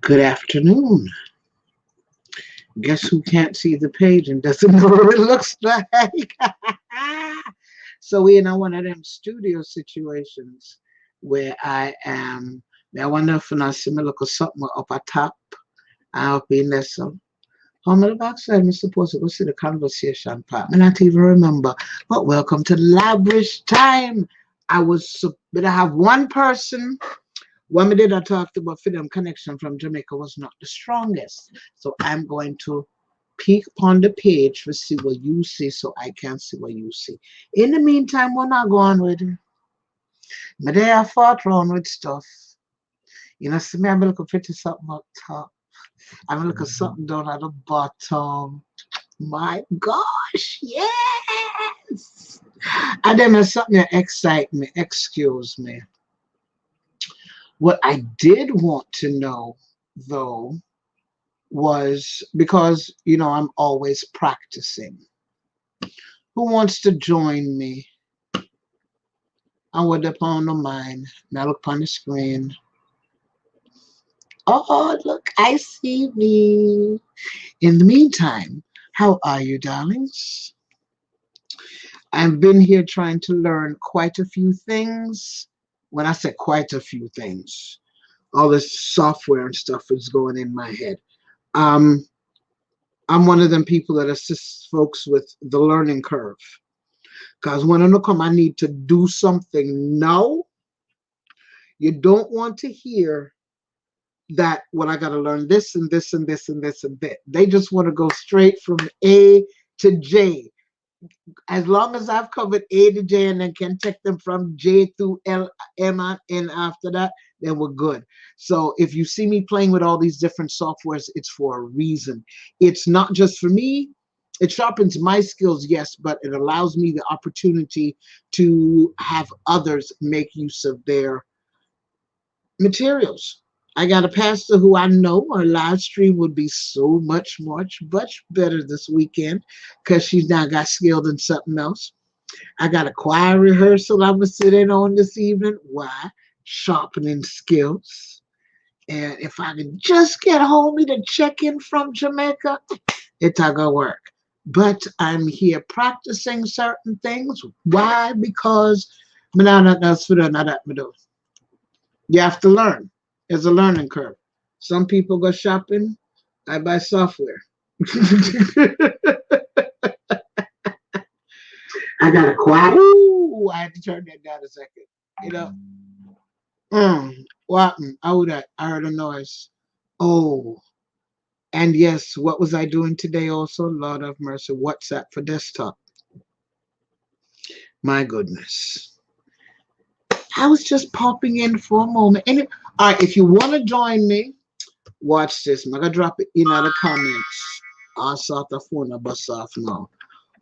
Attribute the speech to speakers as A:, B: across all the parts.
A: Good afternoon. Guess who can't see the page and doesn't know what it looks like? So we're in one of them studio situations where I am. I wonder if I see me look something up at top. I hope in there some. How many backside I'm supposed to go see the conversation part? I not even remember. But welcome to Labbrish time. But I have one person. When we did I talked about freedom connection from Jamaica was not the strongest. So I'm going to peek upon the page to see what you see so I can see what you see. In the meantime, we're not going with it. My day I fought around with stuff. You know, see me, I'm looking pretty something up top. I'm looking something down at the bottom. My gosh, yes! And then there's something that excites me. Excuse me. What I did want to know, though, was because, you know, I'm always practicing. Who wants to join me? I would upon the mind. Now look upon the screen. Oh, look, I see me. In the meantime, how are you, darlings? I've been here trying to learn quite a few things. When I say quite a few things, all this software and stuff is going in my head. I'm one of them people that assists folks with the learning curve. Because when I come, I need to do something now. You don't want to hear that when I got to learn this and this and this and this and that. They just want to go straight from A to J. As long as I've covered A to J and then can take them from J through L, M, and N after that, then we're good. So if you see me playing with all these different softwares, it's for a reason. It's not just for me. It sharpens my skills, yes, but it allows me the opportunity to have others make use of their materials. I got a pastor who I know our live stream would be so much better this weekend because she's now got skilled in something else. I got a choir rehearsal I'm going to sit in on this evening. Why? Sharpening skills. And if I can just get homie to check in from Jamaica, it's going to work. But I'm here practicing certain things. Why? Because you have to learn. There's a learning curve. Some people go shopping. I buy software. I got a quiet. Ooh, I had to turn that down a second. You know. What? I heard a noise. Oh. And yes, what was I doing today also? Lord of mercy. WhatsApp for desktop. My goodness. I was just popping in for a moment. And all right, if you want to join me, watch this. I'm going to drop it in the comments. I'll sort the phone a bus off now.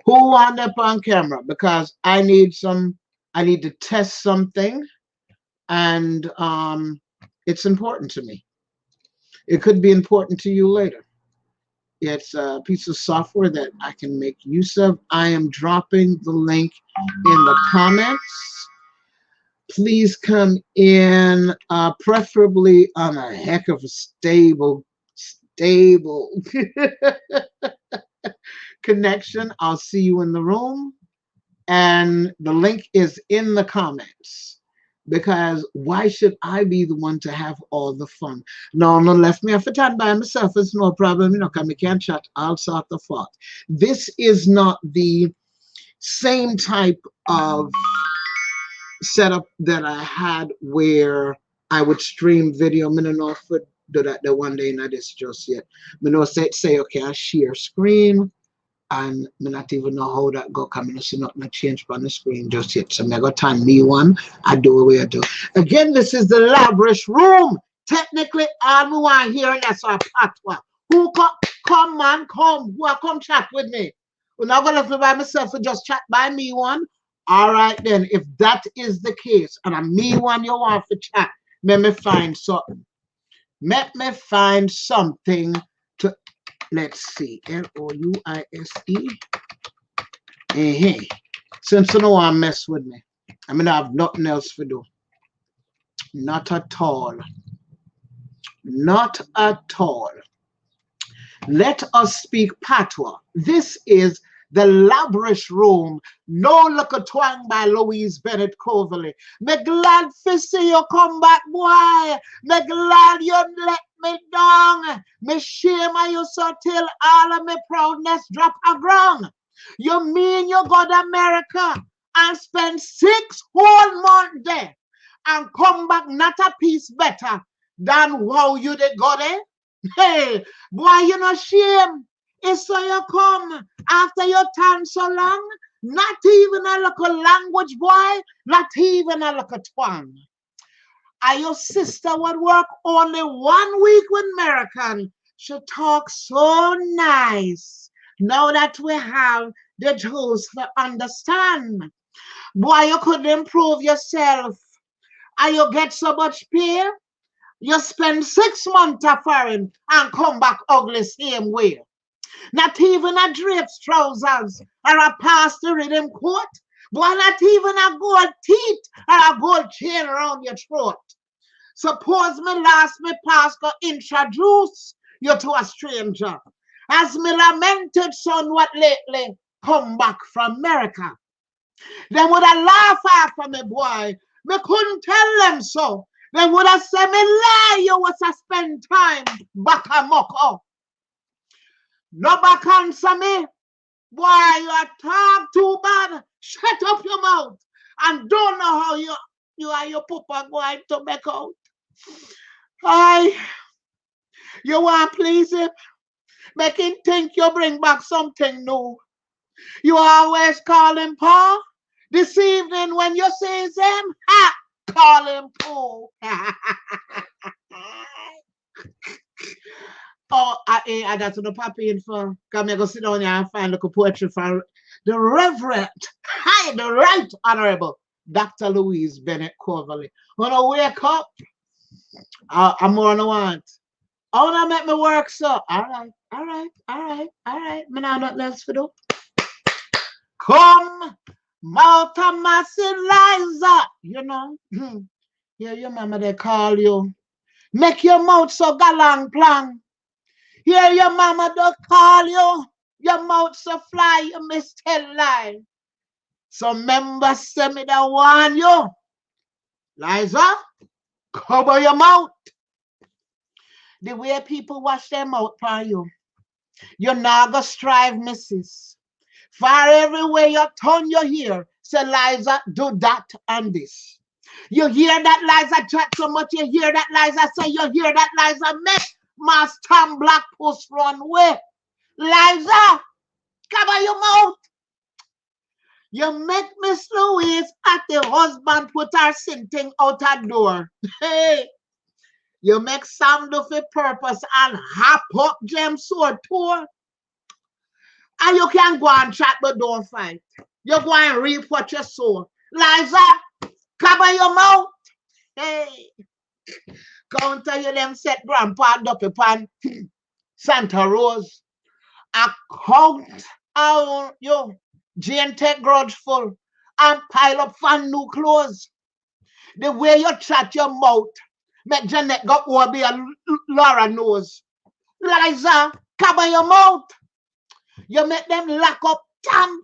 A: Who wound up on camera? Because I need to test something. And it's important to me. It could be important to you later. It's a piece of software that I can make use of. I am dropping the link in the comments. Please come in, preferably on a heck of a stable connection. I'll see you in the room. And the link is in the comments. Because why should I be the one to have all the fun? No left me off a time by myself. It's no problem. You know, because I can't chat. I'll sort the fault. This is not the same type of setup that I had where I would stream video. I don't know if I do that the one day, not this just yet. I know say okay, I share screen, and I not even know how that go. Come, I see nothing change on the screen just yet. So I got time me one. I do what I do. Again, this is the Labbrish room. Technically, all we want here and that's our patois. Who come man, come. Who come chat with me? We're not gonna feel by myself. We just chat by me one. All right then, if that is the case, and I'm me one you want to chat, let me find something. Let me find something to, let's see, L-O-U-I-S-E. Since you don't want to mess with me, I mean, I have nothing else to do. Not at all. Not at all. Let us speak patois. This is the Labbrish room. No look a twang by Louise Bennett Coverley. Me glad to see you come back, boy. Me glad you let me down. Me shame you so till all of me proudness drop a ground. You mean you go to America and spend 6 whole months there and come back not a piece better than how you did go there? Hey, boy, you no shame. It's so you come after your time so long, not even a local language, boy, not even a local twang. And your sister would work only 1 week with American. She talks so nice. Now that we have the tools to understand. Boy, you could improve yourself. And you get so much pay. You spend 6 months of foreign and come back ugly same way. Not even a drapes trousers or a past the rhythm coat. Boy, not even a gold teeth or a gold chain around your throat. Suppose me last me pass go introduce you to a stranger. As me lamented somewhat lately, come back from America. They would have laughed after me, boy. Me couldn't tell them so. They would have said me lie you was a spend time back a muck up. No back answer me. Boy, you talk too bad. Shut up your mouth. And don't know how you and your papa going to make out. You want to please him? Make him think you bring back something new. You always call him Pa. This evening when you see him, call him Pooh. Oh, I got to the papi in for. Come here, go sit down here and find a poetry for the Reverend, the Right Honorable Dr. Louise Bennett Coverley. When I wake up, I'm more than I want. I want to make me work, so. All right. Me now nothing else to do. Come, Malta Massiliza. You know. Hear your mama, they call you. Make your mouth so galang plang. Hear your mama, they call you. Your mouth so fly, you miss tell lie. So members say me that warn you. Liza, cover your mouth. The way people wash their mouth for you. You're not gonna strive, missus. For everywhere you turn your hear, say Liza, do that and this. You hear that Liza chat so much, you hear that Liza say, you hear that Liza make Master Black Post run away. Liza, cover your mouth. You make Miss Louise at the husband put her sinting out her door. Hey, you make Sam do for purpose and hop up Gem Sword tour. And you can go and chat but don't fight. You go and reap what you sow. Liza, cover your mouth. Hey, counter you them set grandpa up upon Santa Rose. Account out you. Jane take grudgeful and pile up fun new clothes. The way you chat your mouth make Janet got over be a Laura nose. Liza, cover your mouth. You make them lock up damn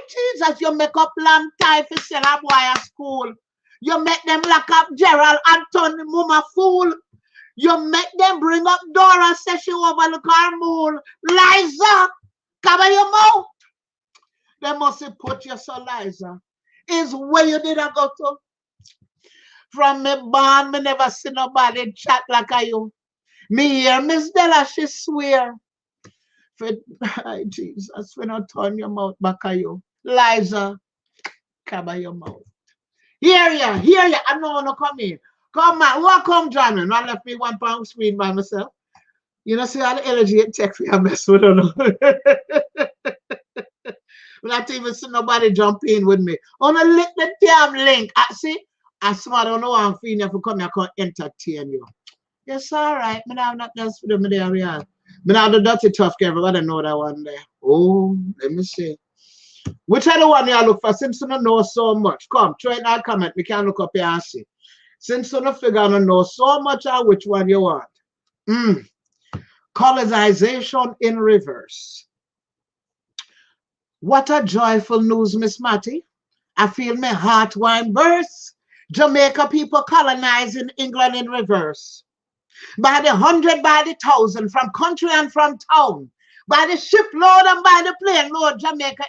A: Jesus, you make up lamb tie for sell a boy at school. You make them lock up Gerald and turn the mama fool. You make them bring up Dora, say she overlook her moon. Liza, cover your mouth. They must have put you so Liza. Is where you didn't go to. From me born, me never see nobody chat like you. Me hear Miss Della, she swear. Jesus, when I turn your mouth back at you. Liza, cover your mouth. Hear ya. I don't want to come in. Come on, welcome, John. And I left me one pound screen by myself. You know, see all the energy it takes me, I mess with her. Not even see nobody jump in with me. On a lick the damn link. I see. I smart. I don't know how I'm feeling if you come here, I can't entertain you. Yes, all right. Me now not just for them there. Me now the dirty tough girl. Everybody know that one there. Oh, let me see. Which other one you look for? Since you don't know so much. Come, try that comment. We can look up here and see. Since you don't figure out know so much on which one you want. Colonization in reverse. What a joyful news, Miss Matty. I feel my heart wine burst. Jamaica people colonizing England in reverse. By the hundred, by the thousand, from country and from town. By the shipload and by the plane load, Jamaica.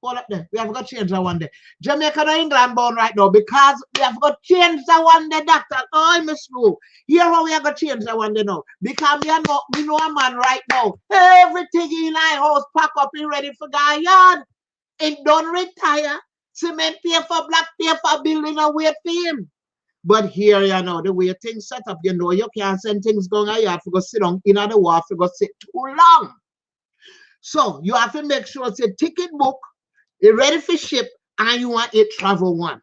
A: Hold up there. We have got to change that one day. Jamaica no England born right now because we have got to change that one day, doctor. Oh, Miss Lou. Here how we have got to change that one day now. Because we know a man right now. Everything in our house pack up and ready for Yaad. And don't retire. Cement paper, black paper, building a way for him. But here, you know, the way things set up, you know, you can't send things going on. You have to go sit down in the wharf to go sit too long. So you have to make sure it's a ticket book. You're ready for ship and you want it travel one.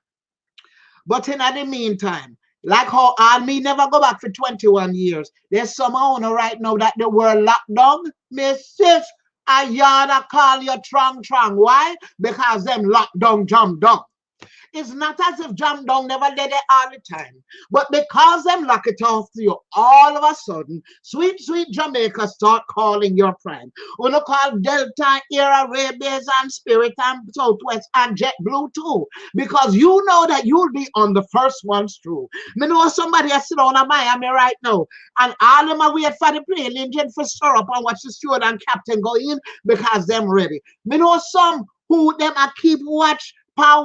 A: But in the meantime, like how me never go back for 21 years. There's some owner right now that the world locked down. Miss sis, a Yaad I call you trong. Why? Because them locked down, jump down. It's not as if jam down never did it all the time. But because them lock it off to you, all of a sudden, sweet Jamaica start calling your friend. We don't call Delta, Era, Raybase, and Spirit, and Southwest, and JetBlue too. Because you know that you'll be on the first ones through. Me know somebody has sit down in Miami right now, and all them are wait for the plane engine for stir up and watch the steward and captain go in because them ready. Me know some who them I keep watch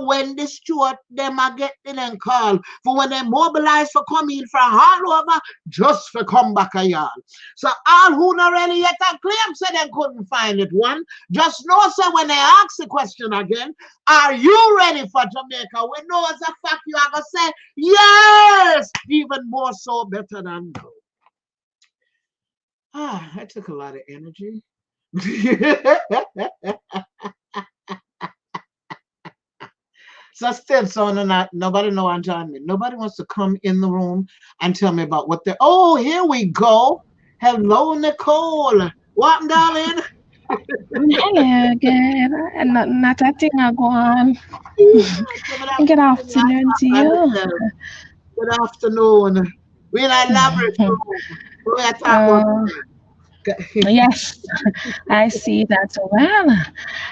A: when the steward them are getting and call for when they mobilize for coming from all over just for come back a Yaad. So all who not really yet a claim say they couldn't find it. One, just know so when they ask the question again, are you ready for Jamaica? We know as a fact you are gonna say yes, even more so better than no. I took a lot of energy. So still, so nobody know I'm joining me. Nobody wants to come in the room and tell me about what they. Oh, here we go. Hello, Nicole. What, darling?
B: Hello again. And not a thing I go on. Good afternoon to you.
A: Good afternoon. We're in a Labbrish room. We're talking about.
B: Yes, I see that well.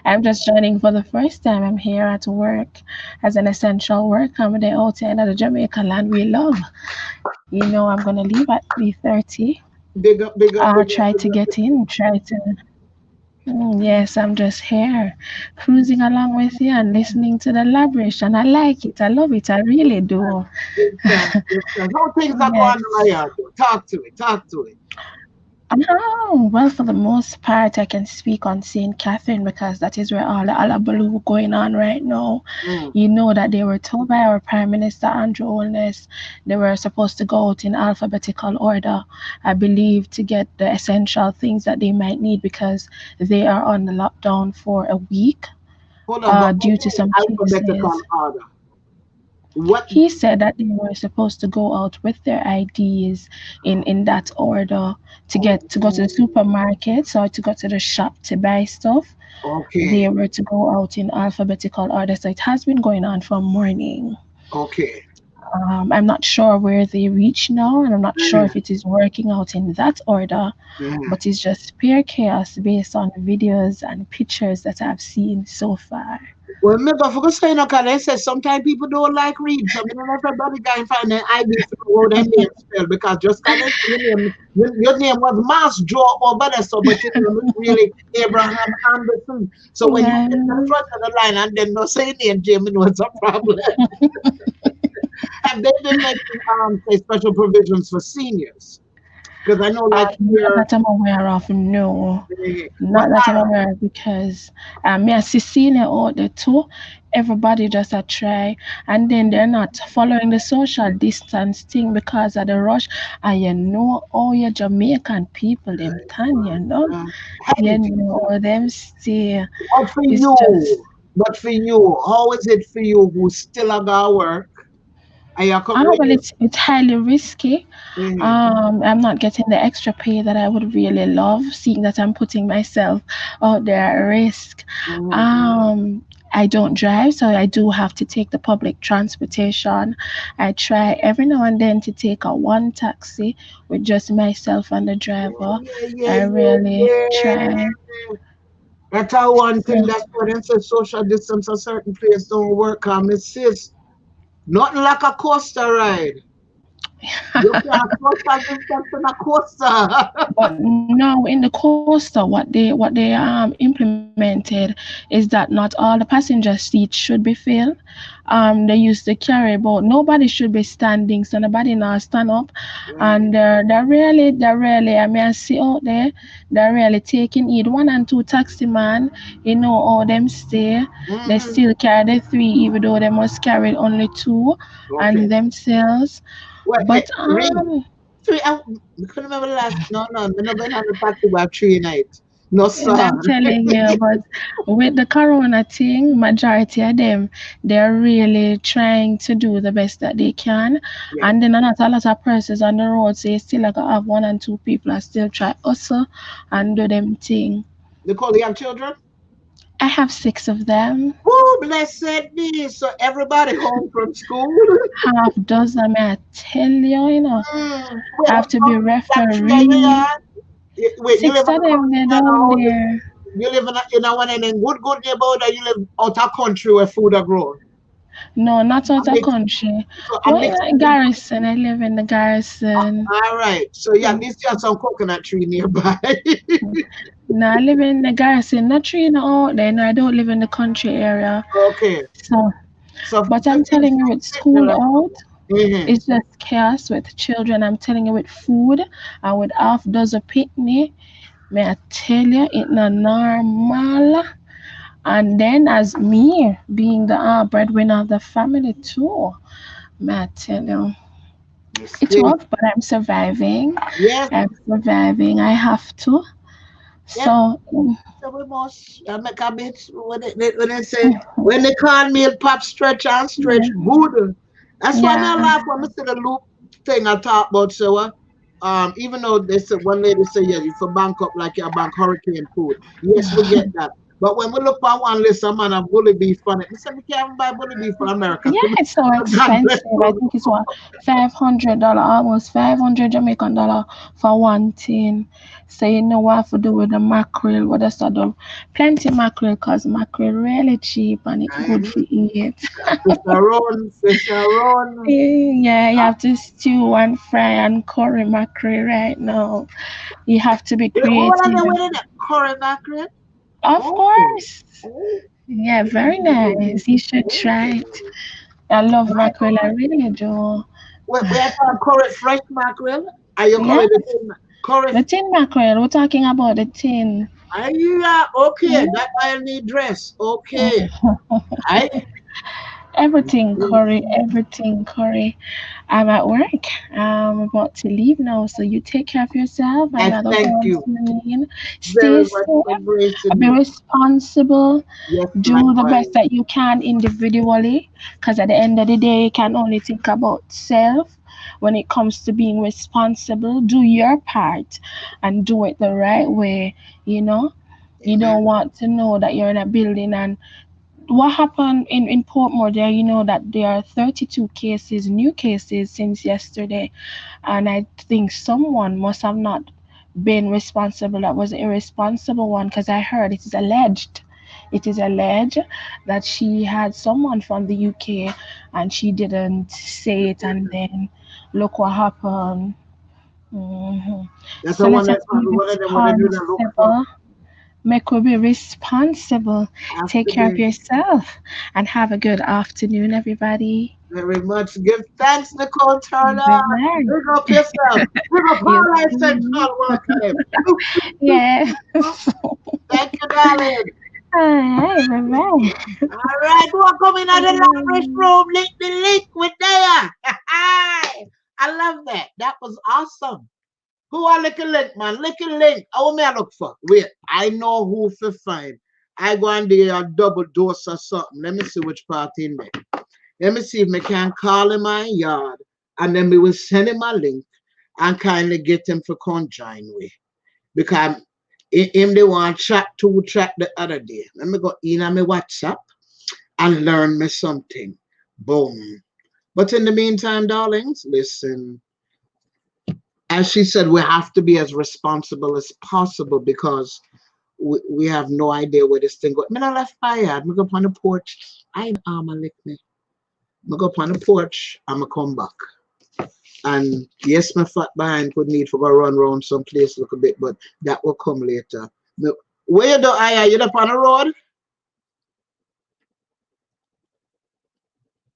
B: I'm just joining for the first time. I'm here at work as an essential worker. I'm the out end of the Jamaica land we love. You know, I'm gonna leave at 3:30.
A: Big up.
B: Try to get in. Yes, I'm just here cruising along with you and listening to the Labbrish, and I like it. I love it. I really do.
A: How things are going on? Talk to it.
B: Oh, well, for the most part, I can speak on St. Catherine because that is where all the alabaloo going on right now. You know that they were told by our Prime Minister, Andrew Holness, they were supposed to go out in alphabetical order, I believe, to get the essential things that they might need because they are on the lockdown for a week due to some cases.
A: What?
B: He said that they were supposed to go out with their IDs in that order to go to the supermarkets or to go to the shop to buy stuff.
A: Okay.
B: They were to go out in alphabetical order. So it has been going on from morning.
A: Okay.
B: I'm not sure where they reach now, and I'm not sure if it is working out in that order, but it's just pure chaos based on videos and pictures that I've seen so far.
A: Well, maybe I forgot saying, okay, they say sometimes people don't like read. So I mean, everybody can find their ID through their name spell because just because your name was Mas Joe over there, so but your name is really Abraham Anderson. So when you get to the front of the line and then no say name, Jamie, what's a problem? Have they been making say special provisions for seniors? Because I know, like
B: not that I'm aware of, no. Not that I'm aware of, because me and Cecilia out there too. Everybody just a try, and then they're not following the social distance thing because of the rush. And you know, all your Jamaican people, them can, you know them stay.
A: But for you, how is it for you who still are gonna work?
B: Well, it's highly risky. I'm not getting the extra pay that I would really love, seeing that I'm putting myself out there at risk. I don't drive, so I do have to take the public transportation. I try every now and then to take a one taxi with just myself and the driver. I really
A: Yeah.
B: try.
A: That's how one thing
B: So,
A: that's what them say social distance a certain place don't work. It says nothing like a coaster ride. You can't social distance in a coaster.
B: but now in the coaster, what they implemented is that not all the passenger seats should be filled. They used to carry about nobody should be standing, so nobody now stand up,
A: Right.
B: and they're really. I mean, I see out there, they're really taking it. One and two taxi man, all them stay. They
A: Mm-hmm.
B: still carry the three, even though they must carry only two,
A: Okay.
B: and themselves.
A: Wait,
B: But
A: three. Three. I couldn't remember the last. No, no. I'm not going on the taxi about 3 nights. No,
B: and
A: sir.
B: I'm telling you, but with the corona thing, majority of them, they're really trying to do the best that they can.
A: Yeah.
B: And then not a lot of persons on the road, so you still like have one and two people that still try hustle and do them thing.
A: Nicole, you have children?
B: I have six of them.
A: Oh, blessed be. So everybody home from school.
B: Half dozen, may I tell you,
A: Wait,
B: I have to
A: how
B: be
A: many that three are you
B: referee.
A: are? Wait, you
B: Six
A: live in
B: of
A: a
B: them,
A: country
B: they're
A: and a
B: down
A: house?
B: there.
A: You live in a one in a good neighborhood, or you live out of country where food are grown?
B: No, not
A: A
B: out of
A: mix.
B: country.
A: So a
B: Well,
A: mix.
B: in Garrison, I live in the Garrison.
A: All right. So yeah, at least you have some coconut tree nearby.
B: No, I live in the garrison, not really out there. No, I don't live in the country area.
A: Okay.
B: So,
A: So
B: but I'm
A: 15,
B: telling you, with
A: 16,
B: school
A: right?
B: out,
A: Mm-hmm.
B: it's just chaos with children. I'm telling you, with food and with half dozen picnic, may I tell you, it's not normal. And then as me being the breadwinner of the family too, may I tell you, it's
A: Mistake.
B: rough, but I'm surviving.
A: Yes.
B: I'm surviving. I have to.
A: Yes.
B: So,
A: So we must make a bit when they say when they call me pop stretch and stretch
B: yeah,
A: good. That's why I
B: yeah.
A: laugh when I see the loop thing I talk about. So even though they said one lady say yeah, you for bank up like your bank hurricane food. Yes, we get that. But when we look on one list, a man of bully beef on it. We say we can't buy bully beef from America.
B: Yeah,
A: So
B: it's so
A: God bless
B: expensive. I
A: you.
B: think it's what $500, almost 500 Jamaican dollar for one tin. So you know what I have to do with the mackerel? What else I do? Plenty mackerel, cause mackerel really cheap and it's good
A: Mhm.
B: for eat.
A: Fish around, fish around.
B: Yeah, you have to stew and fry and curry mackerel right now. You have to be
A: What are they
B: creative.
A: with it? Curry mackerel?
B: Of
A: Oh,
B: course.
A: oh.
B: Yeah, very nice. You should try it. I love
A: Right.
B: mackerel. I really do.
A: We have curry fresh mackerel. Are you
B: Yeah,
A: curry the thing? Curry.
B: the tin mackerel. We're talking about the tin.
A: Yeah, okay.
B: Mm.
A: That I need dress. Okay. I.
B: Everything curry, everything curry. I'm at work. I'm about to leave now, so you take care of yourself. I
A: I
B: gotta go
A: thank
B: on
A: you
B: screen. Stay
A: very much
B: safe,
A: for embracing
B: be
A: me.
B: responsible,
A: Yes,
B: do the
A: likewise.
B: best that you can individually, because at the end of the day, you can only think about self. When it comes to being responsible, do your part and do it the right way. You know, you
A: Amen.
B: don't want to know that you're in a building and what happened in Portmore there, that there are 32 cases, new cases since yesterday. And I think someone must have not been responsible. That was an irresponsible one because I heard it is alleged that she had someone from the UK and she didn't say it. And then look what happened. hmm
A: That's the
B: So
A: one
B: let us
A: that
B: be
A: probably one of them when they do the look for.
B: responsible. Make we be responsible.
A: Have
B: Take
A: to
B: care of
A: be
B: yourself and have a good afternoon, everybody.
A: very much. Give thanks, Nicole Turner.
B: Bye-bye.
A: Big up yourself. Big up
B: You
A: all I said.
B: too.
A: All welcome.
B: Yes.
A: Thank you, darling.
B: Hi, bye-bye.
A: All right, who are coming out of the Labbrish room? Link the link with there. I love that. That was awesome. Who are lick a link, man? Lick a link. How may I look for? Wait, I know who to find. I go and do a double dose or something. Let me see which part in there. Let me see if I can call him my yard. And then we will send him a link and kindly get him to come join me. Because him they want chat to chat the other day. Let me go in on my WhatsApp and learn me something. Boom. But in the meantime, darlings, listen, as she said, we have to be as responsible as possible because we have no idea where this thing goes. Me not left my yard. Me go up on the porch. I armor lick me. Me go up on the porch and me come back. And yes, my fat behind could need for go run around some place a little bit, but that will come later. Where you do I you up on the road?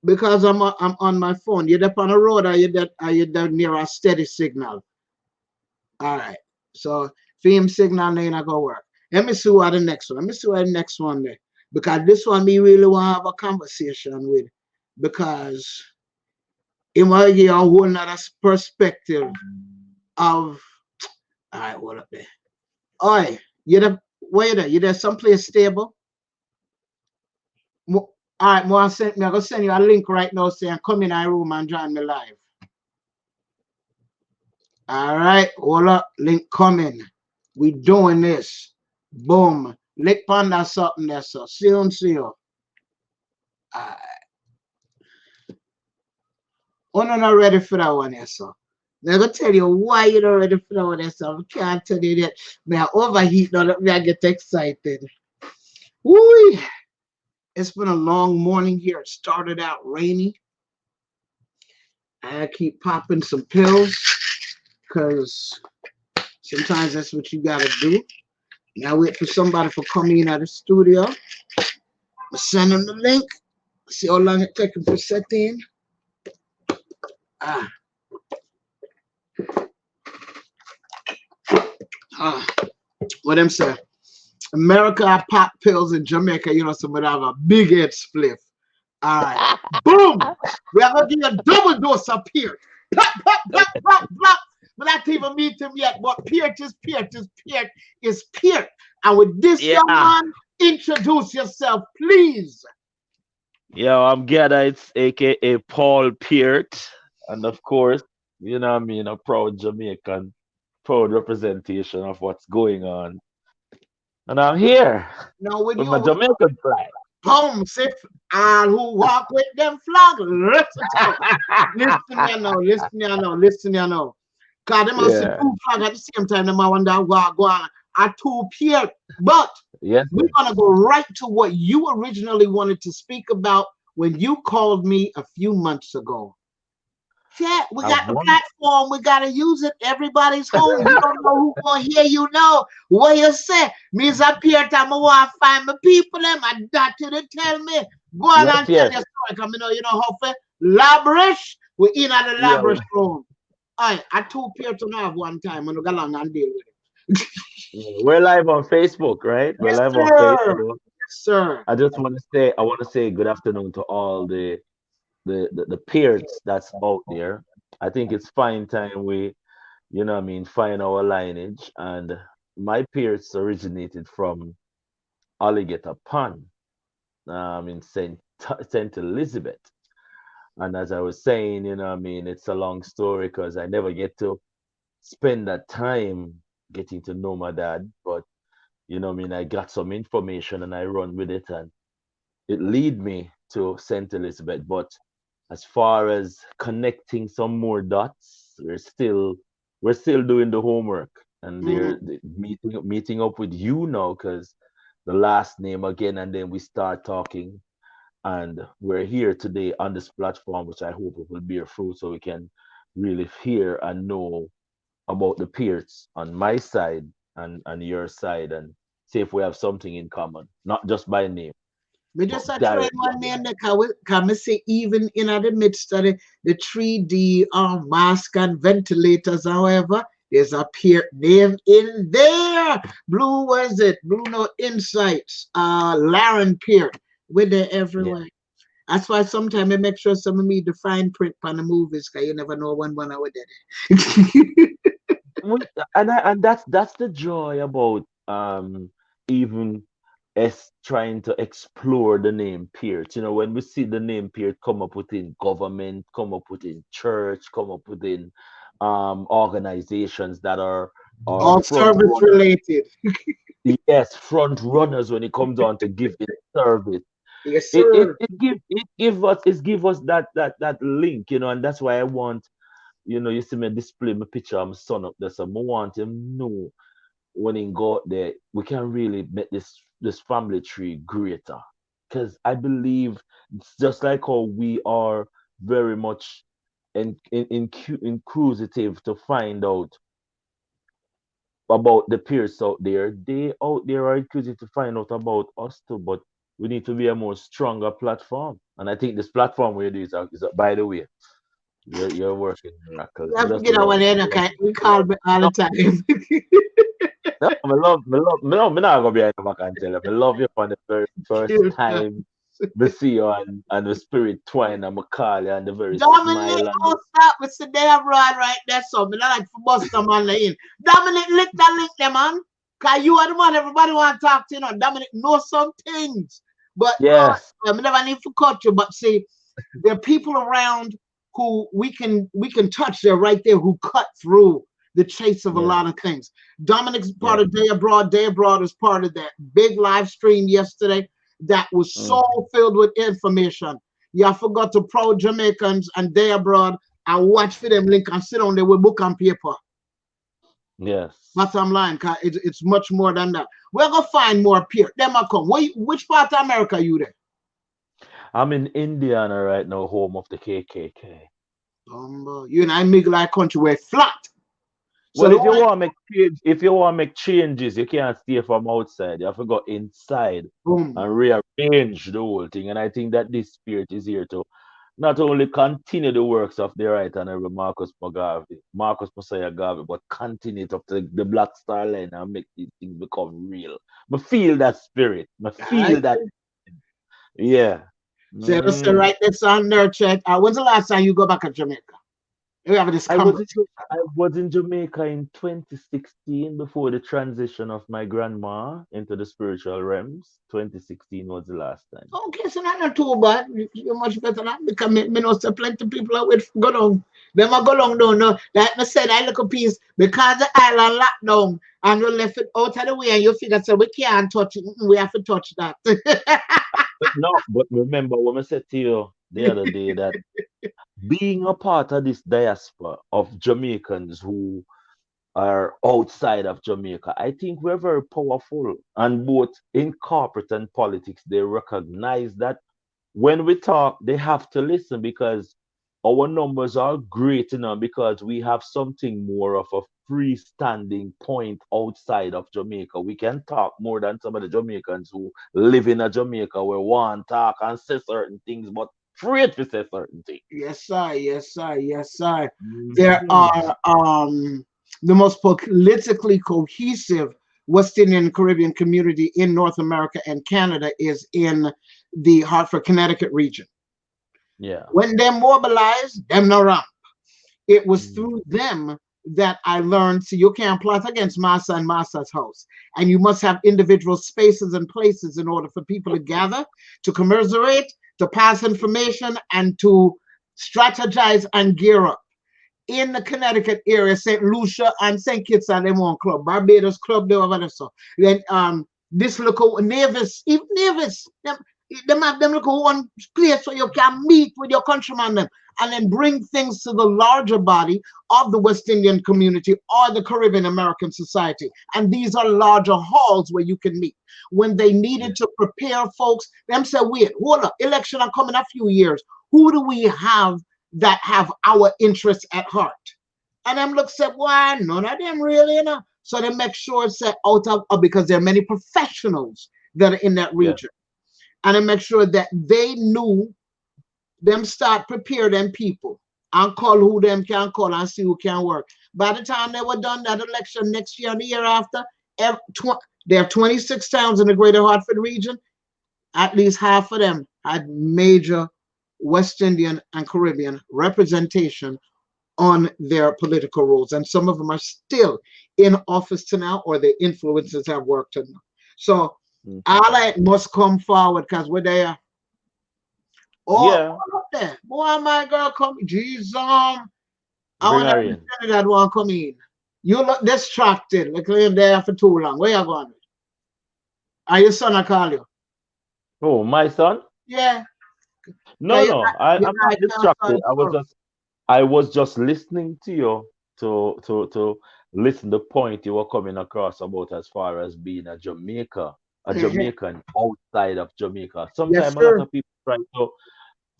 A: Because I'm on my phone. You up on the road or you down near a steady signal? All right. So film signal ain't not gonna work. Let me see what the next one. Let me see what the next one there. Because this one me really want to have a conversation with. Because it might give you a whole nother perspective of all right, what up there? Oi, you there where you there? You there someplace stable? All right, more send me. I'm gonna send you a link right now saying come in our room and join me live. All right, hold up, link coming. We doing this. Boom. Lick panda something there, so. See you. All right. Oh, no, not ready for that one, yes, sir. I'm gonna tell you why you're not ready for that one, yes, sir. I can't tell you that. May I overheat now that I get excited. Woo! It's been a long morning here. It started out rainy. I keep popping some pills because sometimes that's what you gotta do. Now wait for somebody to come in at the studio. Send them the link. See how long it takes them to set in. Ah. What them say? America I pop pills in Jamaica, you know, somebody have a big head spliff. All right. Boom! We are gonna give you a double dose of Peart. Plop, plop, plop, plop, plop. But not even meet him yet. But Peart is Peart is Peart is Peart. And with this young man, introduce yourself, please.
C: Yo, I'm Gada. It's aka Paul Peart. And of course, you know what I mean, a proud Jamaican, proud representation of what's going on. And I'm here
A: Now with
C: with my
A: you,
C: Jamaican flag.
A: boom, sip, and who walk with them flag. Listen, you know, listen, you know, listen, you know. Cause them must see
C: Yeah.
A: two flag at the same time. Them I wonder what go on. Are two Peart. But
C: Yes.
A: we're gonna go right to what you originally wanted to speak about when you called me a few months ago. Yeah, we
C: I
A: got the
C: want
A: platform. We gotta use it. Everybody's home. You don't know who gonna hear you know. What you say? Means up here time I want to find my people them. I got you to tell me. Go on
C: yes,
A: and tell
C: yes.
A: your story. Come you know how for Labbrish. We in at the
C: Yeah,
A: Labbrish room. I told Peart to have one time when we got along and deal with it.
C: we're live on Facebook, right? We're
A: Yes,
C: live on
A: sir.
C: Facebook.
A: Yes, sir.
C: I want to say good afternoon to all the peers that's out there. I think it's fine time we, you know what I mean, find our lineage. And my peers originated from Alligator Pond in Saint Elizabeth. And as I was saying, you know what I mean, it's a long story because I never get to spend that time getting to know my dad. But, you know what I mean, I got some information and I run with it and it lead me to Saint Elizabeth. But as far as connecting some more dots, we're still doing the homework, and
A: Mm.
C: meeting up with you now because the last name again, and then we start talking, and we're here today on this platform, which I hope it will bear fruit, so we can really hear and know about the peers on my side and your side, and see if we have something in common, not just by name,
A: We
C: but
A: just are trying
C: directly
A: one
C: on the
A: name
C: line.
A: that can we say even in the midst of the 3D mask and ventilators, however, there's a peer name in there. Blue was it? Blue No Insights, Laren Peart. We're there
C: Yeah.
A: everywhere. That's why sometimes I make sure some of me the fine print on the movies, because you never know when I would it.
C: And that's the joy about even us trying to explore the name Peart. You know, when we see the name Peart come up within government, come up within church, come up within organizations that are
A: All
C: front
A: service
C: runners.
A: related.
C: Yes, front runners when it comes on to giving service.
A: Yes,
C: it it
A: sir.
C: it give us that link, you know, and that's why I want, you know, you see me display my picture of my son up there, so I want him know when he go out there, we can really make this family tree greater. Because I believe it's just like how we are very much inquisitive to find out about the peers out there. They out there are inquisitive to find out about us too, but we need to be a more stronger platform. And I think this platform we do by the way, you're working miracles.
A: You
C: I
A: have to
C: just
A: get out
C: love,
A: when they
C: love,
A: we
C: love.
A: call me all
C: No,
A: the time.
C: no, me not gonna be a back and tell you. I love you from the very first
A: Cute.
C: time we see you and the spirit twine and me call you and the very
A: Dominic,
C: smile and
A: oh stop with the day abroad right there, so me not like for bust them on the in. Dominic, lick that link there, man. Cause you are the man everybody want to talk to, you know. Dominic know some things. But
C: yes,
A: I never need to cut you. But see, there are people around who we can touch. They're right there who cut through the chase of a
C: yes,
A: lot of things. Dominic's part
C: yes.
A: of Day Abroad. Day Abroad is part of that big live stream yesterday that was so
C: Mm,
A: filled with information. You forgot to proud Jamaicans and Day Abroad and watch for them link and sit on there with book and paper.
C: yes.
A: Bottom line, 'cause it's much more than that. We're gonna find more peer. Them are come. Which part of America you there?
C: I'm in Indiana right now, home of the KKK.
A: You and I make like country where flat. So
C: Well,
A: the
C: if you
A: one,
C: want to make change, if you want to make changes, you can't stay from outside. You have to go inside
A: boom.
C: and rearrange the whole thing. And I think that this spirit is here to not only continue the works of the right honorable Marcus Messiah Garvey, but continue it up to the Black Star Line and make these things become real. I feel that spirit. I
A: I
C: feel that. Yeah.
A: so let's say
C: Mhm.
A: right this on nurture. When's the last time you go back to Jamaica? We have this
C: I was in
A: conversation.
C: I was in Jamaica in 2016 before the transition of my grandma into the spiritual realms. 2016 was the last time.
A: Okay, so not too bad. You're much better than that because me know say plenty people are with go down. Them a go down don't know. Like I said, I look a piece because the island locked down and you left it out of the way and you figure so we can't touch it. We have to touch that.
C: But no, but remember when I said to you the other day that being a part of this diaspora of Jamaicans who are outside of Jamaica, I think we're very powerful. And both in corporate and politics, they recognize that when we talk, they have to listen because our numbers are great enough because we have something more of a freestanding point outside of Jamaica. We can talk more than some of the Jamaicans who live in a Jamaica where one talk and say certain things, but afraid to say certain things.
A: Yes, sir. Yes, sir. Yes, sir. There
C: Mhm.
A: are the most politically cohesive West Indian Caribbean community in North America and Canada is in the Hartford, Connecticut region.
C: Yeah.
A: When they mobilized, them no wrong. It was
C: Mm.
A: through them that I learned so you can't plot against Massa and Massa's house. And you must have individual spaces and places in order for people to gather, to commiserate, to pass information, and to strategize and gear up. In the Connecticut area, St. Lucia and St. Kitts are them one club. Barbados club, they over there. So then this local Nevis, even Nevis, them have them local one place where you can meet with your countrymen them and then bring things to the larger body of the West Indian community or the Caribbean American society. And these are larger halls where you can meet. When they
C: Yeah.
A: needed to prepare folks, them say, wait, hold up, election are coming a few years. Who do we have that have our interests at heart? And them look said, why none of them really, you know. So they make sure it's out of because there are many professionals that are in that
C: Yeah.
A: region. And they make sure that they knew them start prepare them people and call who them can call and see who can work. By the time they were done that election next year and the year after, there are 26 towns in the greater Hartford region. At least half of them had major West Indian and Caribbean representation on their political roles. And some of them are still in office to now, or their influences have worked on them. So all
C: Mhm.
A: that must come forward because we're there. Oh,
C: Yeah.
A: up there. Boy, my girl come. Jesus. I
C: Bring
A: want
C: her
A: that
C: in.
A: that one come in. You look distracted. Like you're there for too long. Where you going? Are your son I call you?
C: Oh, my son?
A: Yeah.
C: No,
A: You're
C: no,
A: not,
C: I,
A: you're
C: I'm not
A: not
C: distracted.
A: sorry.
C: I was just listening to you to listen the point you were coming across about as far as being a Jamaican outside of Jamaica.
A: Yes,
C: Sometimes a lot
A: sir.
C: of people try to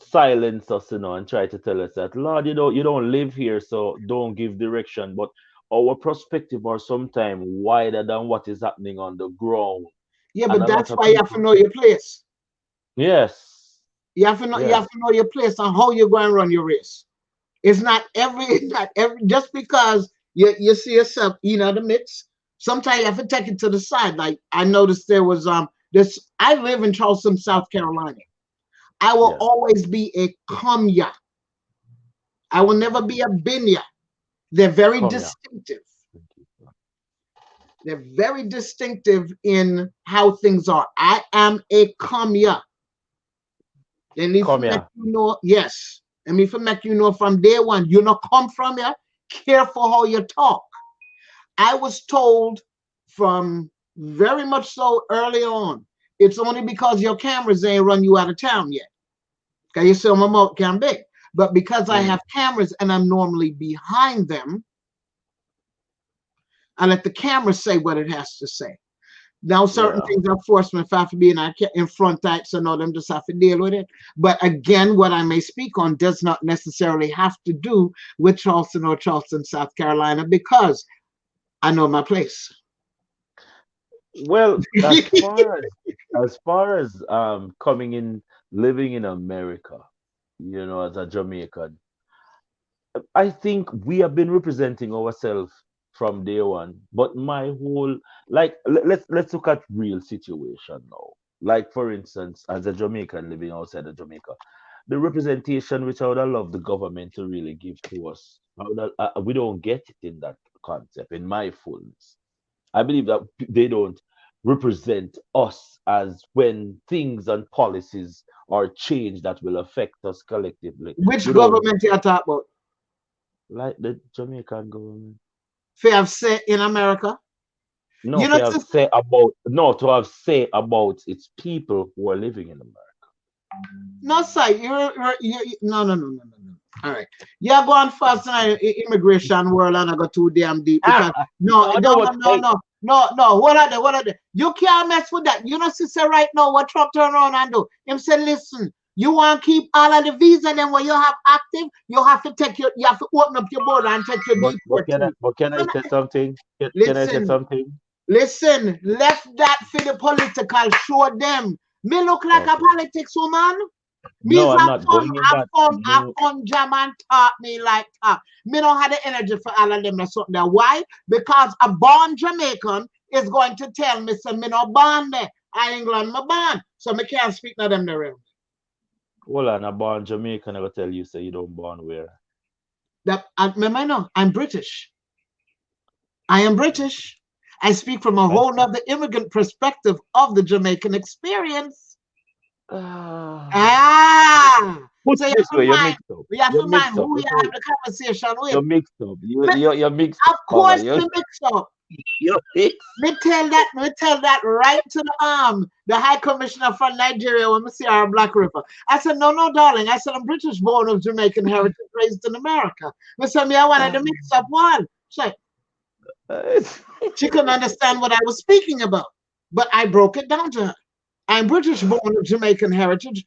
C: silence us, and try to tell us that, Lord, you don't live here, so don't give direction. But our perspective are sometimes wider than what is happening on the ground.
A: Yeah,
C: And
A: but
C: a lot
A: that's
C: of
A: why you have to
C: people,
A: know your place.
C: yes,
A: You
C: yes,
A: have to know your place and how you're going to run your race. It's not every just because you see yourself, the mix. Sometimes you have to take it to the side. Like I noticed there was this. I live in Charleston, South Carolina. I will
C: yes.
A: always be a Kamya. I will never be a Binya. They're very
C: Come here.
A: distinctive. They're very distinctive in how things are. I am a Kamya. And me for
C: Come
A: make
C: here.
A: you know, yes. And me for make you know from day one, you not come from here. Careful how you talk. I was told from very much so early on, it's only because your cameras ain't run you out of town yet. Okay, you see, I'm out can big. But because I
C: Mm,
A: have cameras and I'm normally behind them, I let the camera say what it has to say. Now, certain
C: yeah.
A: things are forced if I have to be in front that, so no, them just have to deal with it. But again, what I may speak on does not necessarily have to do with Charleston or Charleston, South Carolina, because I know my place.
C: Well, as far as coming in, living in America, as a Jamaican, I think we have been representing ourselves from day one. But my whole, like, let's look at real situation now. Like, for instance, as a Jamaican living outside of Jamaica, the representation which I would have loved the government to really give to us, we don't get it in that concept, in my fullness. I believe that they don't represent us as when things and policies are changed that will affect us collectively.
A: Which
C: We don't
A: government you talk about?
C: like the Jamaican government.
A: Fair have said in America.
C: No,
A: You
C: to
A: know,
C: have
A: sister,
C: say about no to have say about its people who are living in America.
A: no, sir. No, no, no, no, no, no. All right. You're going fast in the immigration world and I go too damn deep because no,
C: No,
A: no,
C: no,
A: no, no, no, no, no. What are they? What are they? You can't mess with that. You know, sister, right now, what Trump turn around and do? Him say, listen, you want to keep all of the visa, then when you have active, you have to open up your border and take your
C: but
A: deportee.
C: can I say something? Can I say
A: Listen,
C: something?
A: listen, left that for the political, show them. Me look like a
C: Okay.
A: politics woman.
C: No,
A: Me's
C: I'm not going in that.
A: have
C: No,
A: fun jam and taught me like that. Me don't have the energy for all of them or something there. Why? Because a born Jamaican is going to tell me, say, me no born there. I England my born. So me can't speak to them there.
C: hold on, a born Jamaican, I will tell you, say you don't born where.
A: That and remember no, I'm British. I am British. I speak from a
C: Right?
A: whole other immigrant perspective of the Jamaican experience.
C: Ah.
A: Ah,
C: Put
A: so
C: it this way, you're mixed up.
A: you have
C: You're
A: to mind
C: mixed up.
A: who you
C: Okay,
A: have the conversation with.
C: you're mixed up. You
A: But
C: you're, you're mixed up,
A: of
C: mama.
A: course, me mix up.
C: You're mixed.
A: Me tell that right to the High Commissioner from Nigeria when we see our Black River. I said, no, no, darling. I said, I'm British born of Jamaican heritage, raised in America. Me said, me, I wanted to mix up one. She's like, she couldn't understand what I was speaking about. But I broke it down to her. I'm British born of Jamaican heritage.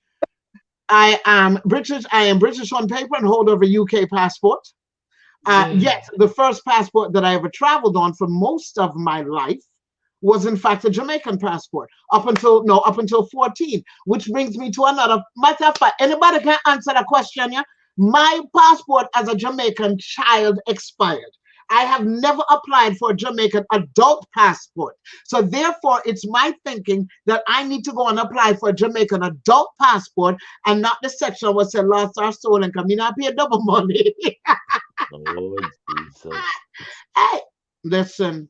A: I am British on paper and hold of a UK passport. Yet the first passport that I ever traveled on for most of my life was in fact a Jamaican passport up until 14, which brings me to another matter of fact. Anybody can answer the question, yeah? My passport as a Jamaican child expired. I have never applied for a Jamaican adult passport. So therefore, it's my thinking that I need to go and apply for a Jamaican adult passport and not the section where say lost our soul and come in and pay double money.
C: Oh Jesus,
A: Hey, listen.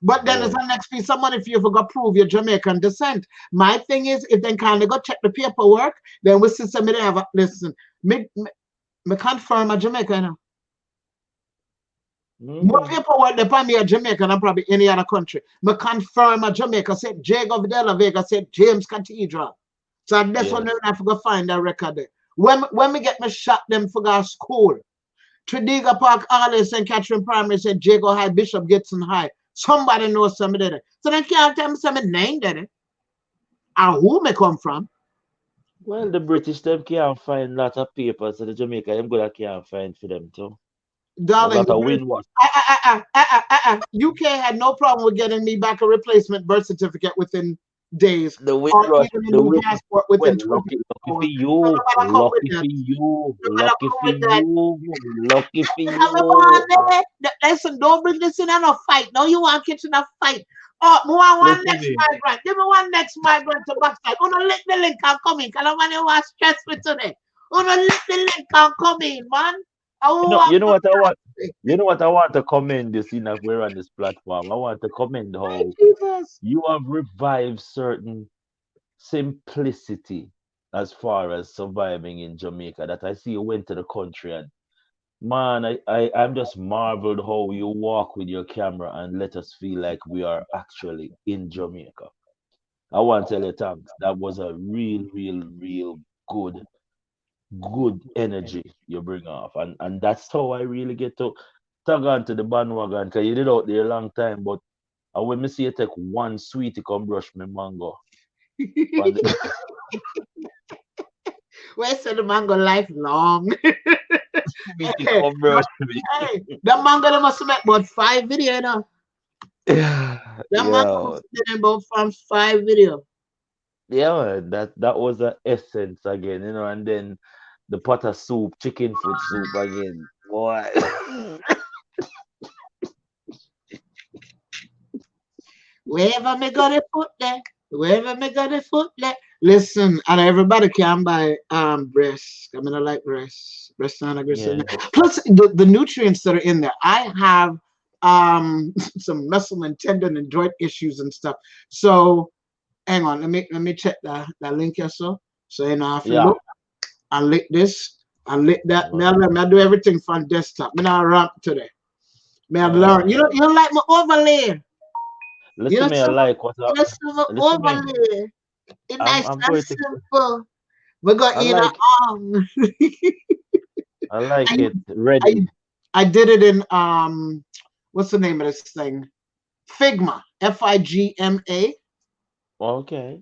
A: But then there's
C: boy.
A: the next piece of money for you to prove your Jamaican descent. My thing is, if they kind of go check the paperwork, then we see somebody have a listen. Me confirm a Jamaican now. More
C: Mm-hmm.
A: paperwork they find me a Jamaican than probably any other country. Me confirm a Jamaica said Jacob de la Vega said James Cathedral. So that's
C: Yeah.
A: when I have to go find that record there. When we get me shot them for go school, Tridiga Park, Arles, St. Catherine Primary said Jago High, Bishop Gibson High. Somebody knows somebody there. So they can't tell me some name there. And who may come from.
C: Well, the British them can't find lot of papers, so the Jamaica them good can't find for them too. A
A: Darling,
C: lot of windwash.
A: UK had no problem with getting me back a replacement birth certificate within days,
C: The
A: or
C: windrush,
A: even a
C: the
A: new
C: wind.
A: passport
C: Well,
A: within 24
C: lucky for
A: hours. So
C: you,
A: nobody come with
C: lucky
A: that.
C: for you,
A: Nobody
C: lucky
A: come
C: for
A: with that.
C: you, lucky for
A: Have a bond
C: you.
A: there. Listen, don't bring this in a fight. No, you want kitchen a fight. Oh, me want one
C: Listen
A: next
C: me.
A: migrant. Give me one next migrant to backside. Uno lick the link and come in. Cause I want you want stress me today. Uno lick the link and come in, man. I want
C: You know what I want. You know what I want to commend this in that we're on this platform. I want to commend how
A: Jesus.
C: you have revived certain simplicity as far as surviving in Jamaica. That I see you went to the country and man, I'm just marveled how you walk with your camera and let us feel like we are actually in Jamaica. I want to tell you thanks. That was a real good good energy you bring off. And that's how I really get to tag on to the bandwagon because you did out there a long time. But when me see you take one sweetie come brush me mango. From the,
A: Where's the mango lifelong?
C: sweetie
A: Hey,
C: come brush me.
A: the mango they must have met about 5 video, you know.
C: Yeah,
A: The mango
C: yeah,
A: must have been about from 5 video.
C: yeah, man, that was the essence again, and then the pot of soup, chicken foot soup again. Boy.
A: Wherever me got a foot there, wherever me got a foot there. Listen, and everybody can buy breast. I mean, I like breast and aggressive.
C: Yeah.
A: Plus the nutrients that are in there. I have some muscle and tendon and joint issues and stuff. So hang on, let me check that link here. So you know, I have to
C: Yeah.
A: look. I lick this. I lick that.
C: Wow.
A: May I do everything from desktop. Me not ramp today. May I learn.
C: Uh,
A: You don't like my overlay. You know
C: listen me, I
A: some
C: like what
A: you know some
C: listen me.
A: overlay. It's nice
C: I'm
A: and
C: going to
A: simple. We got
C: I
A: in a
C: like I like
A: I,
C: it ready.
A: I I did it in what's the name of this thing? Figma. Figma.
C: Okay.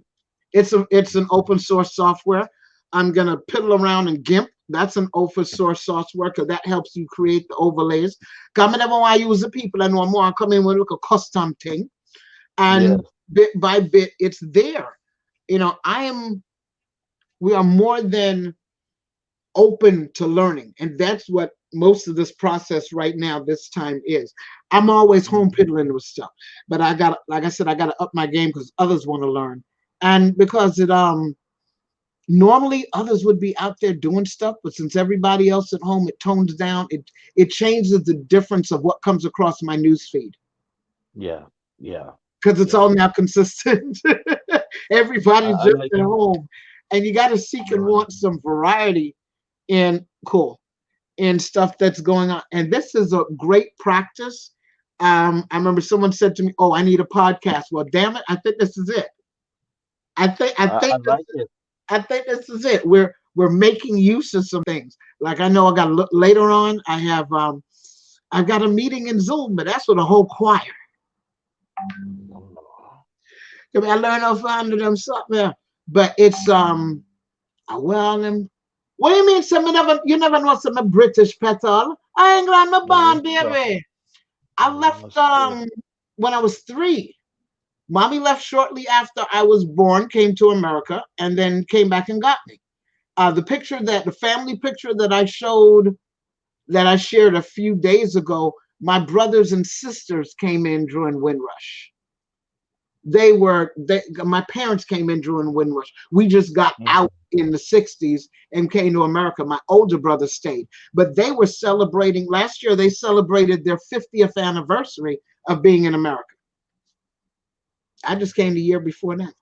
A: It's an open source software. I'm gonna piddle around in GIMP. That's an open source software because that helps you create the overlays. Come never want to use the people and want more. I come in with a custom thing,
C: Yeah.
A: and bit by bit, it's there. We are more than open to learning, and that's what most of this process right now this time is. I'm always home
C: Mhm.
A: piddling with stuff, but I got, like I said, I got to up my game because others want to learn, and because it normally others would be out there doing stuff, but since everybody else at home, it tones down. It changes the difference of what comes across my news feed
C: Yeah. Yeah.
A: because it's
C: Yeah.
A: all now consistent. Everybody's
C: I
A: just
C: like
A: at home, and you got to seek and want some variety in stuff that's going on. And this is a great practice. I remember someone said to me, "Oh, I need a podcast." Well, damn it, I think this is it. I think I
C: I
A: think
C: like it.
A: I think this is it. We're making use of some things. Like I know I got to look later on. I've got a meeting in Zoom, but that's with a whole choir. I mean, I learned off under them something, yeah. But it's well them. What do you mean? You never know some British petal. I ain't got my
C: No,
A: bond,
C: sir.
A: baby. I
C: No,
A: left
C: sir.
A: when I was 3. Mommy left shortly after I was born, came to America, and then came back and got me. The family picture that I showed, that I shared a few days ago, my brothers and sisters came in during Windrush. My parents came in during Windrush. We just got
C: Mhm.
A: out in the 60s and came to America. My older brother stayed, but they were celebrating last year. They celebrated their 50th anniversary of being in America. I just came the year before that.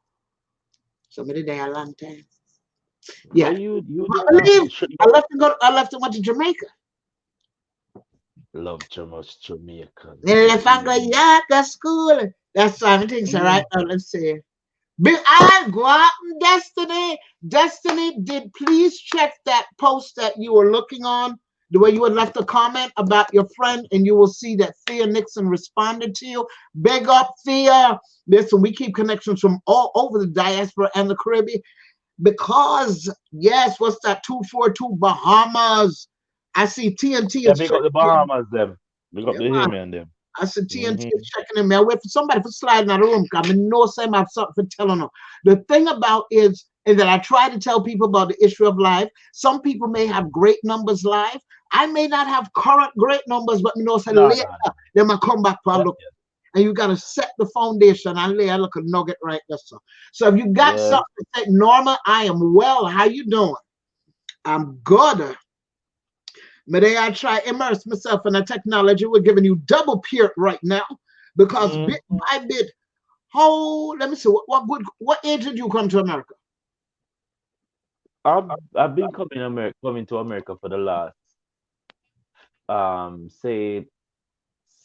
A: Somebody there a long time. Yeah.
C: Well, you
A: I
C: did
A: believe
C: should
A: I left and went to Jamaica.
C: love too much Jamaican.
A: Then left and go Yaad to school. That's Simon things. All
C: Mm.
A: right. Now let's see. I go out in Destiny. Destiny, did please check that post that you were looking on, the way you had left a comment about your friend, and you will see that Thea Nixon responded to you. Big up, Thea. Listen, we keep connections from all over the diaspora and the Caribbean because, yes, what's that? 242 Bahamas. I see TNT
C: Yeah,
A: is
C: big up the
A: checking in.
C: Bahamas, them. Big up
A: Yeah,
C: the
A: man.
C: Hemi and them.
A: I said TNT
C: Hmm.
A: is checking in, man. Wait for somebody for sliding out of the room. I mean, no same. I have something for telling them. The thing about is that I try to tell people about the issue of life. Some people may have great numbers live. I may not have current great numbers, but you know, say
C: No,
A: later,
C: no, no.
A: then I come back for a
C: Yeah,
A: look. And you got to set the foundation. I lay a little nugget right there. So if you got
C: yeah.
A: something to say, Norma, I am well. How you doing? I'm good. May I try immerse myself in the technology? We're giving you double Peart right now because
C: Mm.
A: bit by bit. How? Let me see. What age did you come to America?
C: I've been coming to America for the last say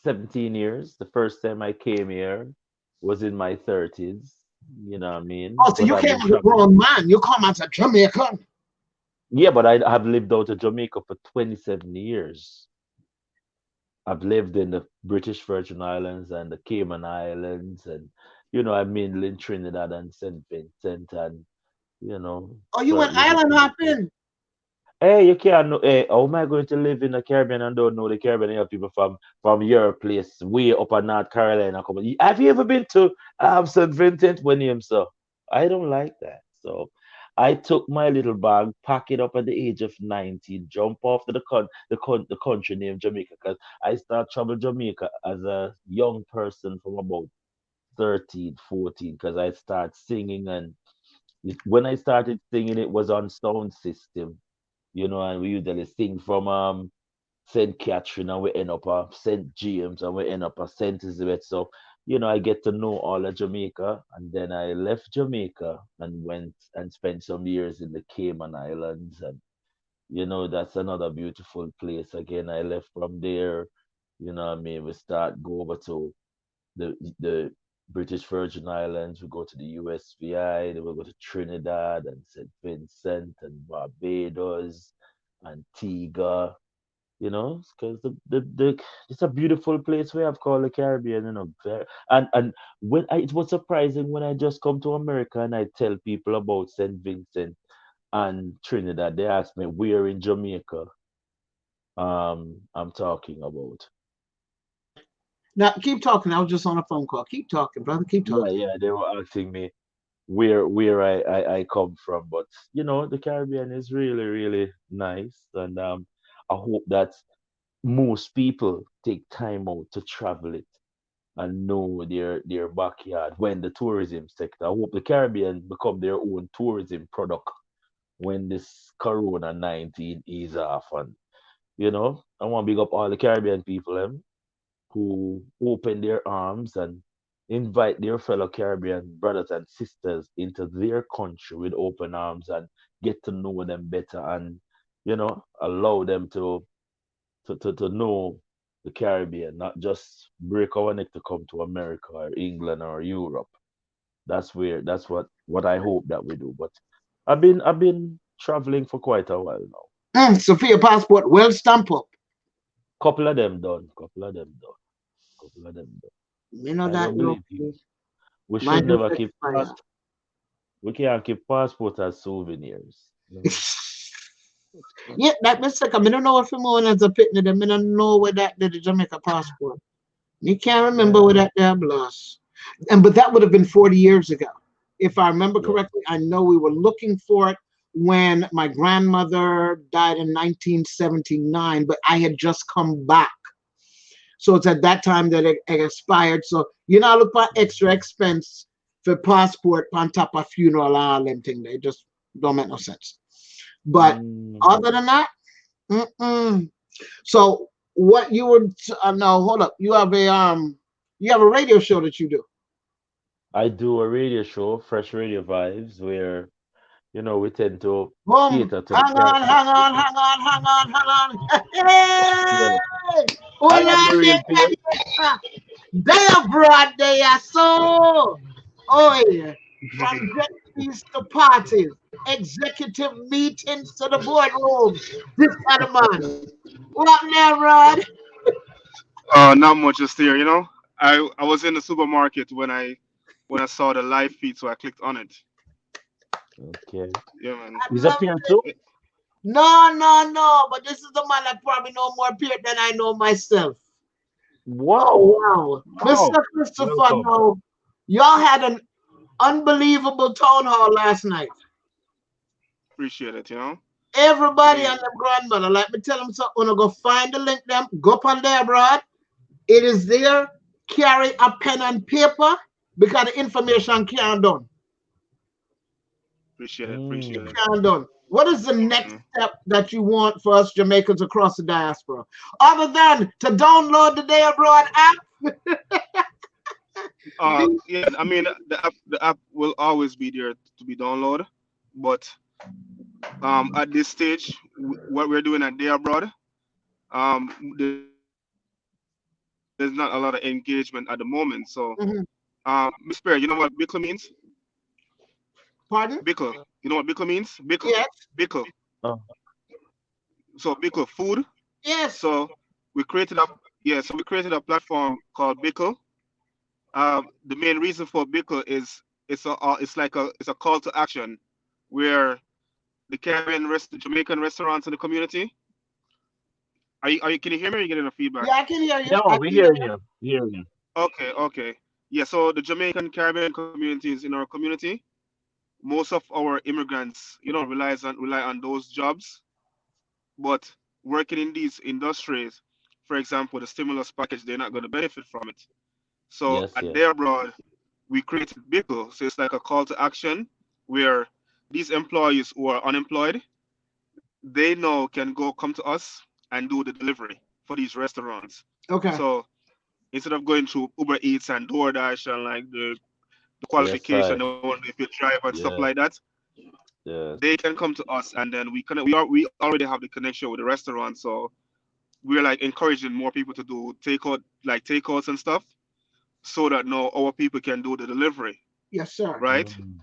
C: 17 years. The first time I came here was in my 30s. You know what I mean?
A: Oh, so
C: But
A: you
C: I've
A: came
C: been
A: as a
C: traveling.
A: grown man. You come as a Jamaican.
C: Yeah, but I have lived out of Jamaica for 27 years. I've lived in the British Virgin Islands and the Cayman Islands, and I've been in Trinidad and St. Vincent, and
A: Oh, you went
C: certain little
A: island
C: places.
A: hopping.
C: Hey, you can't know. Hey, how am I going to live in the Caribbean and don't know the Caribbean? You have people from your place, way up in North Carolina. Have you ever been to St. Vincent when you so? I don't like that. So I took my little bag, pack it up at the age of 19, jump off to the country named Jamaica, because I start travel Jamaica as a young person from about 13, 14, because I start singing, and when I started singing, it was on sound system, and we usually sing from St. Catherine and we end up at St. James and we end up at St. Elizabeth. So, I get to know all of Jamaica, and then I left Jamaica and went and spent some years in the Cayman Islands, and that's another beautiful place. Again, I left from there, what I mean, we start go over to the British Virgin Islands, we go to the USVI, then we go to Trinidad and St. Vincent and Barbados, Antigua, because it's a beautiful place we have called the Caribbean, and it was surprising when I just come to America and I tell people about St. Vincent and Trinidad, they ask me where in Jamaica I'm talking about.
A: Now keep talking. I was just on a phone call. Keep talking, brother. Keep
C: Yeah,
A: talking.
C: yeah, they were asking me where I come from. But the Caribbean is really, really nice, and I hope that most people take time out to travel it and know their backyard when the tourism sector. I hope the Caribbean become their own tourism product when this Corona-19 is off. And I want to big up all the Caribbean people who open their arms and invite their fellow Caribbean brothers and sisters into their country with open arms and get to know them better, and allow them to know the Caribbean, not just break our neck to come to America or England or Europe. That's what I hope that we do. But I've been traveling for quite a while now.
A: Sophia passport well stamped up.
C: Couple of them done. Couple of them done. Couple of them done.
A: You know
C: I
A: that
C: don't
A: you
C: believe you. We
A: mine
C: should
A: don't
C: never keep
A: expire.
C: past. We can't keep passport as souvenirs.
A: Yeah, that mistake. I don't know if I'm on as a picnic. I don't know where that did the Jamaica passport. You can't remember
C: Yeah,
A: where that there lost. But that would have been 40 years ago. If I remember
C: yeah.
A: correctly, I know we were looking for it when my grandmother died in 1979, but I had just come back. So it's at that time that it expired. So I look for extra expense for passport on top of funeral, all them thing. They just don't make no sense. But
C: Mm,
A: other than that, mm-mm. So what you would no, hold up. You have a radio show that you do.
C: I do a radio show, Fresh Radio Vibes, where we tend to
A: Boom.
C: cater to the
A: Hang
C: car.
A: on, hang on, hang on, hang on, hang on.
C: Yeah,
A: Hey!
C: I am
A: Hola,
C: the real Peart.
A: they are broad, they are so. Oh yeah. from get-fees to parties, executive meetings to the boardroom. This kind of man. What up there, Rod?
D: Not much just here, you know. I was in the supermarket when I saw the live feed, so I clicked on it.
C: Okay.
D: Yeah, man.
A: I
C: He's a
A: love
C: peer
A: it.
C: too?
D: Eh,
A: No, no, no. But this is the man that probably know more Peart than I know myself. Oh,
C: Wow.
A: wow.
C: Wow.
A: Mr. Christopher,
C: Welcome.
A: no. Y'all had an unbelievable town hall last night.
D: Appreciate it, you know.
A: Everybody
D: The
A: and their grandmother, let me tell them something. Wanna go find the link them, go up on there, broad. It is there. Carry a pen and paper because the information can't done.
D: Appreciate it,
A: It
D: appreciate
C: Mm.
D: it.
A: can't done. What is the next
D: Mm.
A: step that you want for us Jamaicans across the diaspora? Other than to download the Day Abroad app?
D: Yeah, I mean the app will always be there to be downloaded, but at this stage, what we're doing at Day Abroad, there's not a lot of engagement at the moment. So, Miss Pear, you know what Bickle means? Bickle.
A: Pardon?
D: You know what Bickle means? Bickle.
A: Yes.
D: Bickle.
C: Oh.
D: So Bickle food.
A: Yes.
D: So we created a platform called Bickle. The main reason for Bickle is it's a call to action where the Jamaican restaurants in the community. Are you can you hear me? Or are you getting a feedback?
A: Yeah, I can hear you. I
C: No, we
A: can hear
C: hear
A: you.
C: you. We hear you.
D: Okay, okay. Yeah, so the Jamaican Caribbean communities in our community, most of our immigrants, rely on those jobs, but working in these industries, for example, the stimulus package, they're not going to benefit from it. So
C: Yes,
D: at
C: yes.
D: Day Abroad, we created Bickle. So it's like a call to action where these employees who are unemployed, they now can go come to us and do the delivery for these restaurants.
A: Okay.
D: So instead of going through Uber Eats and DoorDash and like the
C: Yes,
D: qualification,
C: I.
D: they want if you drive and stuff
C: Yes,
D: like that,
C: yes.
D: they can come to us and then we already have the connection with the restaurant. So we're like encouraging more people to do takeouts and stuff so that now our people can do the delivery,
A: Yes, sir.
D: right?
C: Mm.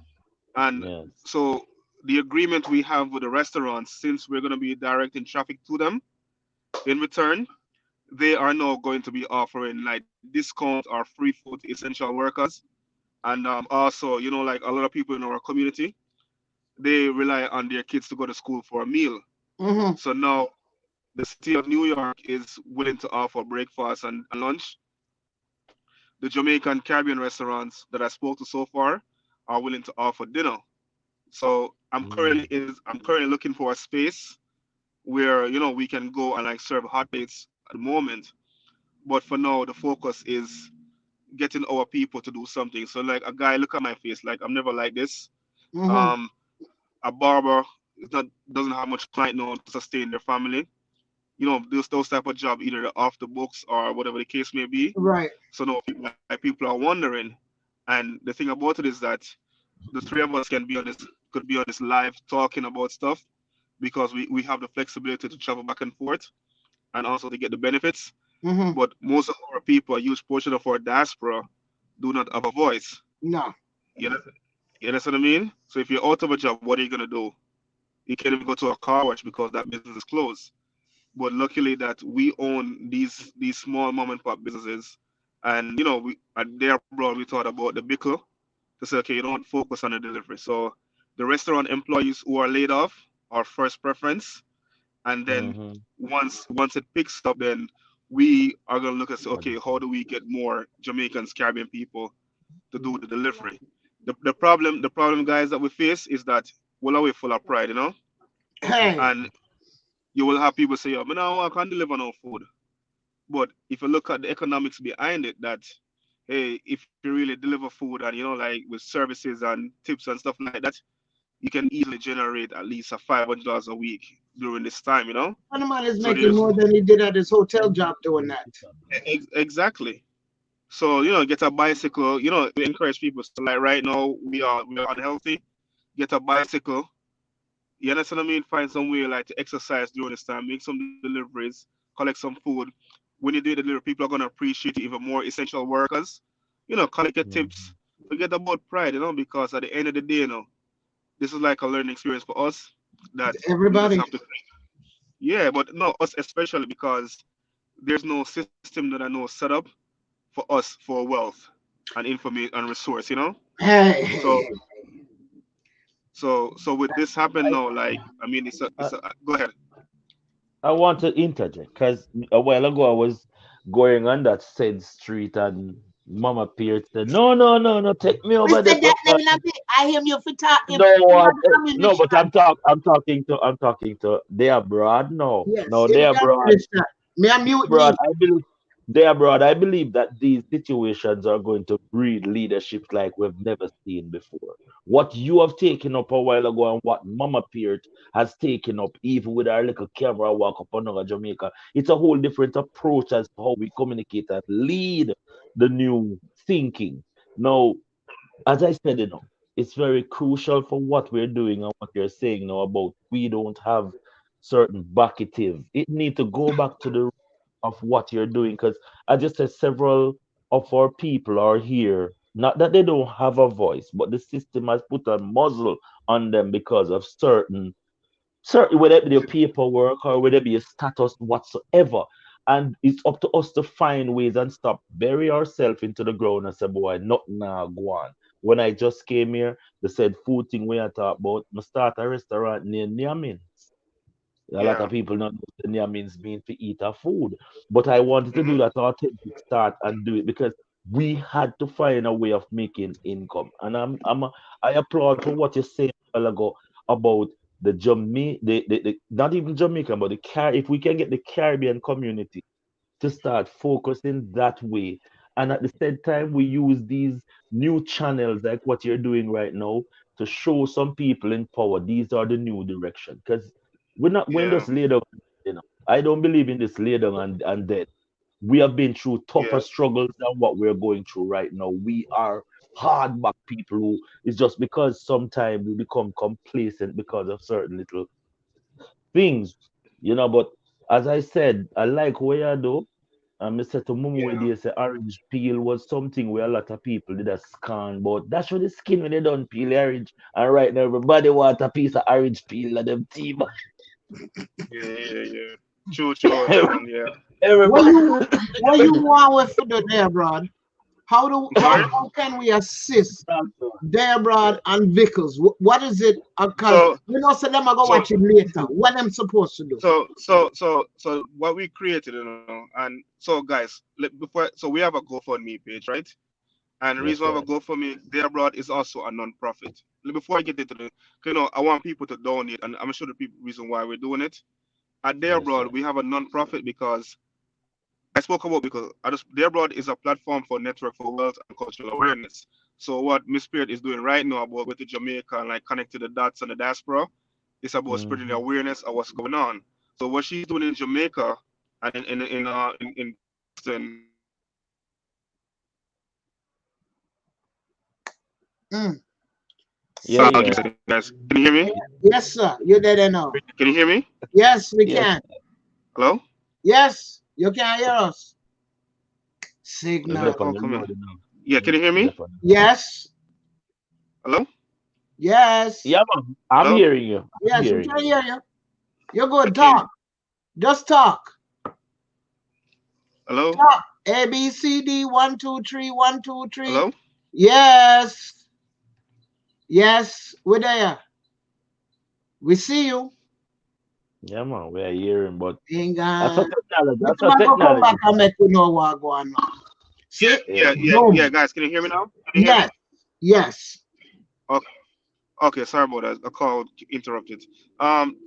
D: And
C: Yes.
D: so the agreement we have with the restaurants, since we're going to be directing traffic to them, in return, they are now going to be offering like discount or free food to essential workers. And also, like a lot of people in our community, they rely on their kids to go to school for a meal.
A: Mm-hmm.
D: So now the city of New York is willing to offer breakfast and lunch. The Jamaican Caribbean restaurants that I spoke to so far are willing to offer dinner. So
C: Mm.
D: I'm currently looking for a space where we can go and like serve hot plates at the moment. But for now, the focus is getting our people to do something. So like a guy, look at my face, like I'm never like this.
A: Mm-hmm.
D: Um, a barber is not doesn't have much client now to sustain their family. Those type of job, either they're off the books or whatever the case may be.
A: Right.
D: So no, people are wondering. And the thing about it is that the three of us could be on this live talking about stuff because we have the flexibility to travel back and forth and also to get the benefits.
A: Mm-hmm.
D: But most of our people, a huge portion of our diaspora, do not have a voice.
A: No.
D: You know, you understand what I mean? So if you're out of a job, what are you gonna do? You can't even go to a car wash because that business is closed. But luckily that we own these small mom and pop businesses, and we at there abroad we thought about the bickle to say, okay, focus on the delivery. So the restaurant employees who are laid off are first preference, and then
C: Mm-hmm.
D: once it picks up, then we are gonna look and say, okay, how do we get more Jamaicans, Caribbean people to do the delivery? The problem, guys, that we face is that we're always full of pride,
A: Hey.
D: and you will have people say, "Oh, man, I can't deliver no food." But if you look at the economics behind it, that hey, if you really deliver food and like with services and tips and stuff like that, you can easily generate at least a $500 a week during this time.
A: One man is
D: So
A: making
D: there's
A: more than he did at his hotel job doing that.
D: exactly. So get a bicycle. We encourage people. So like right now, we are unhealthy. Get a bicycle. You understand what I mean? Find some way like to exercise during this time. Make some deliveries. Collect some food. When you do the delivery, people are gonna appreciate you even more. Essential workers, collect your
C: Mm-hmm.
D: tips forget about pride, because at the end of the day, this is like a learning experience for us that we just
A: Everybody.
D: have to. Yeah, but no, us especially because there's no system that I know set up for us for wealth and information and resource.
A: Hey,
D: So so with this happen now, like I mean,
C: I,
D: go ahead.
C: I want to interject because a while ago I was going on that said street and Mama Peart said, "No, no, no, no, take me
A: we
C: over there
A: said
C: for
A: that them in a bit. I hear you for talking.
C: no what? No,
A: Ammunition.
C: but I'm talking to they abroad. No,
A: Yes,
C: no,
A: him
C: they
A: can
C: abroad.
A: ammunition. Me a
C: Abroad,
A: mutiny.
C: I believe they abroad. I believe that these situations are going to breed leadership like we've never seen before. What you have taken up a while ago and what Mama Peart has taken up, even with our little camera walk up on our Jamaica, it's a whole different approach as to how we communicate and lead the new thinking. Now, as I said, it's very crucial for what we're doing and what you're saying now about we don't have certain backative. It need to go back to the root of what you're doing because I just said several of our people are here. Not that they don't have a voice, but the system has put a muzzle on them because of certain whether it be your paperwork or whether it be a status whatsoever. And it's up to us to find ways and stop bury ourselves into the ground and say, boy, nothing now gwaan. When I just came here, they said food thing we are talk about. I start a restaurant near Niamin. A lot
D: Yeah.
C: of people not know the means being to eat our food. But I wanted to do
D: Hmm.
C: that authentic start and do it because we had to find a way of making income. And I applaud for what you said a while ago about the the not even Jamaican, but the if we can get the Caribbean community to start focusing that way. And at the same time, we use these new channels like what you're doing right now to show some people in power these are the new direction. Because we're
D: Yeah.
C: just laid down. I don't believe in this lay down and dead. We have been through tougher
D: Yeah.
C: struggles than what we're going through right now. We are hard back people who it's just because sometimes we become complacent because of certain little things. But as I said, I like where I do. And I said to Mumu where
D: Yeah.
C: they say orange peel was something where a lot of people did a scan, but that's for the skin when they don't peel the orange. And right now everybody want a piece of orange peel of them team.
D: Yeah. Yeah. Yeah. True, John. Yeah.
A: What
C: Everybody.
A: you what you want with for the there, Brad?
D: I'm sorry.
A: How can we assist there, Brad and Vickers? What is it? Because
D: So
A: so them are go
D: so
A: watch it later. What them supposed to do?
D: so what we created, and so guys, so we have a GoFundMe page, right? And the reason
C: That's
D: why we have
C: right.
D: a GoFundMe there abroad is also a non-profit. Before I get into I want people to donate, and I'm sure the people reason why we're doing it. At there
C: That's
D: abroad,
C: right.
D: we have a non-profit because I spoke about because there abroad is a platform for network for wealth and cultural awareness. So what Miss Peart is doing right now about with the Jamaica and like connect to the dots and the diaspora is about spreading the
C: Hmm.
D: awareness of what's going on. So what she's doing in Jamaica and in Boston
A: Mm.
C: Yeah,
A: See,
D: give me a
C: yeah.
D: second, guys. Can you hear me?
A: yes, sir. You there now?
D: Can you hear me?
A: Yes, we
C: Yes.
A: can.
D: Hello?
A: Yes, you can hear us.
C: You're
D: Is my
A: Signal.
C: left on
D: call
C: the
D: coming?
C: road now.
D: Yeah, can you hear
C: You're
D: me?
C: left on.
A: Yes,
D: Hello?
A: yes,
C: Yeah, man. I'm
D: Hello?
C: hearing you. I'm
A: yes. We
C: hearing
A: can
C: you.
A: hear you. You're good.
D: I can't.
A: Talk. Just talk.
D: Hello?
A: Talk. A B C D 1 2 3 1 2 3.
D: Hello?
A: Yes. Yes. We're there. We see you.
C: Yeah, man. We're hearing, but
A: Ain't
C: that's a
A: gonna.
C: technology.
A: But
C: That's
A: the
C: a
A: man go come back
C: technology
A: and
C: thing.
A: make you know what going on. See?
C: Yeah.
D: Yeah,
A: Boom.
D: guys, can you hear me now? Can you hear
A: Yes.
D: me?
A: Yes.
D: Okay. Okay, sorry about that. A call interrupted.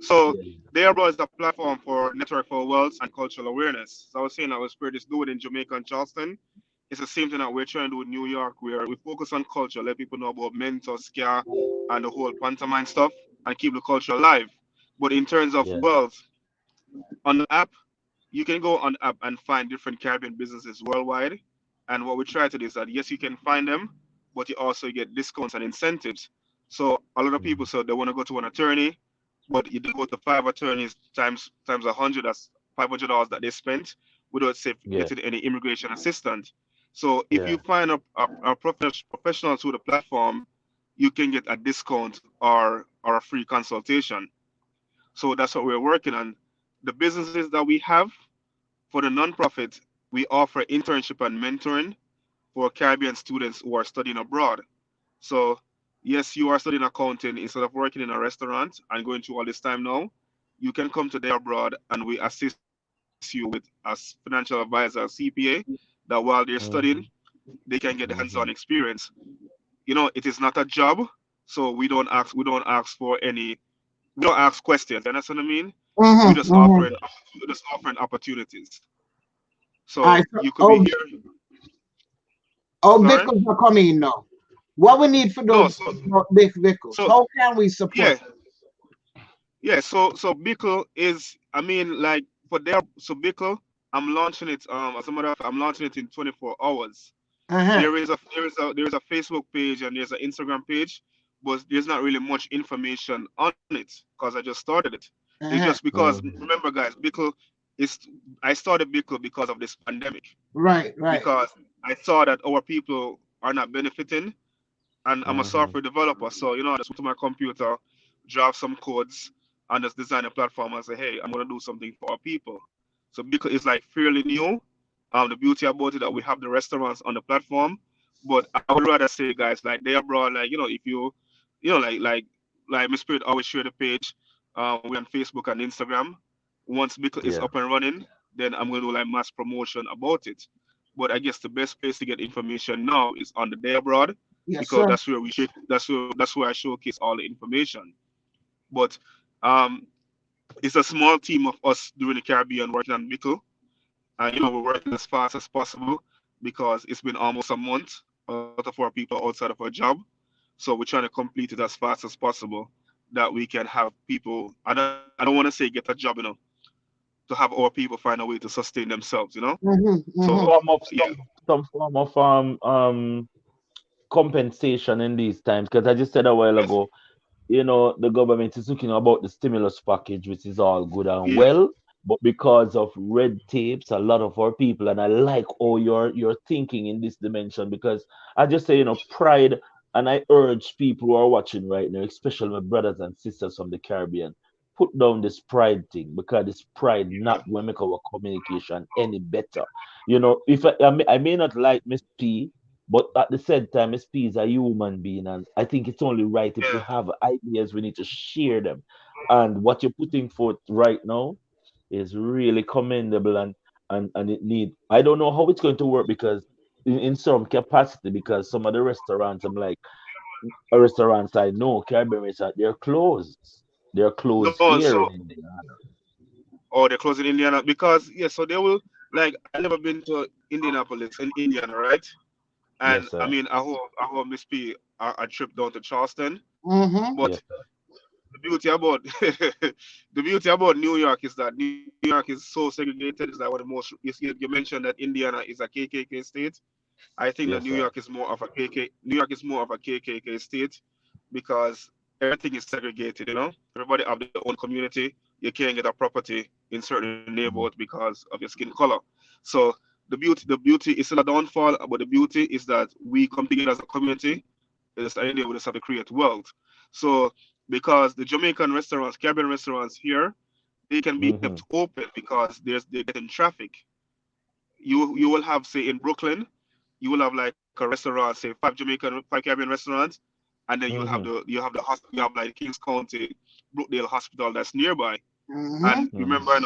D: So
C: Yeah.
D: Diaspora is a platform for network for wealth and cultural awareness. So I was saying that Spirit is doing in Jamaica and Charleston. It's the same thing that we're trying to do in New York, where we focus on culture, let people know about mentor, scare, and the whole pantomime stuff, and keep the culture alive. But in terms of
C: Yeah.
D: wealth, on the app, you can go on the app and find different Caribbean businesses worldwide. And what we try to do is that yes, you can find them, but you also get discounts and incentives. So a lot of
C: Mm.
D: people say they want to go to an attorney, but you go to 5 attorneys times 100. That's $500 that they spent without say
C: Yeah.
D: getting any immigration assistance. So if you
C: Yeah.
D: find a professional through the platform, you can get a discount or a free consultation. So that's what we're working on. The businesses that we have for the nonprofit, we offer internship and mentoring for Caribbean students who are studying abroad. So yes, you are studying accounting instead of working in a restaurant and going through all this time now. You can come to Day Abroad and we assist you with as financial advisor, CPA, that while they're studying,
C: Mm-hmm.
D: they can get hands-on
C: Mm-hmm.
D: experience. It is not a job, so we don't ask for any we don't ask questions. You understand what I mean? We
A: Mm-hmm,
D: just
A: mm-hmm.
D: offering opportunities.
A: All
D: So
A: right. So,
D: you could be here. Sorry?
A: vehicles are coming now. What we need for
D: No,
A: those
D: so
A: big vehicles?
D: so
A: How can we support
D: yeah, yeah. So Bickle is, I mean, like for their so Bickle, I'm launching it. As a matter of fact, I'm launching it in 24 hours.
A: them? Uh-huh.
D: There is a Facebook page and there's an Instagram page, but there's not really much information on it because I just started it. It's just
A: Uh-huh.
D: because
C: Mm-hmm.
D: remember, guys, Bickle is I started Bickle because of this pandemic,
A: Right, right.
D: because I saw that our people are not benefiting, and I'm a
C: Mm-hmm.
D: software developer. So, I just went to my computer, draft some codes, and just design a platform and say, hey, I'm going to do something for our people. So, because it's like fairly new, the beauty about it that we have the restaurants on the platform. But I would rather say, guys, like they are broad, like, if you, like Miss Spirit always share the page. We're on Facebook and Instagram. Once Bickle is
C: Yeah.
D: up and running, then I'm going to do like mass promotion about it. But I guess the best place to get information now is on the Day Abroad,
A: Yes,
D: because
A: sir.
D: that's where I showcase all the information. But um, it's a small team of us doing the Caribbean working on Bickle, and we're working as fast as possible because it's been almost a month. A lot of our people are outside of our job, so we're trying to complete it as fast as possible that we can have people. I don't want to say get a job, to have our people find a way to sustain themselves.
A: Mm-hmm,
C: Some
A: mm-hmm.
D: So
C: form of
D: yeah,
C: some form of compensation in these times, because I just said a while
D: yes,
C: ago, the government is looking about the stimulus package, which is all good and
D: yeah,
C: well, but because of red tapes, a lot of our people, and I like all your thinking in this dimension, because I just say, pride, and I urge people who are watching right now, especially my brothers and sisters from the Caribbean, put down this pride thing, because this pride
D: yeah.
C: not going to make our communication any better. If I may not like Miss P, but at the same time, SP is a human being, and I think it's only right if we
D: Yeah.
C: have ideas, we need to share them. And what you're putting forth right now is really commendable, and it need. I don't know how it's going to work, because in some capacity, because some of the restaurants, I'm like, restaurants I know, Caribbean restaurants, they're closed. They're closed
D: No,
C: here
D: so
C: in Indiana.
D: they're closing Indiana because yeah, so they will, like, I never been to Indianapolis in Indiana, right? And
C: Yes,
D: I
C: sir.
D: mean, I hope Miss P a trip down to Charleston.
A: Mm-hmm.
D: But
C: Yes, sir.
D: the beauty about the beauty about New York is that New York is so segregated. It's like one of the most. You mentioned that Indiana is a KKK state. I think that
C: Yes, sir.
D: New York is more of a KKK state because everything is segregated. Everybody have their own community. You can't get a property in certain neighborhoods
C: Mhm.
D: because of your skin color. So the beauty is still a downfall, but the beauty is that we come together as a community. It's an idea we just have to create wealth. So because the Jamaican restaurants, Caribbean restaurants here, they can be kept
C: Mhm.
D: open because they're getting traffic. You will have, say, in Brooklyn, you will have like a restaurant, say five Caribbean restaurants, and then
C: Mhm.
D: you have like Kings County Brookdale Hospital that's nearby.
A: Mm-hmm.
D: And
C: Mhm.
D: remember,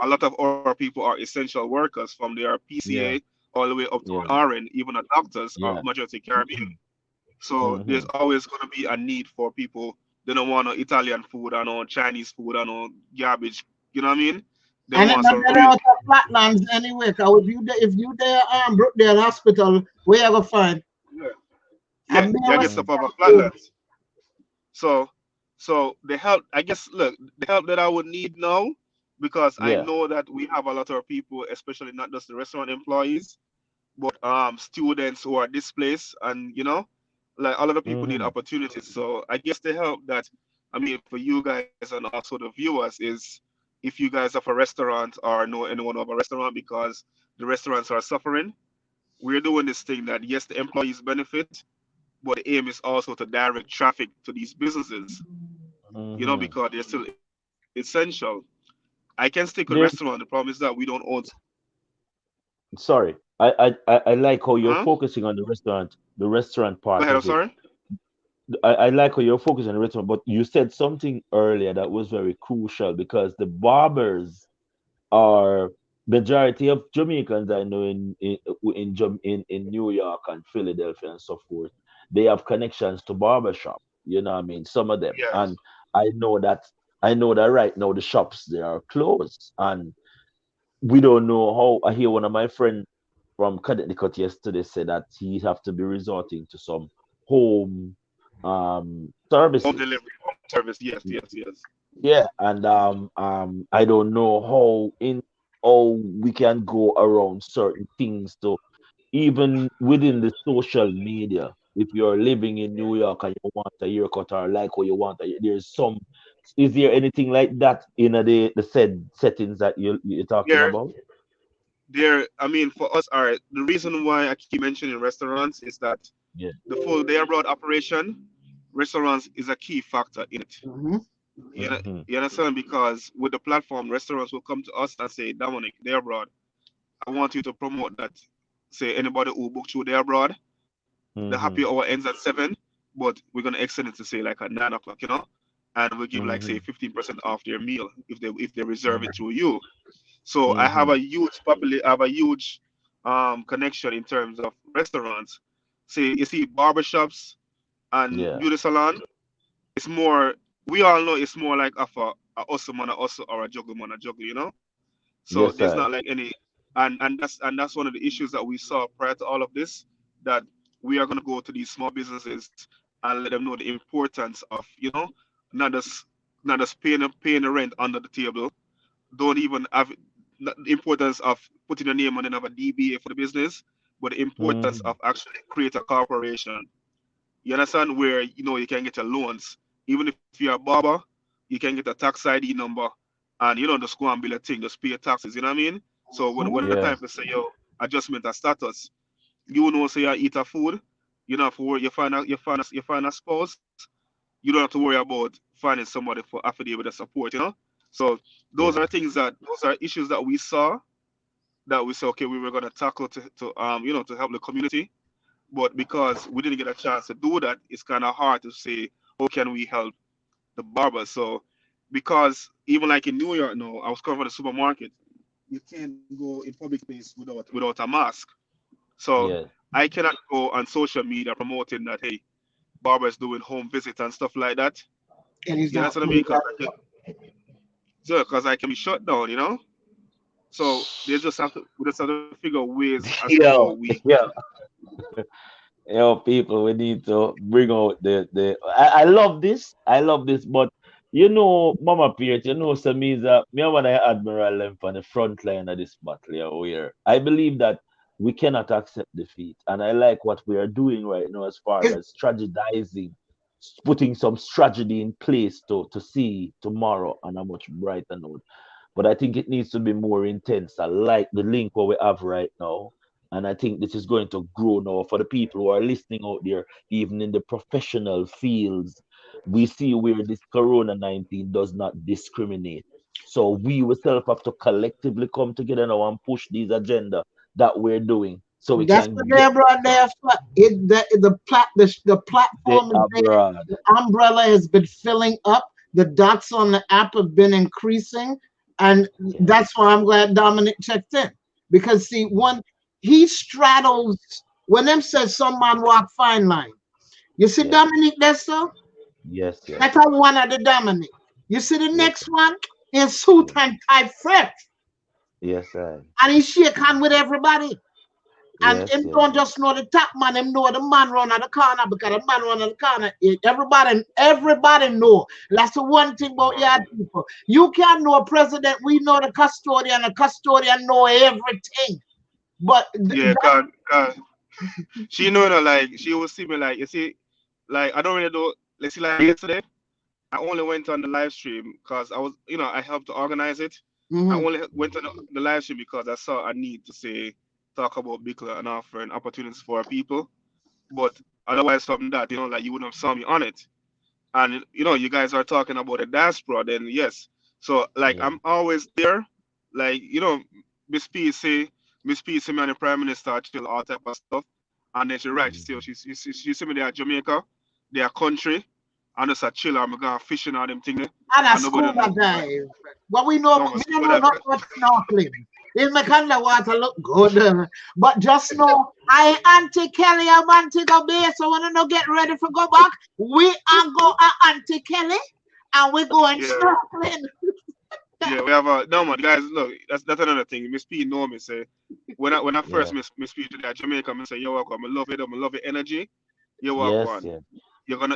D: a lot of our people are essential workers, from their PCA
C: Yeah.
D: all the way up to
C: Yeah.
D: an RN. Even the doctors are
C: Yeah.
D: majority Caribbean. So there's
C: Mhm.
D: always going to be a need for people. They don't want no Italian food and no Chinese food and no garbage. You know what I mean? They
A: And
D: want
A: then
D: some
A: better
D: real.
A: out of flatlands anyway. Cause if you there Brookdale Hospital, where you gonna find?
D: Yeah,
A: I
D: yeah,
A: mean,
D: you get
C: Mhm.
D: stuff off of flatlands. So, the help, I guess, look, the help that I would need now, because I
C: Yeah.
D: know that we have a lot of people, especially not just the restaurant employees, but students who are displaced, and like all of the people need
C: Mhm.
D: opportunities. So I guess the help that, I mean, for you guys and also the viewers is, if you guys have a restaurant or know anyone of a restaurant, because the restaurants are suffering, we're doing this thing that yes, the employees benefit, but the aim is also to direct traffic to these businesses,
C: Mm-hmm.
D: because they're still essential. I can stick with restaurant. The
C: There's
D: problem is that we don't own.
C: sorry. I like how you're
D: Huh?
C: focusing on the restaurant
D: Go
C: part
D: ahead. I'm
C: of it.
D: sorry.
C: I like how you're focusing on the restaurant, but you said something earlier that was very crucial because the barbers are majority of Jamaicans I know in New York and Philadelphia and so forth. They have connections to barbershop. You know what I mean? Some of them,
D: Yes.
C: and I know that I know that right now the shops they are closed, and we don't know how. I hear one of my friends from Connecticut yesterday said that he have to be resorting to some home
D: Home
C: services.
D: delivery, home service. Yes, yes, yes.
C: Yeah, and I don't know how we can go around certain things. So even within the social media, if you're living in New York and you want a haircut or like what you want, there's some. Is there anything like that in the said settings that you're talking
D: There,
C: about?
D: I mean, for us, all right. The reason why I keep mentioning restaurants is that
C: Yeah.
D: the full day abroad operation, restaurants is a key factor in it.
A: Mm-hmm.
C: Mm-hmm.
D: You understand? Because with the platform, restaurants will come to us and say, Dominic, they abroad. I want you to promote that. Say anybody who book through there abroad, the happy
C: Mm-hmm.
D: hour ends at 7, but we're gonna extend it to say like at 9 o'clock, and we'll give like say
C: Mm-hmm.
D: 15% off their meal if they reserve it through you. So
C: Mm-hmm.
D: I have a huge connection in terms of restaurants. See, you see barbershops and
C: Yeah.
D: beauty salon, it's more, we all know it's more like of a hustle man, a hustle, or a juggle. So there's
C: Yes,
D: not
C: I.
D: like any, and that's one of the issues that we saw prior to all of this, that we are gonna go to these small businesses and let them know the importance of, not just paying the rent under the table. Don't even have the importance of putting your name on another DBA for the business, but the importance
C: Mm-hmm.
D: of actually create a corporation. You understand, where you can get your loans. Even if you're a barber, you can get a tax ID number, and just go and build a thing, just pay your taxes. You know what I mean? So when the time
C: Yeah.
D: to say adjustment of status, say you eat a food, you don't have to worry. You find a spouse, you don't have to worry about finding somebody for affidavit of support. So
C: Yeah.
D: those are issues that we saw, that we said, okay, we were gonna tackle to help the community. But because we didn't get a chance to do that, it's kind of hard to say, how can we help the barbers? So, because even like in New York now, I was covering the supermarket. You can't go in public space without a mask. So
C: Yeah.
D: I cannot go on social media promoting that, hey, barbers doing home visit and stuff like that.
A: And he's
D: You
A: not
D: understand what I mean?
A: fully back.
D: Because I can be shut down. So we just have to figure ways as to how
C: Yeah.
D: we.
C: Yeah. People, we need to bring out the. I love this. I love this, but Mama Peart, Samiza, me and I admiral them on the front line of this battle here, where I believe that we cannot accept defeat, and I like what we are doing right now as far
A: It's
C: as strategizing, putting some strategy in place to see tomorrow on a much brighter note. But I think it needs to be more intense. I like the link what we have right now. And I think this is going to grow now for the people who are listening out there, even in the professional fields. We see where this Corona 19 does not discriminate. So we ourselves have to collectively come together now and push these agenda that we're doing so we
A: that's what
C: can
A: they
C: get
A: brought there for. The
C: the
A: platform is there.
C: abroad.
A: The umbrella has been filling up. The dots on the app have been increasing, and
C: Yeah.
A: that's why I'm glad Dominic checked in, because see, one, he straddles when them says some man walk fine line. You see
C: Yes.
A: Dominic there, so
C: Yes. Yes.
A: that's how one of the Dominic. You see the
C: Yes.
A: next one is suit
C: Yes.
A: and tie fresh,
C: Yes. I.
A: and he shake hand with everybody. And
C: Yes.
A: him
C: Yes.
A: don't just know the top man, him know the man run at the corner, because the man run at the corner. Everybody know. That's the one thing about Yaad people. You can't know a president, we know the custodian know everything. But
D: Yeah, cause she know, like she will see me, like, you see, like I don't really do. Let's see, like yesterday, I only went on the live stream because I helped to organize it. I
A: mhm.
D: only went on the live stream because I saw a need to say talk about Bicla and offering opportunities for our people. But otherwise from that, like you wouldn't have saw me on it. And you guys are talking about a diaspora, then yes. So like
C: Yeah.
D: I'm always there. Like, Miss P see me and the Prime Minister chill, all type of stuff. And then she writes,
C: Mhm.
D: she see me there at Jamaica, their country, and just a chill, I'm going fishing all them things.
A: And a
D: And nobody
A: scuba
D: know.
A: dive. What we know,
D: No, my
A: we don't
D: scuba
A: know
D: dive.
A: not about snorkeling. In my underwater look good. But just know, I Auntie Kelly, I'm Antigua Bay, so when I get ready for go back, we are go Auntie Kelly, and we're going
D: Yeah.
A: snorkeling.
D: Yeah, we have a no man, guys. Look, that's another thing. Miss P know me say when I first
C: Yeah.
D: Miss P to that Jamaica, I say yo welcome. I love it. I love your energy. You walk
C: Yes.
D: on.
C: Yeah.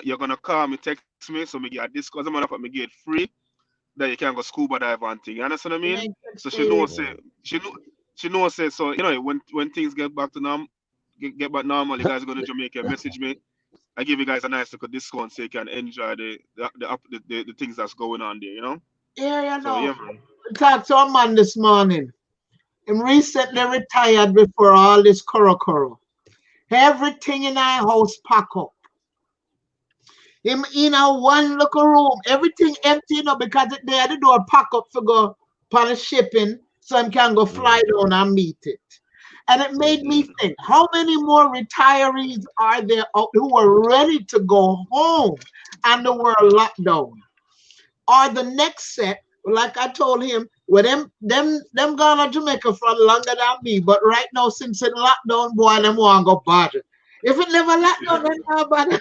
D: You're gonna call me, text me, so me get this because I'm gonna me get free that you can go scuba dive and thing. You understand what I mean? So she knows
C: Yeah.
D: say she knows say so when things get back to get back normal, you guys go to Jamaica, message me. I give you guys a nice little discount so you can enjoy the things that's going on there.
A: Yeah,
D: So yeah, man.
A: talked to a man this morning. Him recently retired before all this koro. Everything in our house pack up. Him in a one little room, everything empty, because they had the door pack up for go on a shipping, so him can go fly
C: Yeah.
A: down and meet it. And it
C: Yeah.
A: made me think, how many more retirees are there out who are ready to go home and the world locked down? Or the next set, like I told him, well, them gone to Jamaica for longer than me, but right now, since it locked down, boy, them want to go bad. If it never locked down, then how bad?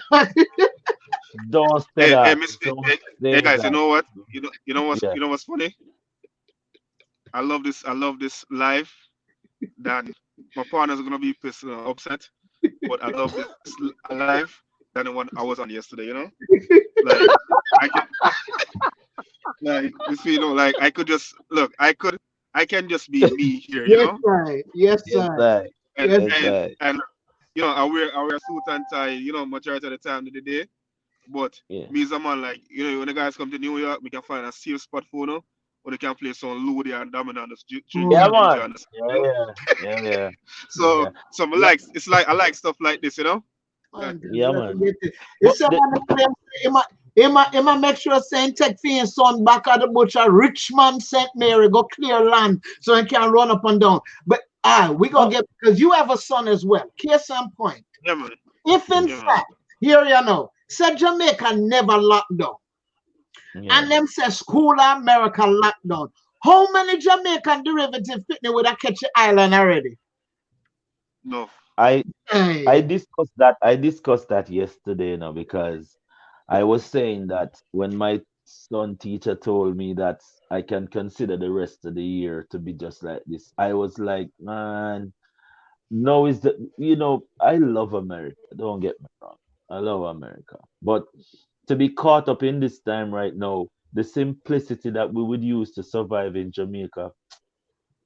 C: Don't say
D: Hey,
C: that.
D: Miss,
C: Don't
D: hey
C: say
D: guys, you
C: that.
D: know what?
C: Yeah.
D: What's funny? I love this live. Dan, my partner's gonna be pissed, upset, but I love this live than the one I was on yesterday. Like I can, like like I could just look. I can just be me here.
A: Yes, sir. Yes,
C: Yes,
A: sir.
C: I.
D: And
A: Yes,
C: Yes,
A: sir.
C: I.
D: I wear suit and tie. Majority of the time of the day. But
C: Yeah.
D: me as a man, like, when the guys come to New York, we can find a safe spot for them, or they can play some Ludi and Domino and just drink
C: Yeah,
D: and
A: Mm.
D: enjoy.
C: man. Yeah,
D: You know?
C: yeah. Yeah, yeah.
D: So,
C: Yeah.
D: so
C: Yeah,
D: it's like I like stuff like this.
A: Man,
C: yeah,
A: let's
C: man.
A: get it.
C: But
A: If someone claim, he might make sure saying take for his son back at the butcher, Richmond, St. Mary, go clear land so he can run up and down. But we're
C: oh,
A: gonna get, because you have a son as well. Case in point.
D: Yeah, man.
A: If in
C: mm,
D: Yeah, man.
A: fact, here you know, said Jamaica never locked down,
C: yeah.
A: and them say school America locked down. How many Jamaican derivative fitness would I catch the island already?
D: No.
C: I I
A: Hey,
C: discussed that. I discussed that yesterday, because I was saying that when my son teacher told me that I can consider the rest of the year to be just like this, I was like, man, no, is that I love America. Don't get me wrong. I love America. But to be caught up in this time right now, the simplicity that we would use to survive in Jamaica,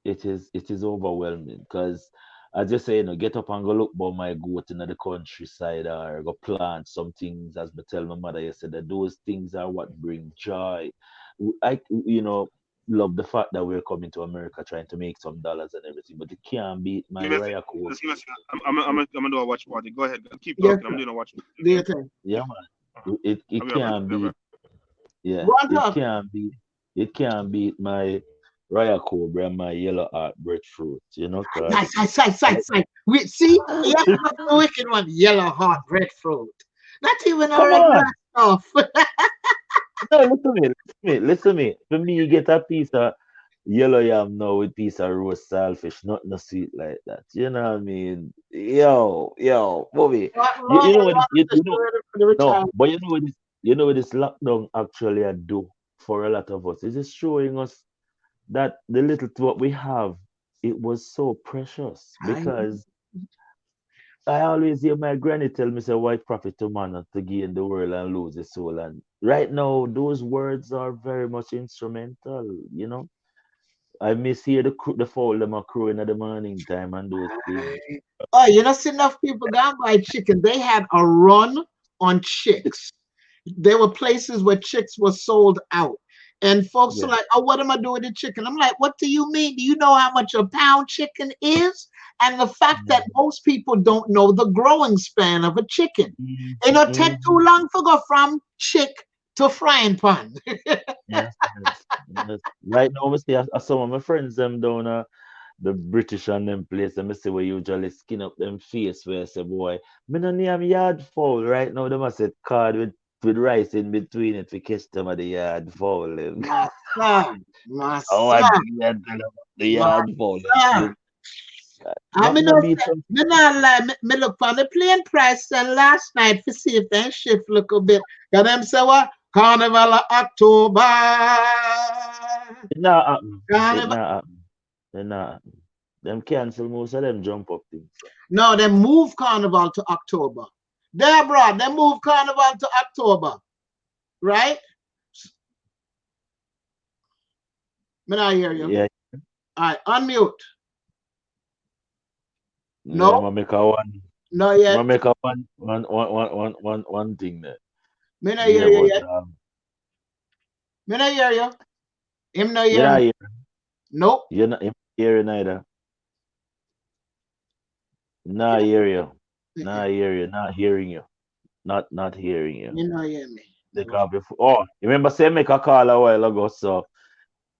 C: it is overwhelming. Because as you say, get up and go look about my goat in the countryside, or go plant some things, as I tell my mother yesterday. Those things are what bring joy. I love the fact that we're coming to America trying to make some dollars and everything, but it can't beat my
D: Give me a second.
C: Raya code.
D: Just give me a second. I'm gonna do a watch party. Go ahead. Keep
A: yes,
D: talking. I'm
A: sir.
D: doing a watch party.
A: Do
D: Okay.
A: you think?
C: Yeah, man. It
D: I'll be right back.
C: can't
D: I'll be right
C: beat. Yeah,
A: Go on
C: it
A: top.
C: can't beat. It can't beat my Raya Cobra and my yellow heart breadfruit. Cause
A: Sight. We see, you have to the wicked one, yellow heart breadfruit. Not even a
C: come
A: regular
C: on.
A: stuff.
C: No, listen to me. For me, you get a piece of yellow yam now with piece of roast saltfish, not no sweet like that. You know what I mean? Yo, Bobby.
A: What
C: You
A: Royal
C: know what this,
A: officer ready for the
C: no,
A: retirement?
C: but you know what this lockdown actually I do for a lot of us. It is showing us that the little what we have, it was so precious.
A: I
C: Because I always hear my granny tell me, say, white profit to man not to gain the world and lose his soul. And right now, those words are very much instrumental. I miss hear the fowl them are crowing at the morning time and those things.
A: Oh, you know, see enough people gone buy chicken. They had a run on chicks. There were places where chicks were sold out. And folks are
C: Yeah.
A: like, oh, what am I doing with the chicken? I'm like, what do you mean? Do you know how much a pound chicken is? and the fact that most people don't know the growing span of a chicken. It don't take too long to go from chick to frying pan.
C: Yes, yes. Right now, I see some of my friends them down the British and them place. Them say we usually skin up them face where I say, boy, me no name yard fowl. Right now, them a set card with rice in between it to catch them at the yard fowl.
A: My son, my
C: Oh, I
A: son,
C: think that the
A: my
C: yard fowl.
A: son. I mean,
C: Nothing a beat some.
A: me not lie, me look on the plane price and last night to see if they shift look a bit. Got them say what? Carnival of October.
C: It not happen. It
A: Carnival.
C: not happen. It not happen. Them cancel most of them jump up things.
A: No, they move Carnival to October. Deborah, they move Carnival to October. Right? Me not hear you.
C: Yeah.
A: All right, unmute.
C: No.
A: No,
C: I make a one.
A: no yet.
C: I make a one thing there.
A: Me not
C: Yeah,
A: hear you
C: but
A: yet. Me not hear you. Him not
C: you're
A: hear
C: not
A: me.
C: here.
A: Nope.
C: You're not hearing either. Not hear you. Not hear you. Not hearing you. Not hearing you.
A: You not hear me.
C: Because before, oh, you remember say make a call a while ago. So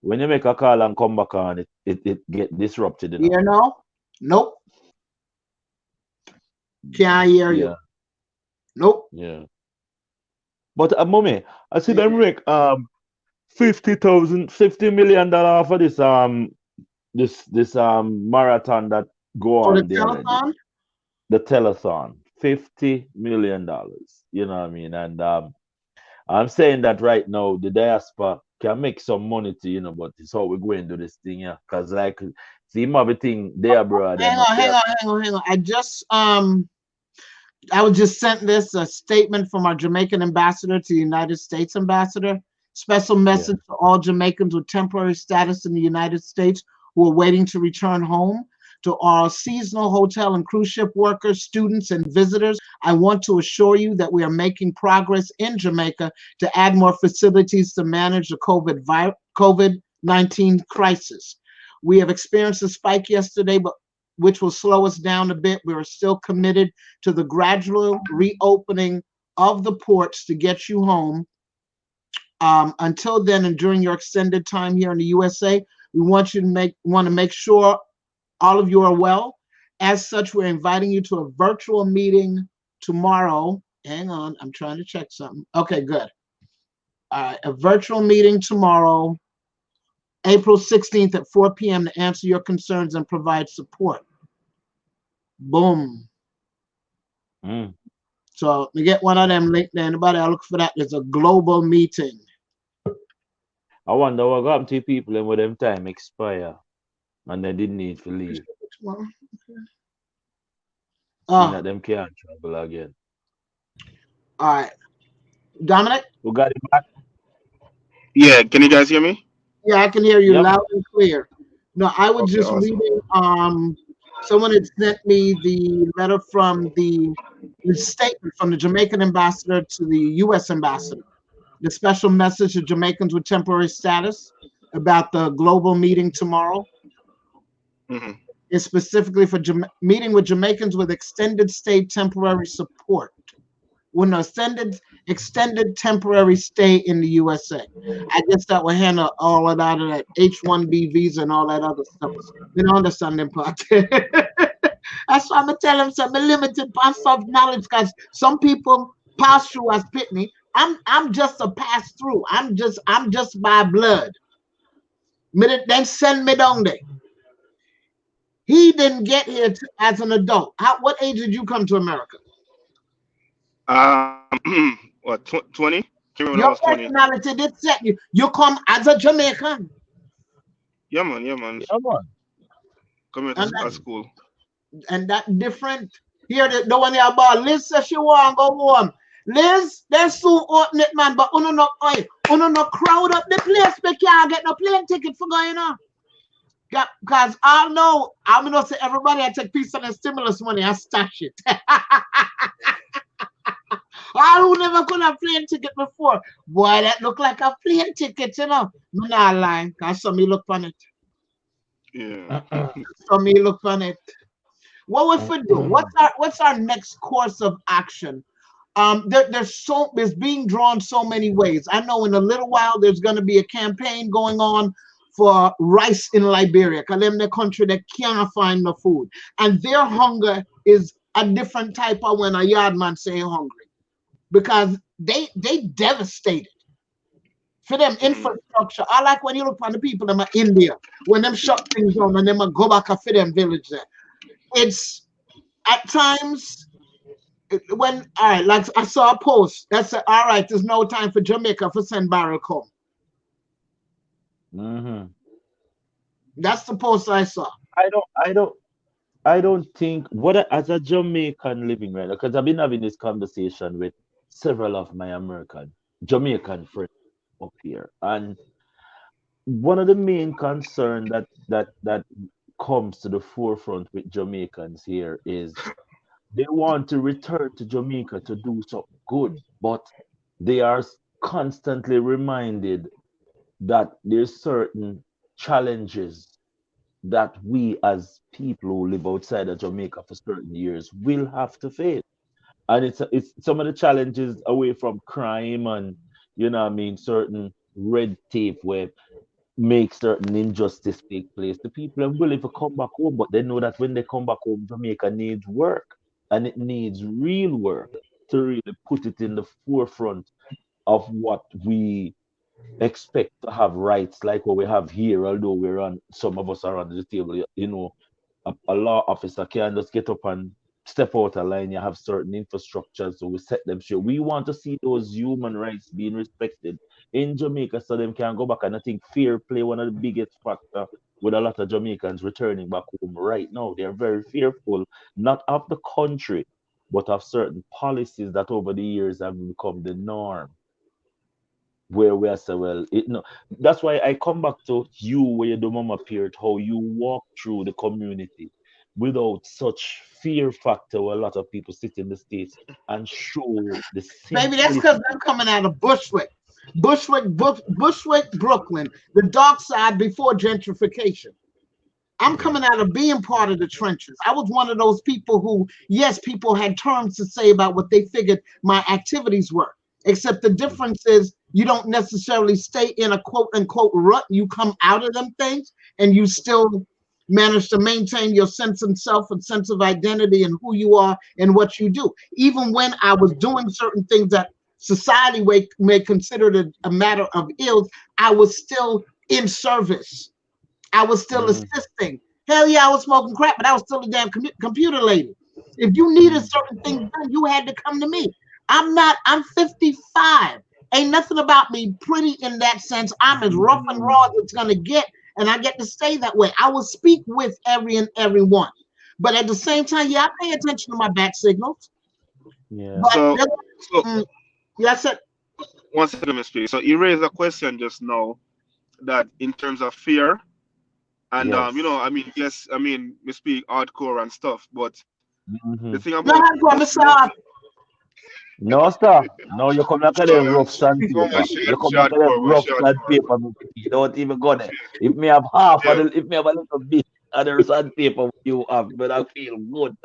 C: when you make a call and come back on, it get disrupted. You know?
A: You know? Nope. Can't hear you.
C: Yeah.
A: Nope.
C: Yeah. But mommy, I see
A: Yeah.
C: them make $50 million for this marathon that go
A: For the
C: on there already.
A: telethon?
C: The telethon. $50 million. You know what I mean? And I'm saying that right now the diaspora can make some money to, but it's how we're going to do this thing, yeah. Because like see everything there, bro.
A: Hang on. I was just sent this a statement from our Jamaican ambassador to the United States ambassador. Special message to all Jamaicans with temporary status in the United States who are waiting to return home. To all seasonal hotel and cruise ship workers, students, and visitors, I want to assure you that we are making progress in Jamaica to add more facilities to manage the COVID-19 crisis. We have experienced a spike yesterday, but which will slow us down a bit. We are still committed to the gradual reopening of the ports to get you home. Until then, and during your extended time here in the USA, we want to make sure all of you are well. As such, we're inviting you to a virtual meeting tomorrow. Hang on, I'm trying to check something. Okay, good. A virtual meeting tomorrow, April 16th at 4 p.m. to answer your concerns and provide support. Boom. So we get one of them linked there. Anybody look for that? There's a global meeting.
C: I wonder what happened to people and with them time expire and they didn't need to leave.
A: Okay.
C: Seeing that them can't travel again.
A: All right. Dominic?
C: Who got it back?
D: Yeah, can you guys hear me?
A: Yeah, I can hear you
C: Yep.
A: loud and clear. No, I was
D: Okay,
A: just
D: awesome.
A: reading someone had sent me the letter from the statement from the Jamaican ambassador to the US ambassador. The special message to Jamaicans with temporary status about the global meeting tomorrow. Is specifically for meeting with Jamaicans with extended stay temporary support. When extended temporary stay in the USA. I guess that will handle all of that H-1B visa and all that other stuff. We don't understand them part. That's why I'm gonna tell them some limited pass of knowledge, because some people pass through as Pitney. I'm just a pass through. I'm just by blood. Then send me down there. He didn't get here as an adult. What age did you come to America?
D: What, 20? Came when I
A: Your
D: was 20.
A: personality did set you. You come as a Jamaican.
D: Yeah, man.
C: Yeah, man.
D: Come here to school.
A: And that different. Here, the one here about Liz says she want to go home. Liz, they soon open it, man. But uno no crowd up the place. We can't get no plane ticket for going on. Because I know, I'm going to say everybody I take piece of the stimulus money, I stash it. I who never could have plane ticket before. Boy, that look like a plane ticket, you know. I'm not lying, because some me look on it.
D: Yeah.
A: Some me look on it. What we do? What's our next course of action? There's being drawn so many ways. I know in a little while there's going to be a campaign going on for rice in Liberia, because they're the country that can't find the food, and their hunger is a different type of when a yard man say hungry, because they devastated. For them infrastructure, I like when you look on the people in India, when them shut things down and them go back for them village there. It's at times when, all right, like I saw a post that said, all right, there's no time for Jamaica for send barrel home. That's the post I saw.
C: I don't think as a Jamaican living right now, because I've been having this conversation with several of my Jamaican friends up here, and one of the main concern that comes to the forefront with Jamaicans here is they want to return to Jamaica to do something good, but they are constantly reminded that there's certain challenges that we as people who live outside of Jamaica for certain years will have to face. And it's some of the challenges away from crime and certain red tape where make certain injustice take place. The people are willing to come back home, but they know that when they come back home, Jamaica needs work, and it needs real work to really put it in the forefront of what we expect to have rights like what we have here, although some of us are under the table. A law officer can't just get up and step out of line. You have certain infrastructures, so we set them straight. We want to see those human rights being respected in Jamaica so them can go back. And I think fear play one of the biggest factor with a lot of Jamaicans returning back home right now. They're very fearful, not of the country, but of certain policies that over the years have become the norm. Where we are say, well, that's why I come back to you where you do MsBJPeart, how you walk through the community without such fear factor where a lot of people sit in the States and show the
A: Maybe that's because I'm coming out of Bushwick, Brooklyn, the dark side before gentrification. I'm coming out of being part of the trenches. I was one of those people who, yes, people had terms to say about what they figured my activities were. Except the difference is you don't necessarily stay in a quote unquote rut. You come out of them things and you still manage to maintain your sense of self and sense of identity and who you are and what you do. Even when I was doing certain things that society may consider it a matter of ills, I was still in service. I was still assisting. Hell yeah, I was smoking crack, but I was still a damn computer lady. If you needed certain things done, you had to come to me. I'm 55. Ain't nothing about me pretty in that sense. I'm as rough and raw as it's gonna get, and I get to stay that way. I will speak with everyone. But at the same time, yeah, I pay attention to my back signals.
C: Yeah.
A: But yes, sir.
D: One second, Mr. So you raised a question just now that in terms of fear, and
C: Yes.
D: yes, we speak hardcore and stuff, but the thing
A: No,
D: about
C: No, sir. No, you come back at them rough
D: go
C: sandpaper. You come back at them
D: hardcore,
C: rough sandpaper. You don't even go there. If me have half, if me have a little bit of the sandpaper you have, but I feel good.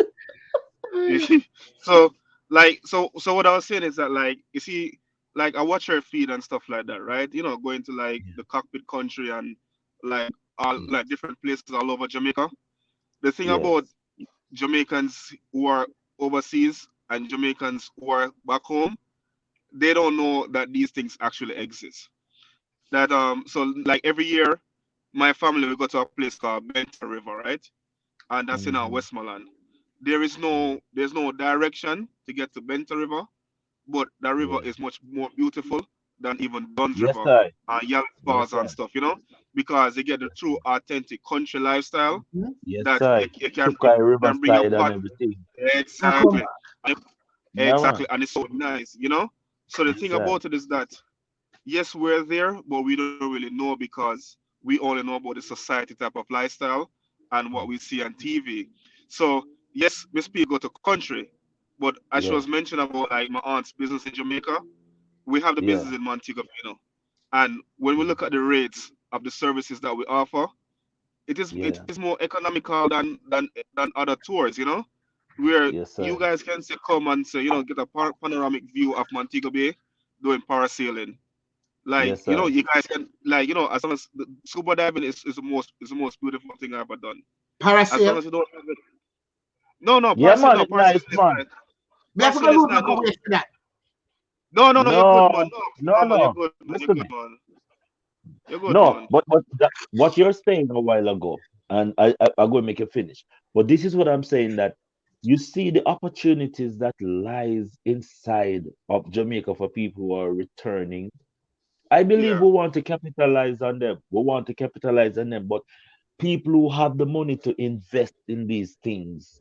D: so so what I was saying is that, like, you see, like, I watch her feed and stuff like that, right? Going to like the cockpit country and like all like different places all over Jamaica. The thing about Jamaicans who are overseas and Jamaicans who are back home, they don't know that these things actually exist. That so like every year, my family will go to a place called Benta River, right? And that's in our Westmoreland. There's no direction to get to Benta River, but the river is much more beautiful than even Dunn's
C: Yes,
D: River
C: sir.
D: and Yellow Falls and stuff, because they get the true authentic country lifestyle
C: Yes,
D: that
C: sir.
D: you can
C: Chukai
D: bring your
C: Riverside and
D: pot.
C: everything.
D: Exactly. And
C: Yeah, man.
D: exactly, and it's so nice. So the
C: Yes,
D: thing
C: sir.
D: about it is that yes, we're there, but we don't really know because we only know about the society type of lifestyle and what we see on TV. So yes, Miss P go to country, but as she
C: Yeah.
D: was mentioned about like my aunt's business in Jamaica, we have the
C: Yeah.
D: business in Montego, and when we look at the rates of the services that we offer, it is
C: Yeah.
D: more economical than other tours, where
C: Yes,
D: you
C: sir.
D: guys can say come and say, get a panoramic view of Montego Bay doing parasailing. Like,
C: Yes, sir.
D: you guys can, like, as long as the scuba diving is the most beautiful thing I've ever done. As long
A: Parasail.
D: as you don't have it. No,
C: Yeah,
D: parasailing,
C: man,
D: no,
C: it's nice,
D: parasailing is
C: man.
D: nice.
A: We have to go
D: Parasailing is
A: room
D: not,
A: and go
D: no.
A: away for that.
D: No, you're good, man.
C: No,
D: No,
C: no,
D: no, man, you're
C: no.
D: good, man. You're
C: Listen
D: good,
C: me.
D: man. You're good,
C: No,
D: man.
C: but what you're saying a while ago, and I'm going to make it finish. But this is what I'm saying, that you see the opportunities that lies inside of Jamaica for people who are returning. I believe
D: Yeah,
C: we want to capitalize on them. We want to capitalize on them, but people who have the money to invest in these things,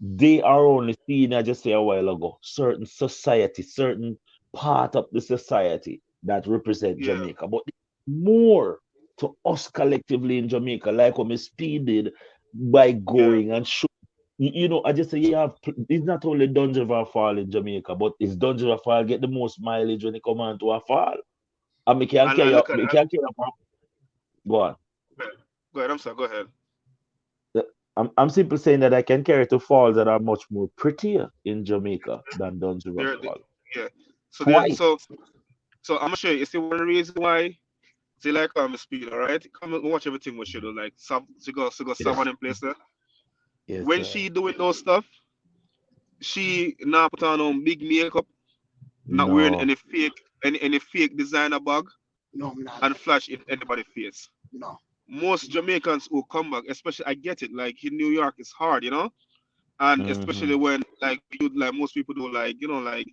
C: they are only seeing, I just say a while ago, certain society, certain part of the society that represent
D: yeah,
C: Jamaica. But more to us collectively in Jamaica, like what Miss P did by
D: yeah.
C: going and show. I just say, yeah, it's not only Dungeon Fall in Jamaica, but it's Dungeon Fall get the most mileage when it come on to a fall. And we can
D: And
C: carry up,
D: look at
C: we
D: that.
C: can carry up. Go on.
D: Go ahead. I'm sorry. Go ahead.
C: I'm simply saying that I can carry to falls that are much more prettier in Jamaica than Duns River
D: There,
C: Fall.
D: yeah. So there,
C: Twice.
D: so I'm gonna show you. You see one reason why. See, like speed, all right. Come and watch everything what she do. Like, she go
C: Yes.
D: someone in place there.
C: Yes,
D: When
C: sir.
D: she doing those stuff, she not put on big makeup, not wearing
C: No.
D: any fake designer bag
A: No, I'm not.
D: and flash in anybody's face.
A: No.
D: Most Jamaicans who come back, especially I get it, like in New York, it's hard, and especially
C: Mm-hmm.
D: when like most people do like like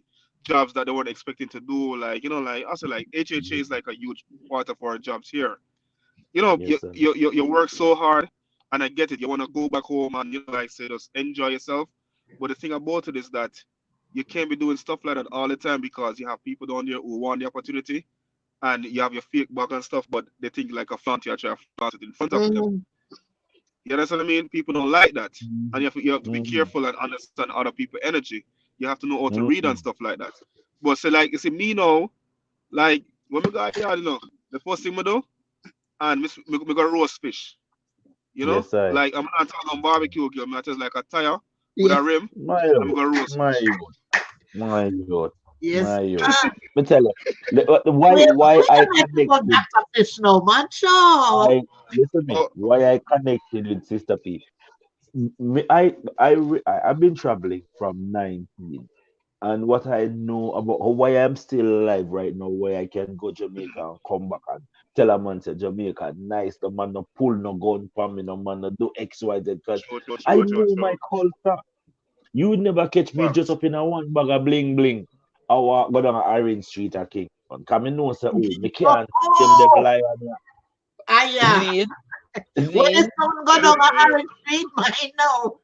D: jobs that they weren't expecting to do, like like also like HHA is like a huge part of our jobs here.
C: Yes, sir.
D: You work so hard, and I get it. You want to go back home and like say just enjoy yourself. But the thing about it is that you can't be doing stuff like that all the time because you have people down there who want the opportunity, and you have your fake back and stuff, but they think like a flaunt, you try to flaunt it in front of them.
A: Mm,
D: You understand what I mean? People don't like that, and you have to be
C: Mm-hmm.
D: careful and understand other people' energy. You have to know how to read and
C: Mm-hmm.
D: stuff like that. But so like you see me now, like when we got here, the first thing we do, and me got roast fish.
C: Yes, I.
D: Like I'm not talking on barbecue girl, man. Just like a tire with
A: yeah.
D: a rim,
C: My
D: and we
C: youth.
D: got roast
C: My
D: fish.
C: youth. My youth.
A: Yes.
C: My youth.
A: Ah,
C: Me tell you, why
A: we
C: why I
A: like to go
C: connected,
A: Dr. Fish now, man. Sure.
C: I listen me,
D: Oh,
C: why I connected with Sister P. I've been traveling from 19. And what I know about why I'm still alive right now, where I can go Jamaica and come back and tell a man say Jamaica nice, the man no pull no gun for me, no man no do X, Y, Z, because
D: true, true,
C: I
D: true, true,
C: know my
D: true.
C: culture. You would never catch me just
D: Facts.
C: up in a one bag of bling bling. I walk go down Orange Street or Kingston. Cause me know say, oh, me can't see them
A: Oh,
C: lie on
A: ah,
C: me.
A: yeah.
C: Zine,
A: When the
C: zine.
A: sun go
D: Yeah,
A: down
D: yeah,
A: a
D: yeah.
A: Orange Street, man, no.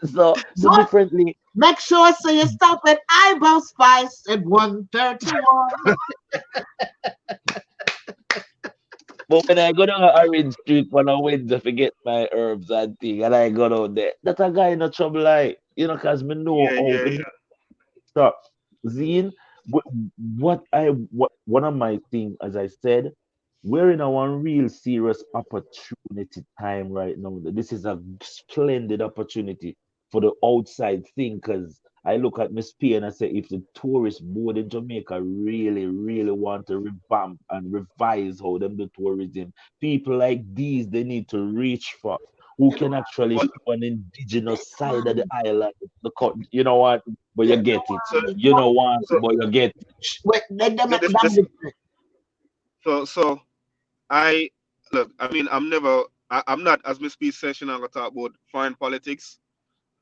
C: So
A: But
C: differently.
A: make sure so you stop at Eyebrow Spice at 131.
C: But when I go down Orange Street on a Wednesday to get my herbs and thing, and I go down there, that a guy in a trouble, like, cause me know
D: Yeah,
C: how
D: yeah,
C: me
D: yeah.
C: stop. Zine, one of my things, as I said, we're in a one real serious opportunity time right now. This is a splendid opportunity for the outside thinkers. I look at Miss P and I say, if the tourist board in Jamaica really, really want to revamp and revise how them do tourism, people like these they need to reach for who can actually
D: But
C: show an indigenous side of the island. You know what? But you
A: Yeah,
C: get it.
D: so
C: You know what?
D: so
C: But you get it.
A: wait, let them at
D: this
A: them
D: this
A: different.
D: so I look. I mean, I'm not as Miss P session. I'm gonna talk about foreign politics.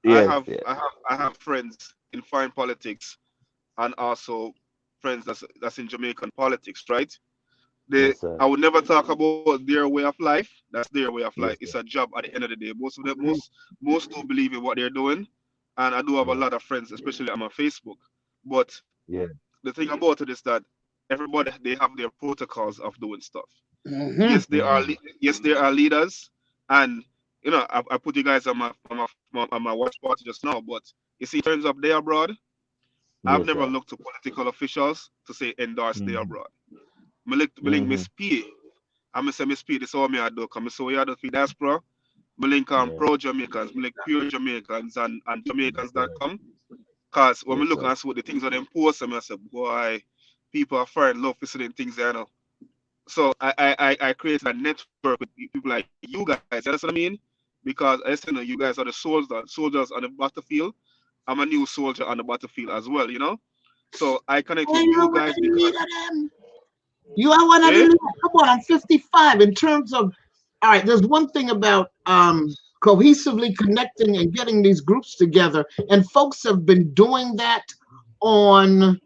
D: I
C: Yes,
D: have
C: yes,
D: I have I have friends in foreign politics and also friends that's in Jamaican politics, right?
C: yes, sir.
D: I would never talk about their way of life. That's their way of life.
C: Yes,
D: It's
C: sir.
D: a job at the end of the day. Most don't believe in what they're doing, and I do have a
C: Yeah,
D: lot of friends, especially on my Facebook. But
C: yeah.
D: the thing about it is that everybody they have their protocols of doing stuff.
A: Mm-hmm.
C: Mm-hmm.
D: Yes, there are leaders, and I put you guys on my watch party just now. But you see, in terms of day abroad, I've
C: Yes,
D: never
C: sir.
D: looked to political officials to say endorse day
C: Mm-hmm.
D: abroad. Me link
C: Mm-hmm.
D: Miss P I'm say MsBJPeart, this all me I do. Come so we are the Diaspora. Me link pro Jamaicans, me link pure Jamaicans and Jamaicans.com. Cause when we look and see what the things that them post, I say, boy, people are finding love for certain things there now. So I created a network with people like you guys. You understand what I mean? Because I said, you guys are the soldiers on the battlefield. I'm a new soldier on the battlefield as well, you know. So I connect with you guys because
A: you are one of the leaders. Come on, I'm 55. In terms of, all right, there's one thing about cohesively connecting and getting these groups together, and folks have been doing that on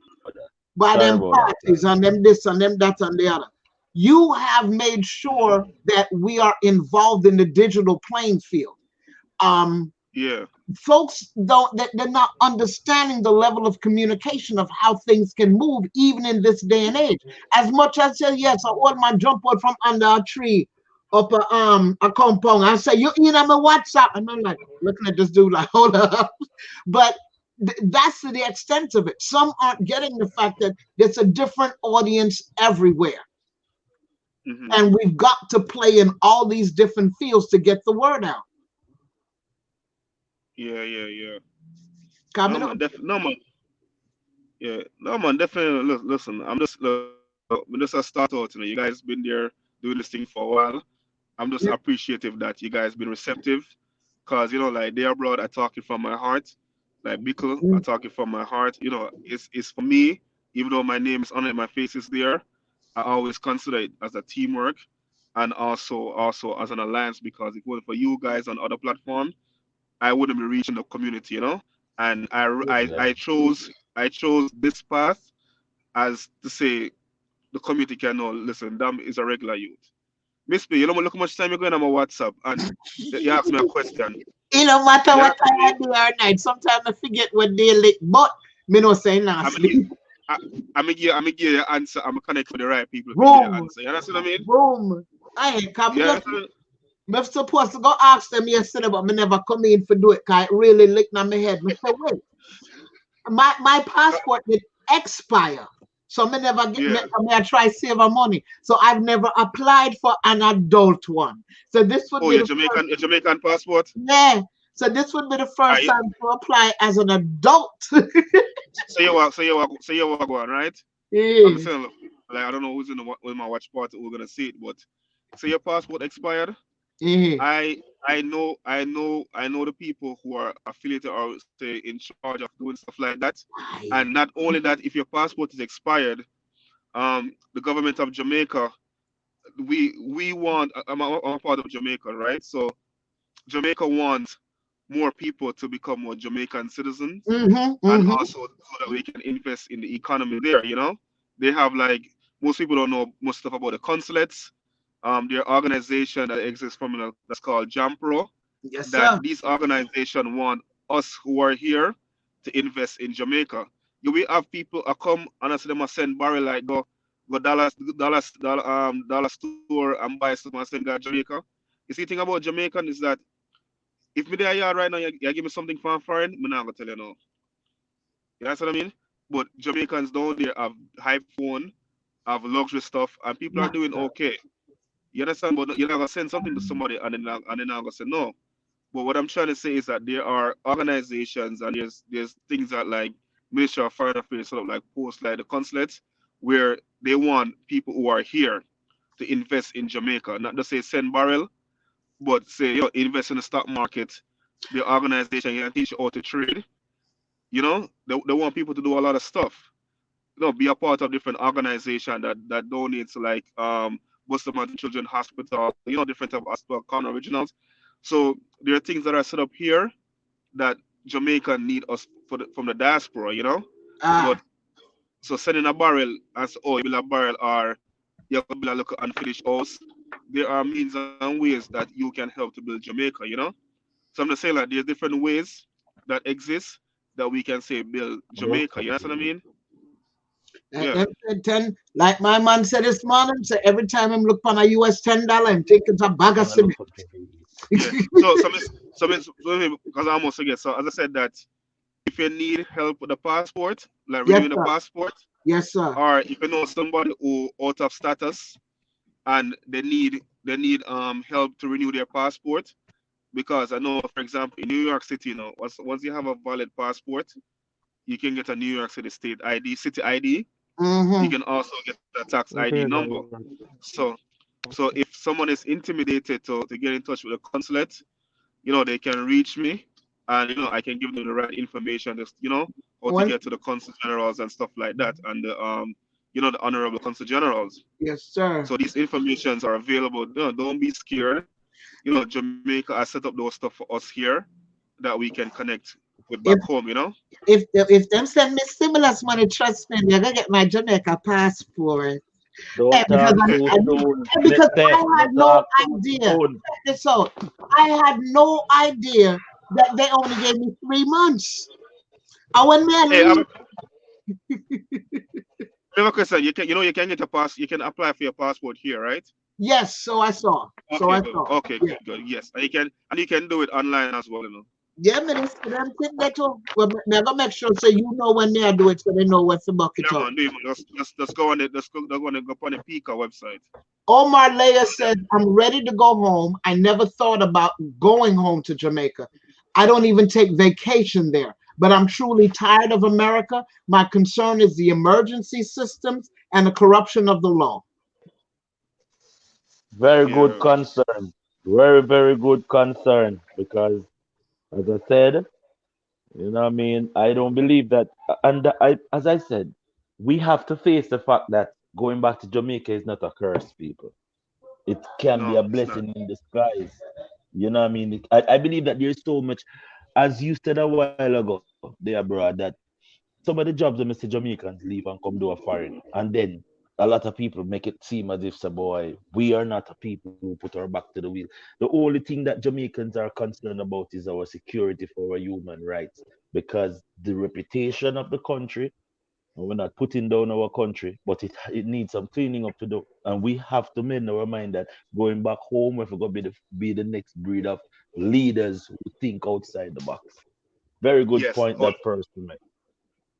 A: by them parties, on them this, on them that, on the other. You have made sure that we are involved in the digital playing field. Folks they're not understanding the level of communication of how things can move even in this day and age. As much as I say, yes, I ordered my jump out from under a tree up a compound. I say, you know my WhatsApp, and I'm like looking at this dude like, hold up. But that's the extent of it. Some aren't getting the fact that there's a different audience everywhere. And we've got to play in all these different fields to get the word out.
D: Yeah.
A: Coming
D: up. No man, definitely. Listen, I'm just a start out. You guys been there doing this thing for a while. I'm just appreciative that you guys been receptive, cause like they abroad, I talk it from my heart. Like Bickle, I talk it from my heart. It's for me, even though my name is on it, my face is there. I always consider it as a teamwork, and also as an alliance, because if it wasn't for you guys on other platforms, I wouldn't be reaching the community, And I chose this path as to say the community can know. Listen, Dam is a regular youth. MsBJPeart, look how much time you're going on my WhatsApp, and you ask me a question.
A: It don't matter what time I do or night. Sometimes I forget what day late, but me no say not sleep.
D: I'm give you an answer. I'm connect with the right people to give you an answer. You understand what I mean?
A: Boom. I ain't coming. I'm supposed to go ask them yesterday, but me never come in for do it because it really licked on my head. Me say, wait, my passport did expire. So me never get I try save money. So I've never applied for an adult one. So this would be
D: your Jamaican passport?
A: Yeah. So this would be the first time to apply as an adult.
D: So you walk one, right?
A: Yeah.
D: I'm saying, like, I don't know who's in my watch party who's gonna see it, but so your passport expired. I know the people who are affiliated or say in charge of doing stuff like that. And not only that, if your passport is expired, the government of Jamaica, we want, I'm a part of Jamaica, right? So Jamaica wants more people to become more Jamaican citizens, and also so that we can invest in the economy there. They have, like, most people don't know most stuff about the consulates. Their organization that exists from that's called Jampro.
A: Yes,
D: that
A: sir.
D: These organizations want us who are here to invest in Jamaica. You will have people come and I see them send barrel like go dollar store and buy stuff and send to Jamaica. You see, the thing about Jamaican is that if me there yard right now, you give me something from foreign, I'm not gonna tell you no. You know what I mean? But Jamaicans down there have high phone, have luxury stuff, and people are doing okay. You understand? But you're not gonna send something to somebody and then not gonna say no. But what I'm trying to say is that there are organizations and there's things that, like, Ministry of Foreign Affairs sort of like post, like the consulates, where they want people who are here to invest in Jamaica, not to say send barrel, but say invest in the stock market. The organization can teach you how to trade. They want people to do a lot of stuff. Be a part of different organization that donates to, like, Boston Children's Hospital, different type of hospital, con originals. So there are things that are set up here that Jamaica need us from the diaspora, But so sending a barrel as you build a barrel or you build a local unfinished house, there are means and ways that you can help to build Jamaica, So I'm just saying, like, there's different ways that exist that we can say build Jamaica. You know what I mean?
A: Yeah. And like my man said this morning, so every time I'm look for a US $10, I'm taking a bag of cement.
D: Yeah. So because I almost forget. So as I said, that if you need help with the passport, like renewing the passport,
A: yes, sir,
D: or if you know somebody who out of status, and they need help to renew their passport, because I know, for example, in New York City, once you have a valid passport, you can get a New York City state ID, city ID. You can also get a tax ID
C: Okay,
D: number.
C: that is
D: So if someone is intimidated to get in touch with the consulate, they can reach me, and I can give them the right information, just how to
A: One,
D: get to the consul generals and stuff like that, and the honorable consul generals.
A: yes, sir.
D: So these informations are available. Don't be scared. Jamaica has set up those stuff for us here that we can connect with back
A: If
D: home.
A: if them send me stimulus money, trust me, I'm gonna get my Jamaica passport.
C: don't
A: Because
C: talk too soon.
A: because
C: Nete,
A: I
C: no
A: had no
C: talk too
A: idea.
C: soon.
A: Check this out. I had no idea that they only gave me 3 months. And when me
D: Hey,
A: leave,
D: I have a question. You can get a pass. You can apply for your passport here, right?
A: yes, so I saw. So
D: Okay,
A: I
D: good.
A: saw.
D: Okay,
A: Yeah.
D: good. Yes, and you can do it online as well.
A: Yeah, minister, them thing that too. Well, me I gonna make sure so you know when me I do it so they know what's the bucket
D: Yeah,
A: up.
D: man. Do it, man. Just go on it. Go on the Pika website.
A: Omar Leah said, I'm ready to go home. I never thought about going home to Jamaica. I don't even take vacation there, but I'm truly tired of America. My concern is the emergency systems and the corruption of the law.
C: Very good
D: Yeah.
C: concern. Very, very good concern. Because, as I said, what I mean? I don't believe that. As I said, we have to face the fact that going back to Jamaica is not a curse, people. It can be
D: No,
C: a
D: it's not.
C: blessing in disguise. You know what I mean? I believe that there's so much, as you said a while ago, there, bro, that some of the jobs that Mr. Jamaicans leave and come do a foreign. And then a lot of people make it seem as if, say, boy, we are not a people who put our back to the wheel. The only thing that Jamaicans are concerned about is our security for our human rights. Because the reputation of the country, and we're not putting down our country, but it needs some cleaning up to do. And we have to make our mind that going back home, we're going to be the next breed of leaders who think outside the box. Very good
D: Yes.
C: point that person made.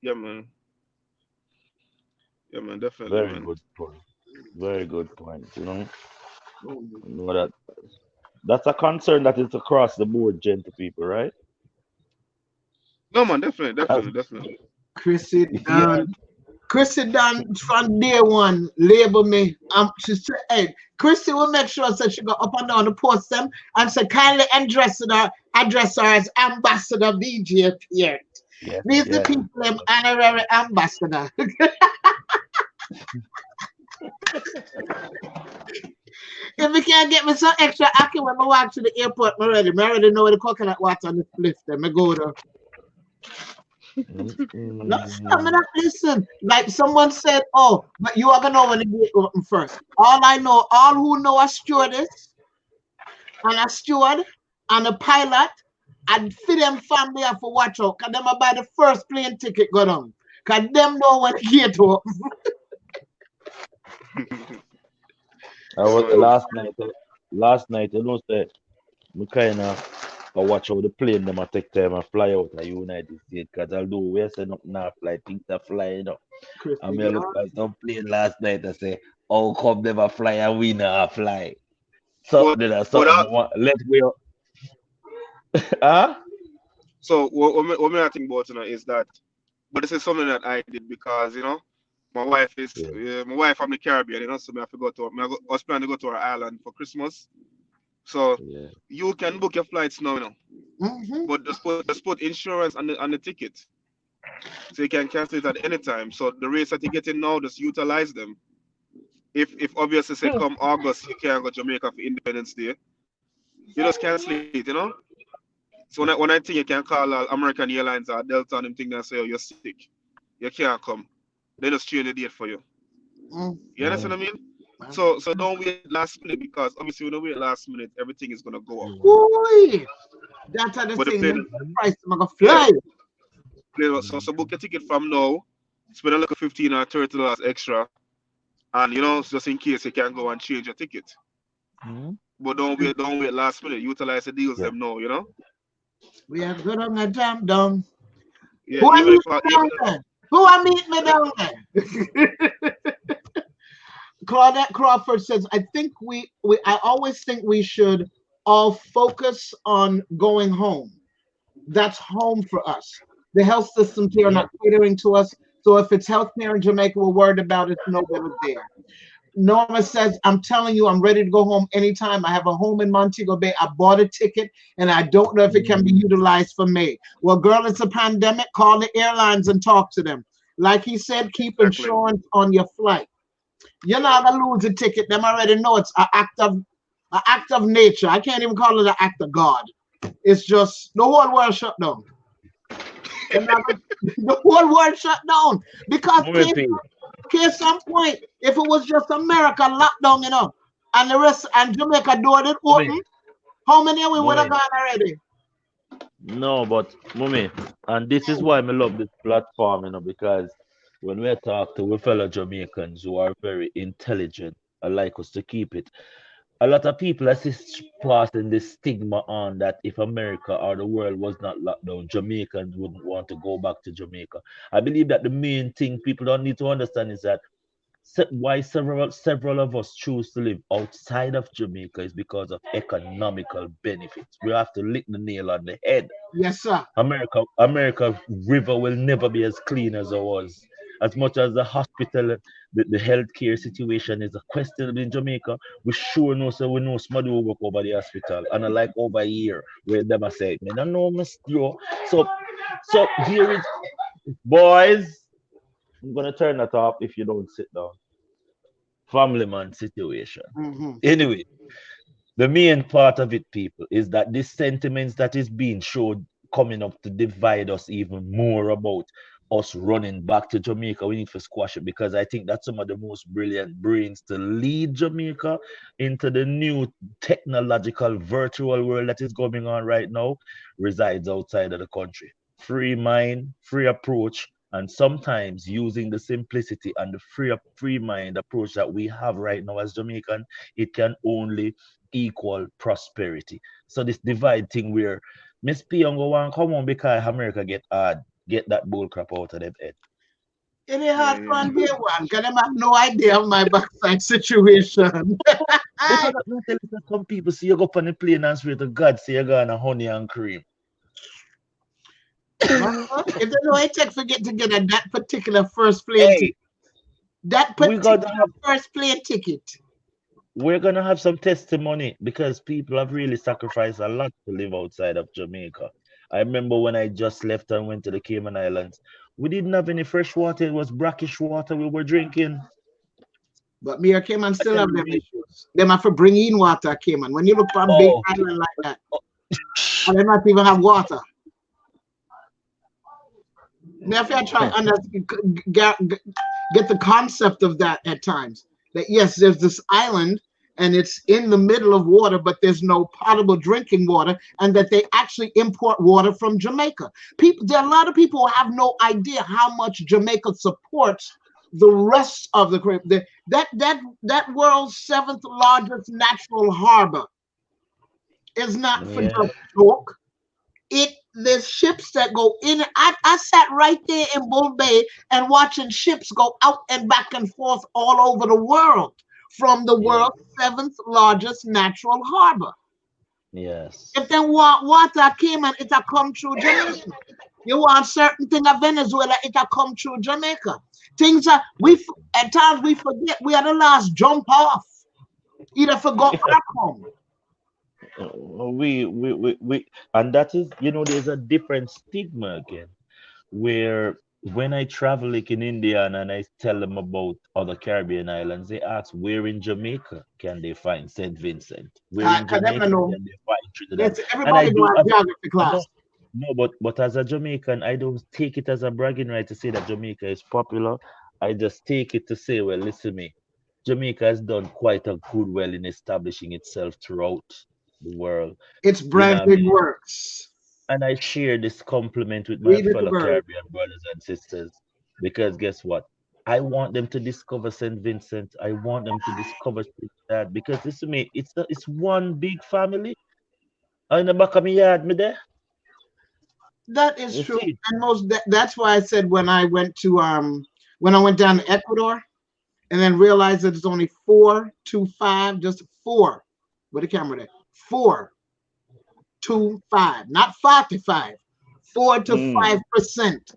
D: Yeah, man. Yeah, man. Definitely,
C: Very
D: man.
C: good point. Very good point. That that's a concern that is across the board, gentle people, right?
D: No, man. Definitely,
C: As,
D: definitely, definitely.
A: Chrissy
C: yeah,
A: Chrissy done from day one label me. She said, hey, Chrissy will make sure that she go up and down the post them and say kindly address her as Ambassador VJ Peart.
C: yes,
A: These the
C: yes.
A: people them honorary ambassador. If you can't get me some extra ackee when I walk to the airport, I already know where the coconut water on the lift them. I go there. No, I mean,
C: Mm-mm.
A: listen, like someone said, oh, but you are gonna know when the gate open first. All who know a stewardess and a steward and a pilot, and for them family have to watch out, because them are buy the first plane ticket go down. Because them know when the gate open.
C: I
D: Yeah,
C: was
D: man.
C: last night, say, we kind of watch how the plane them a take time and fly out of the United States. Because although we say nothing now fly, things are flying up. I
A: Christy,
C: mean, I look at some plane last night and say, how come never fly and we not fly?
D: But
C: Something or
D: but
C: something. Let's go. Huh?
D: so what I think about is that, but this is something that I did because
C: Yeah,
D: my wife from the Caribbean, so I forgot I was planning to go to our island for Christmas. So
C: yeah.
D: you can book your flights now,
A: mm-hmm.
D: but just put insurance on the ticket, so you can cancel it at any time. So the rates that you're getting now, just utilize them. If obviously say come August you can't go Jamaica for Independence Day, you just cancel it. So when I think you can call American Airlines or Delta and them think that say, oh, you're sick, you can't come. They just change the date for you. You understand
C: Mm.
D: what I mean? So don't wait last minute, because obviously when you wait last minute, everything is gonna go up.
A: Boy, that's how the
D: But the
A: thing.
D: plane,
A: The price I'm gonna
D: yeah,
A: fly.
D: so book your ticket from now. Spend a little $15 or $30 extra, and just in case you can go and change your ticket.
C: Mm.
D: But don't wait last minute. Utilize the deals
C: Yeah.
D: them now.
A: We are good on the jam down.
D: Yeah,
A: Who I
D: even
A: meet
D: if
A: me down there? Who I meet me down there? Claudette Crawford says, I think I always think we should all focus on going home. That's home for us. The health systems here are not catering to us. So if it's healthcare in Jamaica, we're worried about it. No better there. Norma says, I'm telling you, I'm ready to go home anytime. I have a home in Montego Bay. I bought a ticket and I don't know if it can be utilized for me. Well, girl, it's a pandemic. Call the airlines and talk to them. Like he said, keep insurance on your flight. You're not gonna lose a ticket. Them already know it's an act of nature. I can't even call it an act of God. It's just the whole world shut down. The whole world shut down because case some point, if it was just America locked down, and the rest and Jamaica door did open, how many we would have gone already?
C: No, but Mummy, and this is why I love this platform, because when we talk to fellow Jamaicans who are very intelligent, I like us to keep it. A lot of people are passing this stigma on that if America or the world was not locked down, Jamaicans wouldn't want to go back to Jamaica. I believe that the main thing people don't need to understand is that why several of us choose to live outside of Jamaica is because of economical benefits. We have to lick the nail on the head.
A: Yes, sir.
C: America river will never be as clean as ours. As much as the hospital, the healthcare situation is a question in Jamaica, we sure know so we know somebody will work over the hospital. And I like over here where them are saying, I don't know, So here is boys. I'm gonna turn that off if you don't sit down. Family man situation. Anyway, the main part of it, people, is that this sentiments that is being showed coming up to divide us even more about us running back to Jamaica. We need to squash it because I think that's some of the most brilliant brains to lead Jamaica into the new technological virtual world that is going on right now resides outside of the country. Free mind, free approach, and sometimes using the simplicity and the free mind approach that we have right now as Jamaican, it can only equal prosperity. So this divide thing where Miss P and go on come on because America get that bull crap out of them head.
A: It ain't hard on day one, because them have no idea of my backside situation.
C: Because some people see you go up on the plane and swear to God, say you're going to honey and cream.
A: If they know it take forget to get that particular first plane ticket. That particular first plane ticket.
C: We're gonna have some testimony because people have really sacrificed a lot to live outside of Jamaica. I remember when I just left and went to the Cayman Islands, we didn't have any fresh water. It was brackish water we were drinking.
A: But me or Cayman still have them issues. Them have to bring in water, Cayman. When you look for a big island like that, and they not even have water. Now, if you try to get the concept of that at times, that yes, there's this island and it's in the middle of water, but there's no potable drinking water, and that they actually import water from Jamaica. There are a lot of people who have no idea how much Jamaica supports the rest of the Caribbean. That world's 7th largest natural harbor is not for just talk. There's ships that go in. I sat right there in Bull Bay and watching ships go out and back and forth all over the world from the world's 7th largest natural harbor.
C: Yes.
A: If then water came and it'll come through Jamaica. You want certain thing of Venezuela, it'll come through Jamaica. Things are at times we forget we are the last jump off. Either forgot back home.
C: We and that is, there's a different stigma again, where when I travel like in India and I tell them about other Caribbean islands, they ask where in Jamaica can they find St. Vincent? Where in Jamaica can they find Trinidad?
A: Everybody do a geography class.
C: No, but as a Jamaican, I don't take it as a bragging right to say that Jamaica is popular. I just take it to say, well, listen me, Jamaica has done quite a good well in establishing itself throughout the world.
A: Its branding works.
C: And I share this compliment with my fellow Caribbean brothers and sisters because guess what? I want them to discover St. Vincent. I want them to discover that because listen to me, it's one big family. In the back of my yard, me there.
A: That is true, and that's why I said when I went down to Ecuador, and then realize that it's only 4 to 5, just 4. With the camera there. 4 to 5, not 45. 4 to 5%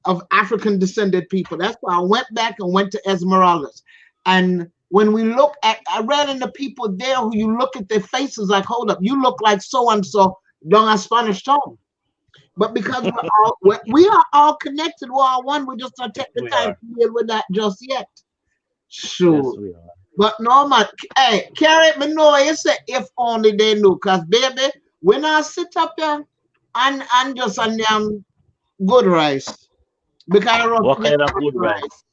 A: of African descended people. That's why I went back and went to Esmeraldas. And when we look at, I ran into people there who you look at their faces like, hold up, you look like so and so don't have Spanish tongue. But because we are all connected, we're all one. We just don't take the time to deal with that just yet. Sure.
C: Yes, we are.
A: But no man, hey, Carrie, me know you say if only they knew, cause baby, when I sit up here and just on them good rice, because I
C: What
A: roast
C: kind of good rice?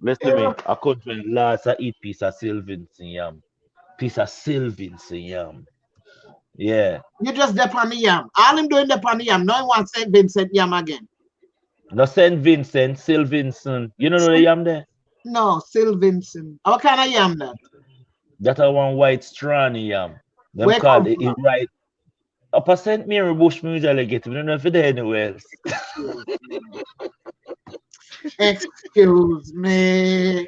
C: Listen to me. I country last I eat piece of Sylvan's yam. Piece of Sylvan's yam. Yeah.
A: You just dip on the yam. All him doing dip on the yam. No one wants St. Vincent yam again.
C: No St. Vincent, Sylvanson. You don't know the yam there?
A: No, Sylvanson. What kind of yam that?
C: That are one white strand yam. Them
A: Where
C: called
A: come
C: it
A: from?
C: right. Up a St. Mary Bush me usually get it. We don't know if it's there anywhere else.
A: Excuse me.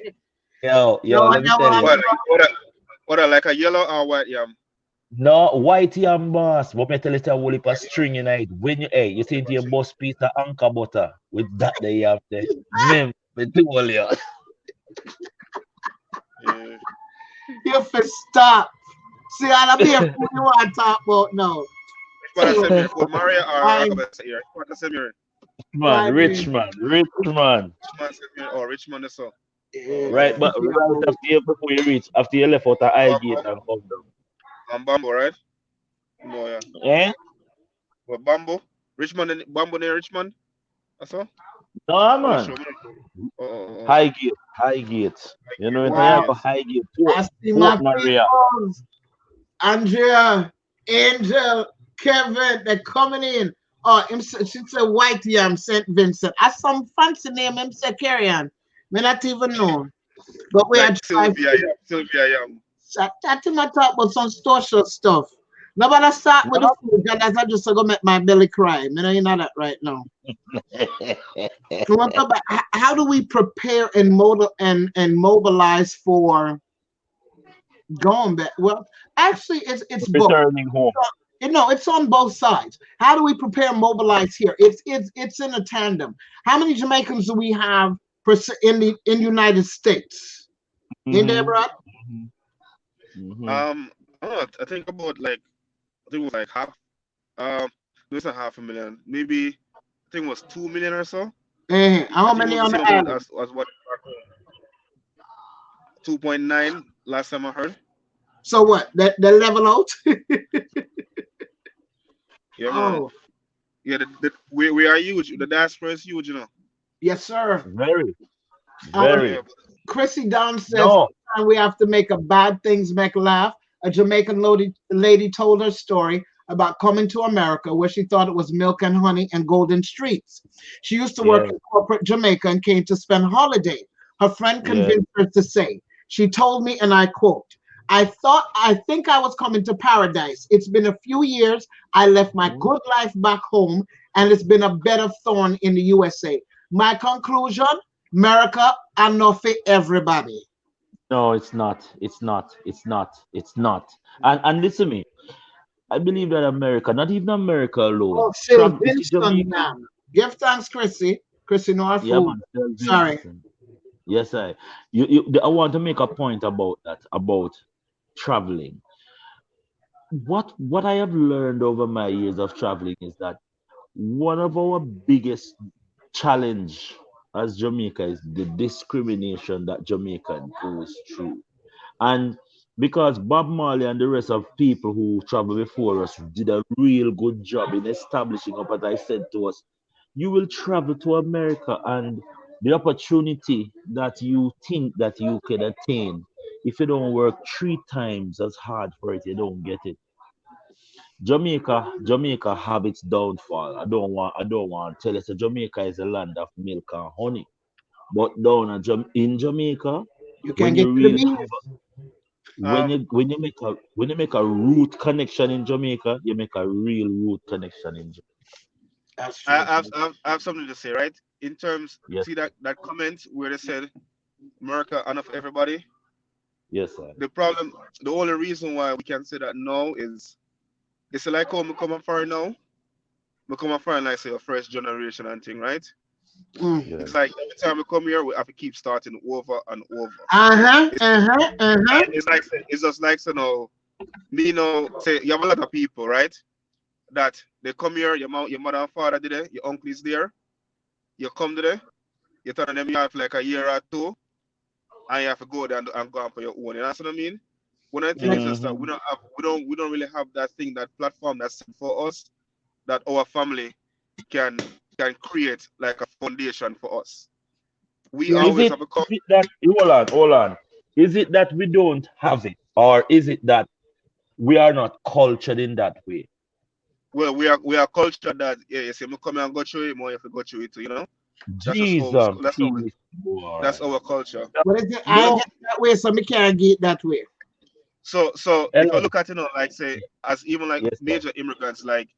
C: Yo,
A: No,
C: let me
A: no,
C: tell you.
D: What like a yellow or white yam?
C: No, white yam boss. But me tell you a whole heap of string in it. When you see into your boss piece of anchor butter with that they have there. Mem, me do all you.
D: Yeah.
A: You fi stop. See, I'll be a fool you want to talk about now.
D: Which one I send me? For Maria or
A: I,
D: Rockabessa here? Which one I send me?
C: Man, rich man.
D: Richmond send me or Richmond or so.
C: Right, but right after you before you reach, after you left out the eye gate and come down.
D: And Bambo, right? No, yeah.
C: Eh?
D: What Bambo? Richmond and Bambo near Richmond? That's all?
C: No,
D: I'm not
C: man.
D: sure. Oh.
C: High gate. You know,
A: wow.
C: it's high gate.
A: I see my
C: Port Maria.
A: people. Andrea, Angel, Kevin, they're coming in. Oh, she said white yam, St. Vincent. That's some fancy name, him say carry on. Me not even know. But we are
D: Like
A: trying
D: Sylvia Yam.
A: that him I talk about some social stuff. Nobody start with the food, and I just go make my belly cry. Me know you know that right now. So what about how do we prepare and mobilize for going back? Well, actually, it's both.
C: Returning home.
A: It's on both sides. How do we prepare and mobilize here? It's in a tandem. How many Jamaicans do we have in the United States? In there, bro?
D: I don't know. I think about it was like half. It's not 500,000. Maybe I think it was 2 million or so.
A: How many on the island?
D: As what 2.9 last time I heard.
A: So what? That level out?
D: Yeah, man. Yeah, we are huge. The diaspora is huge, you know.
A: Yes, sir.
C: Very.
A: Chrissy Don says
C: No.
A: we have to make a bad things make laugh. A Jamaican lady told her story about coming to America where she thought it was milk and honey and golden streets. She used to work in corporate Jamaica and came to spend holiday. Her friend convinced her to say, she told me, and I quote, I think I was coming to paradise. It's been a few years. I left my good life back home, and it's been a bed of thorn in the USA. My conclusion, America, I'm not for everybody.
C: No, it's not. And listen to me. I believe that America, not even America alone.
A: Oh, Phil Vincent, man. Give thanks, Chrissy. Chrissy, no food.
C: Yeah, man,
A: sorry.
C: Yes, I want to make a point about that, about traveling. What I have learned over my years of traveling is that one of our biggest challenge as Jamaica is the discrimination that Jamaica goes through. And because Bob Marley and the rest of people who traveled before us did a real good job in establishing up, as I said to us, you will travel to America and the opportunity that you think that you can attain, if you don't work 3 times as hard for it, you don't get it. Jamaica have its downfall. I don't want to tell you, so Jamaica is a land of milk and honey. But in Jamaica,
A: you can get
C: when you make a root connection in Jamaica, you make a real root connection in Jamaica.
A: That's true.
D: I have something to say, right? in terms,
C: Yes.
D: see that comment where they said America enough for everybody.
C: Yes, sir.
D: The problem, the only reason why we can say that now is it's like how me come from now. Me come from like say a first generation and thing, right?
A: Mm.
C: Yeah.
D: It's like every time we come here, we have to keep starting over and over. It's, it's like it's just like so now. Me know say you have a lot of people, right? That they come here, your mother and father did it, your uncle is there, you come there, you turn them here for like a year or two, and you have to go there and go on for your own. You know what I mean? One of the things is that we don't really have that thing, that platform that's set for us, that our family can create like a foundation for us. We
A: Yeah.
D: always have a
C: Is it that hold on. Is it that we don't have it, or is it that we are not cultured in that way?
D: well, we are culture that you see me come and go through it, more if you go through it too, you know. That's just how
C: Jesus,
D: that's
C: boy.
D: our culture.
A: But is it, I
D: But
A: get that way, so me can't get that way.
D: so if you
C: Hello.
D: look at it, like say as even like
C: Yes, sir.
D: major immigrants, like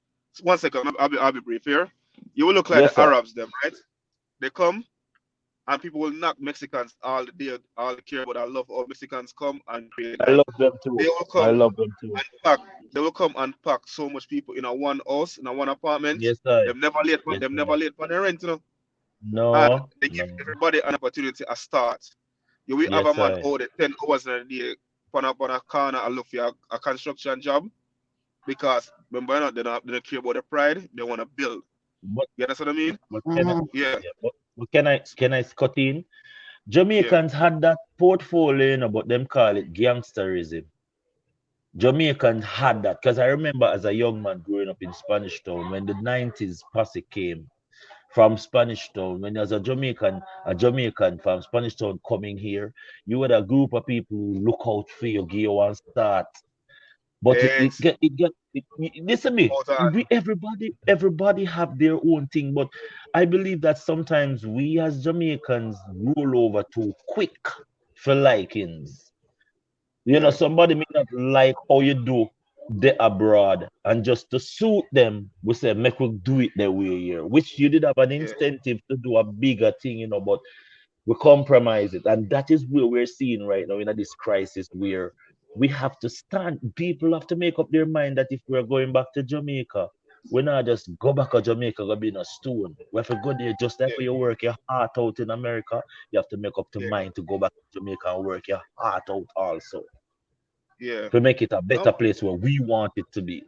D: one second, I'll be brief here. You will look like
C: Yes,
D: the
C: sir.
D: Arabs, them right? They come and people will knock Mexicans all the day, all the care about. I love all Mexicans come and create
C: I
D: like
C: love them
D: they
C: too.
D: will
C: I
D: come
C: love them too.
D: and pack. They will come and pack so much people in a one house, in a one apartment.
C: Yes, sir.
D: Them never late.
C: Yes,
D: Them
C: sir.
D: never late for their rent, you know. And
C: No,
D: they give
C: no.
D: everybody an opportunity to start. You will have
C: Yes,
D: a man
C: sir.
D: out there 10 hours in a day, on a corner and look for a construction job because remember, they don't care about the pride. They want to build.
C: But
D: You understand what I mean?
C: but can I,
A: Mhm.
D: Yeah,
C: yeah, but can I cut in?
D: yeah.
C: Jamaicans had that portfolio, but them call it gangsterism. Jamaicans had that because I remember as a young man growing up in Spanish Town when the 90s posse came from Spanish Town. When there's a Jamaican from Spanish Town coming here, you had a group of people who look out for you, give you one start. But
D: It's
C: listen me.
D: out on.
C: Everybody have their own thing, but I believe that sometimes we as Jamaicans roll over too quick for likings.
D: Yeah,
C: Somebody may not like how you do the abroad, and just to suit them, we say, make we do it the way here, which you did have an
D: yeah,
C: incentive to do a bigger thing, but we compromise it. And that is where we're seeing right now in this crisis where we have to stand. People have to make up their mind that if we're going back to Jamaica, we're not just go back to Jamaica, go be in a stone. We have to go there just like
D: yeah,
C: when you work your heart out in America. You have to make up the
D: yeah,
C: mind to go back to Jamaica and work your heart out also
D: yeah.
C: to make it a
D: No,
C: better place where we want it to be.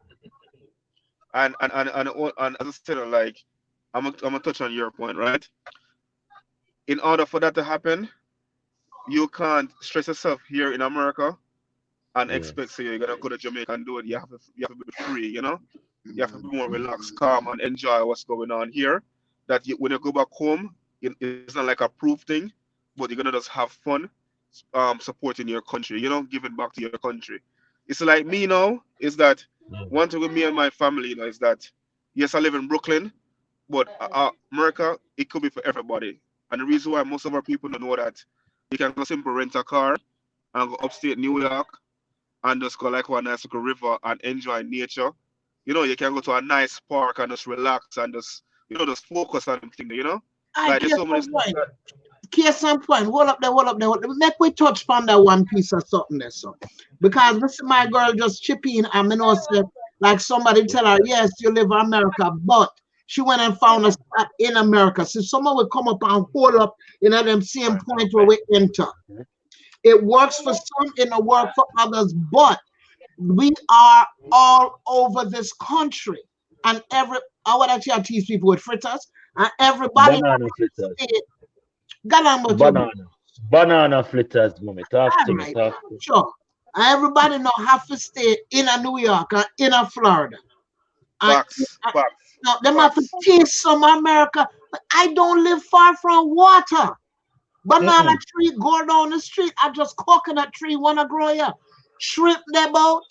D: and as I said, like I'm gonna touch on your point, right? In order for that to happen, you can't stress yourself here in America and expect
C: Yes.
D: so you're gonna go to Jamaica and do it. You have to be free, you know. You have to
A: Mhm.
D: be more relaxed, calm, and enjoy what's going on here. That when you go back home, it's not like a proof thing, but you're gonna just have fun, supporting your country. Giving back to your country. It's like me now. Is that
C: Yeah.
D: one thing with me and my family? Is that yes, I live in Brooklyn, but America, it could be for everybody. And the reason why most of our people don't know that you can go simple rent a car and go upstate New York and just go like one nice little river and enjoy nature. You can go to a nice park and just relax and just focus on things.
A: I
D: Like there's
A: case
D: so many
A: some
D: stuff
A: point.
D: that
A: Hold up there, hold up there. Make we touch on that one piece of something there, so. Because this my girl just chip in and me know say, like somebody
C: Yes,
A: tell her,
C: sir.
A: yes, you live in America, but she went and found a spot in America. So someone will come up and hold up in them same point where we enter. It works for some, it don't work for others, but we are all over this country. And I would actually tease people with fritters, and everybody
C: Banana fritters.
A: say, God, I'm about to
C: Banana. Banana fritters, mommy. Talk
A: all
C: to me.
A: right,
C: Talk to me.
A: sure. And everybody know have to stay in a New York or in a Florida. And
D: facts, facts,
A: now them have to
D: facts.
A: taste some America. But I don't live far from water. Banana
C: Mm-mm.
A: tree, go down the street. I just coconut tree wanna grow here. Shrimp them out.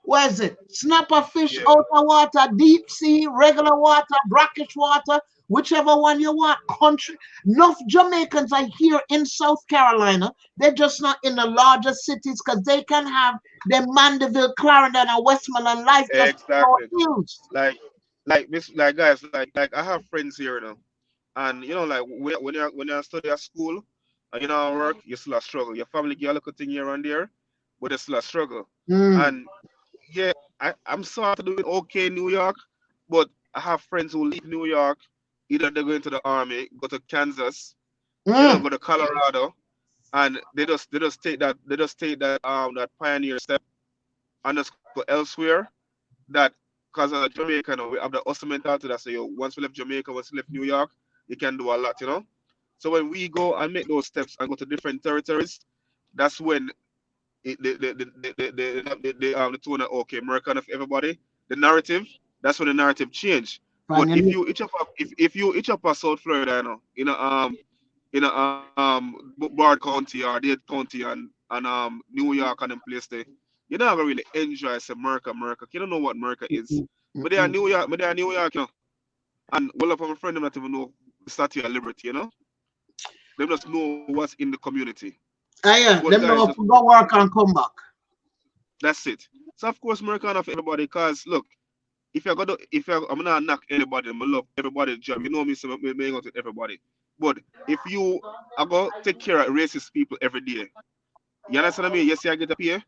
A: Where is it? Snapper fish
D: Yeah,
A: out of water, deep sea, regular water, brackish water, whichever one you want. Country. Enough Jamaicans are here in South Carolina. They're just not in the larger cities because they can have their Mandeville, Clarendon, and Westmoreland life just our
D: exactly.
A: hills.
D: Like, like guys, like I have friends here now. And you know, like when you study at school and you know work, you still a struggle. Your family get a little thing here and there, but it's still a struggle.
A: Mm.
D: And yeah, I'm sort of doing okay in New York, but I have friends who leave New York. Either they're going to the army, go to Kansas,
A: Mm.
D: go to Colorado, and they just take that that pioneer step and just go elsewhere. That because Jamaica, we have the hustle mentality that say, yo, once we left Jamaica, once we left New York, you can do a lot. So when we go and make those steps and go to different territories, that's when the tone of okay, American of everybody, the narrative, that's when the narrative change. But
A: Fine,
D: if
A: you
D: you each up if you each up a South Florida, Bard County or Dade County and New York and them place there, you're not gonna really enjoy say America. You don't know what America is. But they are
A: mm-mm.
D: New York. And well of my friend them not even know the Statue of Liberty. They just know what's in the community.
A: Ah, yeah,
D: But
A: them
D: guys,
A: know
D: just
A: if we go work and come back.
D: that's it. So of course America not for everybody, cause look, I'm gonna knock anybody, I love everybody job. You know me, so me go to everybody. But if you are gonna take care of racist people every day, you understand what I mean? Yes, you get a pay,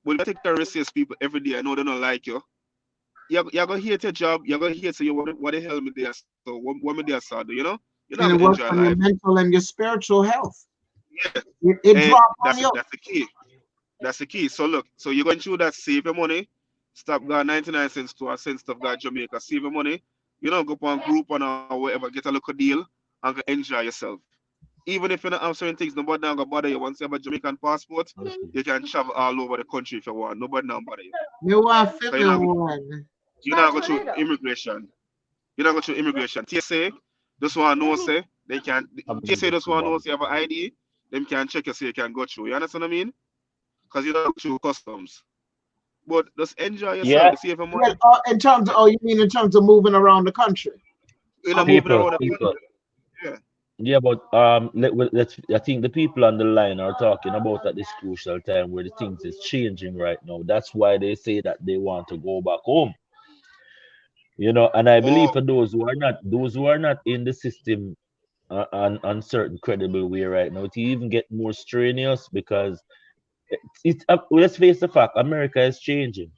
D: but if you take care of racist people every day, I know they don't like you. You're gonna hate your job, you're gonna hate so you what the hell me there so what me there so do, You're not gonna
A: And it
D: enjoy
A: works on
D: life.
A: your mental and your spiritual health.
D: Yeah.
A: It
D: And
A: drops on
D: that's
A: you.
D: that's the key. That's the key. So look, so you're going through that, save your money, stop got 99 cents to a cent stuff got Jamaica, save your money, go on group or whatever, get a little deal and go enjoy yourself. Even if you're not answering things, nobody now gonna bother you. Once you have a Jamaican passport, you can travel all over the country if you want. Nobody now bother you.
A: You want
D: So
A: fit me one.
D: you're not go through immigration. You're not go through immigration. TSA, those one know say they can TSA those one know say you have an ID, them can check you so you can go through. You understand what I mean? Because you don't go through customs. But just enjoy yourself.
C: Yeah,
D: You save your
A: Well,
D: money.
A: in terms of, oh, you mean in terms of moving around the country?
D: You're not
A: Okay.
D: moving
C: people,
D: around the
C: people.
D: country. Yeah.
C: Yeah, but let's. I think the people on the line are talking about at this crucial time where the things is changing right now. That's why they say that they want to go back home. And I believe
D: Oh,
C: for those who are not in the system on certain credible way right now, it even get more strenuous because let's face the fact, America is changing.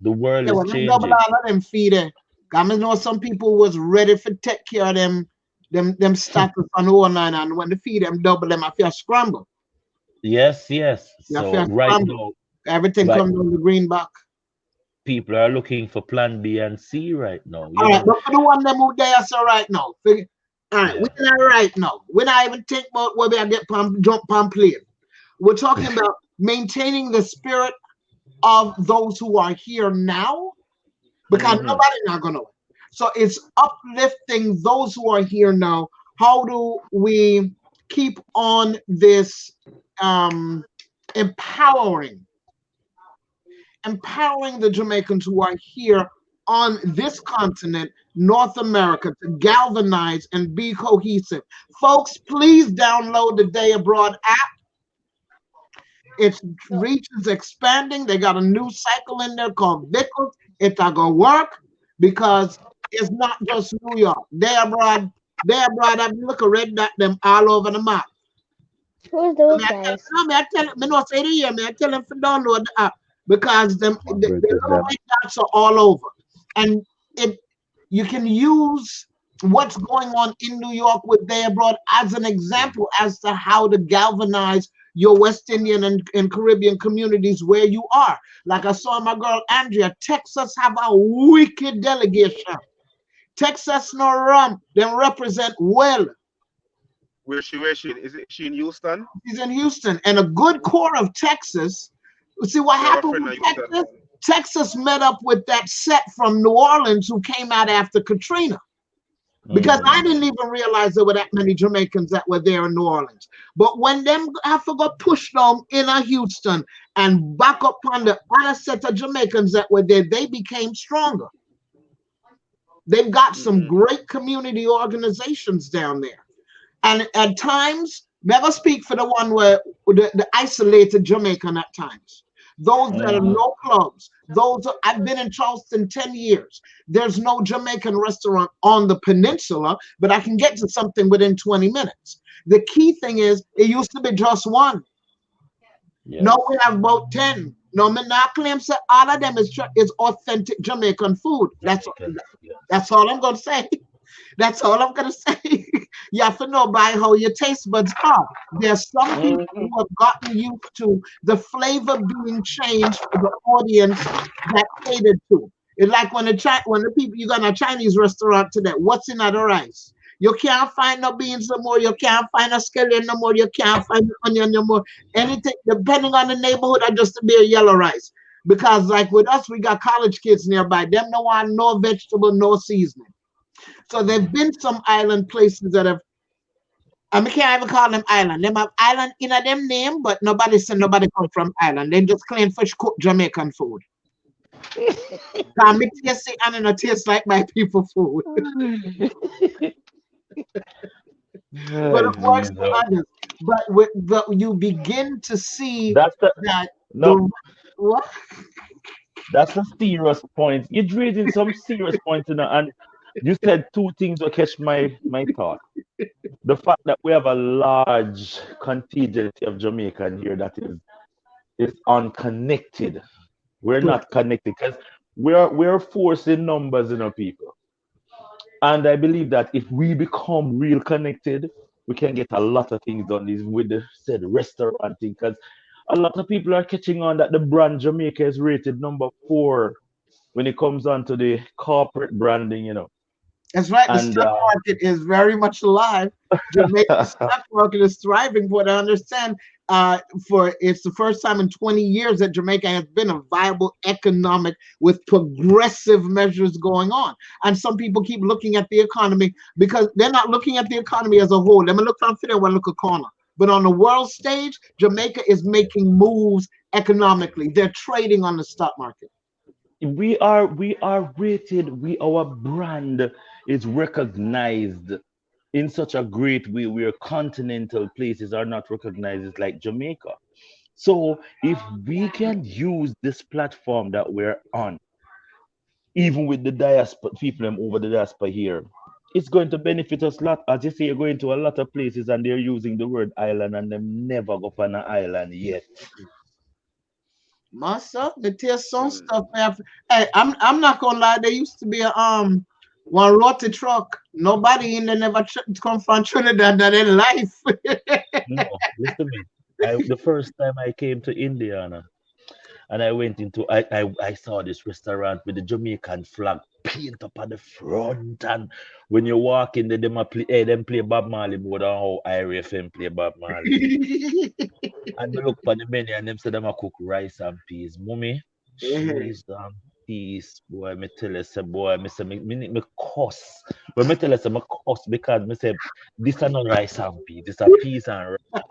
C: The world
A: Yeah,
C: is
A: well, them double
C: changing.
A: all of them feed it. I mean, know some people was ready for take care of them status on online, and when the feed them double them, I feel scramble.
C: Yes, yes.
A: I
C: So
A: feel
C: right
A: scramble.
C: now,
A: Everything
C: right
A: comes
C: now,
A: on the greenback.
C: people are looking for plan B and C right now.
A: All right, but for the one them who there so right now, all right,
C: Yeah.
A: we're not right now. We're not even think about where we are get jump on plane. We're talking about maintaining the spirit of those who are here now, because
C: Hmm.
A: nobody not gonna win. So it's uplifting those who are here now. How do we keep on this empowering the Jamaicans who are here on this continent, North America, to galvanize and be cohesive? Folks, please download the Day Abroad app. Its reach is expanding. They got a new cycle in there called Vickles. It's gonna work because it's not just New York. They abroad. Have you look at red dot them all over the map.
B: Who's those
A: Me I tell,
B: guys?
A: no, me I tell, me not say the year. Me I tell them to download the app because
C: I'll
A: the
C: break it
A: little
C: down.
A: red dots are all over, and it you can use what's going on in New York with Day Abroad as an example as to how to galvanize your West Indian and Caribbean communities where you are. Like I saw my girl Andrea, Texas have a wicked delegation. Texas no rum, them represent well.
D: where she in? Is she in Houston?
A: She's in Houston, and a good core of Texas. See what
D: We have a
A: happened
D: friend
A: with
D: in Houston.
A: Texas? Texas met up with that set from New Orleans who came out after Katrina. Because I
C: Hmm.
A: didn't even realize there were that many Jamaicans that were there in New Orleans. But when them Africa pushed them in a Houston and back up on the other set of Jamaicans that were there, they became stronger. They've got some
D: Mm-hmm.
A: great community organizations down there. And at times, never speak for the one where the isolated Jamaican at times. Those that are
C: Hmm.
A: no clubs, I've been in Charleston 10 years. There's no Jamaican restaurant on the peninsula, but I can get to something within 20 minutes. The key thing is, it used to be just one.
C: Yes.
A: Now we have about 10. No, me not claim say all of them is authentic Jamaican food.
C: Jamaican, yes.
A: That's all I'm gonna say. That's all I'm gonna say. You have to know by how your taste buds are. There's some people who have gotten used to the flavor being changed for the audience that catered to. It's like when the people you go in a Chinese restaurant today, what's in other rice? You can't find no beans no more. You can't find a scallion no more. You can't find the onion no more. Anything, depending on the neighborhood, or just to be a yellow rice. Because like with us, we got college kids nearby. Them no want no vegetable, no seasoning. So there've been some island places that have, I can't even call them island. Them have island in a them name, but nobody said nobody come from island. They just claim fish cook Jamaican food. Me taste it and it tastes like my people food. But it works for others. But you begin to see
C: That's the
A: that
C: no.
A: What?
C: That's a serious point. You're raising some serious points, and you said two things that catch my thought. The fact that we have a large contingent of Jamaican here that is unconnected. We're not connected because we're forcing numbers in our people. And I believe that if we become real connected, we can get a lot of things done. Even with the said restaurant thing, because a lot of people are catching on that the brand Jamaica is rated number 4 when it comes on to the corporate branding.
A: That's right. The
C: And
A: stock market is very much alive. Jamaica's stock market is thriving. What I understand, it's the first time in 20 years that Jamaica has been a viable economic with progressive measures going on. And some people keep looking at the economy because they're not looking at the economy as a whole. Let me look from there, one look a corner. But on the world stage, Jamaica is making moves economically. They're trading on the stock market.
C: we are rated. Our brand is recognized in such a great way where continental places are not recognized as like Jamaica. So if we can use this platform that we're on, even with the diaspora people over the diaspora here, it's going to benefit us a lot. As you say, you're going to a lot of places and they're using the word island and them never go on an island yet.
A: Myself, the tier some stuff. Hey, I'm not gonna lie. There used to be a one rotty truck. Nobody in there never come from Trinidad that in life.
C: No, listen to me. The first time I came to Indiana and I went into I saw this restaurant with the Jamaican flag paint up at the front, and when you walk in there, them play Bob Marley more than how IRFM play Bob Marley. And we look for the menu and them say them a cook rice and peas. Mummy, rice and peas, boy, me tell you, say boy, me say me cuss. When me tell you, say me cuss because me say this are not rice and peas, this are peas and rice.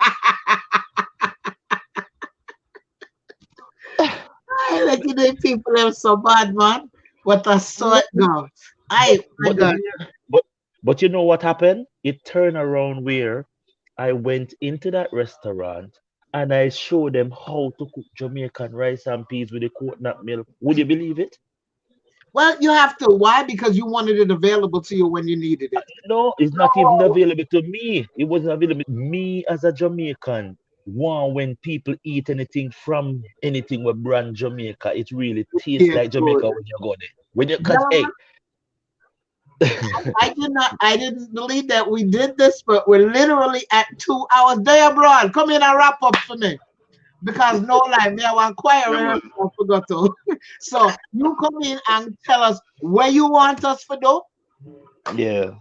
A: Like the people are so bad, man. What a sort go. My God.
C: But you know what happened? It turned around where I went into that restaurant and I showed them how to cook Jamaican rice and peas with the coconut milk. Would you believe it?
A: Well, you have to. Why? Because you wanted it available to you when you needed it.
C: No, it's not even available to me. It wasn't available. Me as a Jamaican, when people eat anything from anything with brand Jamaica, it really tastes like Jamaica when you go there. Because hey,
A: I didn't believe that we did this, but we're literally at 2 hours. Day abroad, come in and wrap up for me. Because no lie, me I want choir I forgot to. So you come in and tell us where you want us to do.
C: Yeah.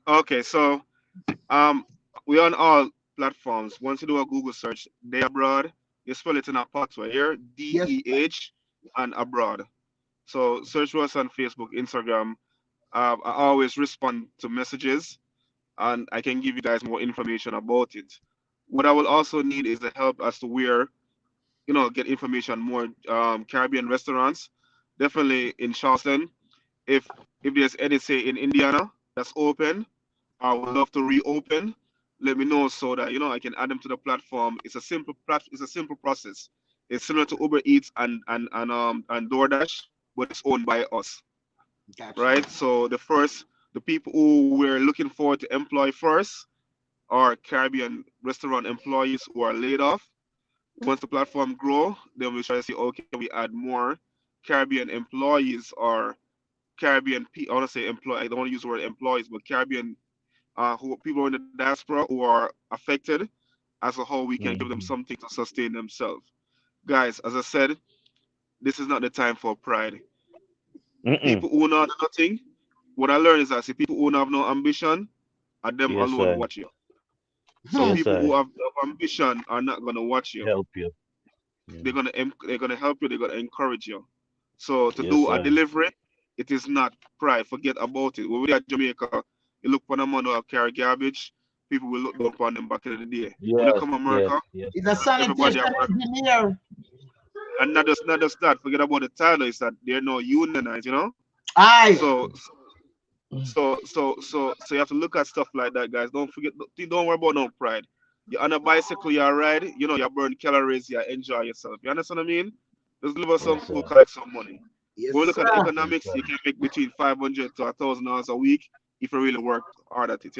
D: Okay, so we're on all platforms. Once you do a Google search, Day Abroad, you spell it in a pathway here, DEH and abroad. So search for us on Facebook, Instagram. I always respond to messages and I can give you guys more information about it. What I will also need is the help as to where, get information more Caribbean restaurants. Definitely in Charleston. If there's any say in Indiana that's open, I would love to reopen. Let me know so that I can add them to the platform. It's a simple process. It's similar to Uber Eats and DoorDash, but it's owned by us,
A: Gotcha.
D: right? So the people who we're looking forward to employ first are Caribbean restaurant employees who are laid off. Once the platform grow, then we try to see, okay, can we add more Caribbean employees or I want to say employ. I don't want to use the word employees, but Caribbean who people in the diaspora who are affected, as a whole, we can give them
C: Mm-hmm.
D: something to sustain themselves. Guys, as I said, this is not the time for pride.
C: Mm-mm.
D: People who not nothing. What I learned is that see people who have no ambition, are them
C: Yes,
D: alone
C: I.
D: watch you. So
A: Hmm.
C: Yes,
D: people
C: I.
D: who have ambition are not gonna watch you.
C: Help you. Yeah.
D: They're gonna help you. They're gonna encourage you. So to
C: Yes,
D: do a
C: I.
D: delivery, it is not pride. Forget about it. When we at Jamaica, you look for a man who carry garbage. People will look down upon them back in the day. When they
C: Yes,
D: come to
C: yes,
D: America,
C: yes.
A: He's a
D: everybody
A: sanitation
D: are,
A: engineer.
D: and not just that. Forget about the title. Is that they're not unionized.
A: Aye.
D: So so you have to look at stuff like that, guys. Don't forget. Don't worry about no pride. You're on a bicycle, you're ride. You burn calories. You enjoy yourself. You understand what I mean? Just deliver some
C: Yes,
D: food,
C: I.
D: collect some money.
A: Yes,
D: When we look at the
A: sir.
C: Yes,
D: economics,
C: I.
D: you can make between 500 to $1,000 a week if you really work hard at it.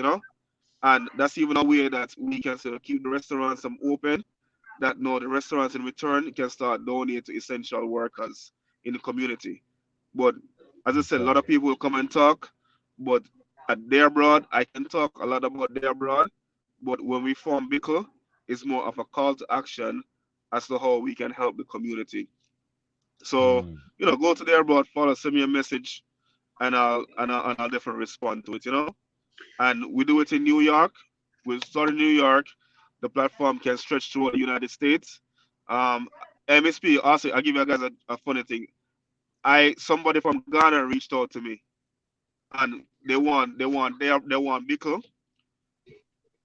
D: And that's even a way that we can sort of keep the restaurants open. That no, the restaurants in return can start donating to essential workers in the community. But as I
C: Yes,
D: said, a
C: I.
D: lot of people will come and talk, but at their broad, I can talk a lot about their broad. But when we form Bickle, it's more of a call to action as to how we can help the community. So,
C: Mm.
D: go to their broad, follow, send me a message, and I'll definitely respond to it. And we do it in New York. We start in New York. The platform can stretch throughout the United States. Um, MSP also, I'll give you guys a funny thing. Somebody from Ghana reached out to me, and they want Bickle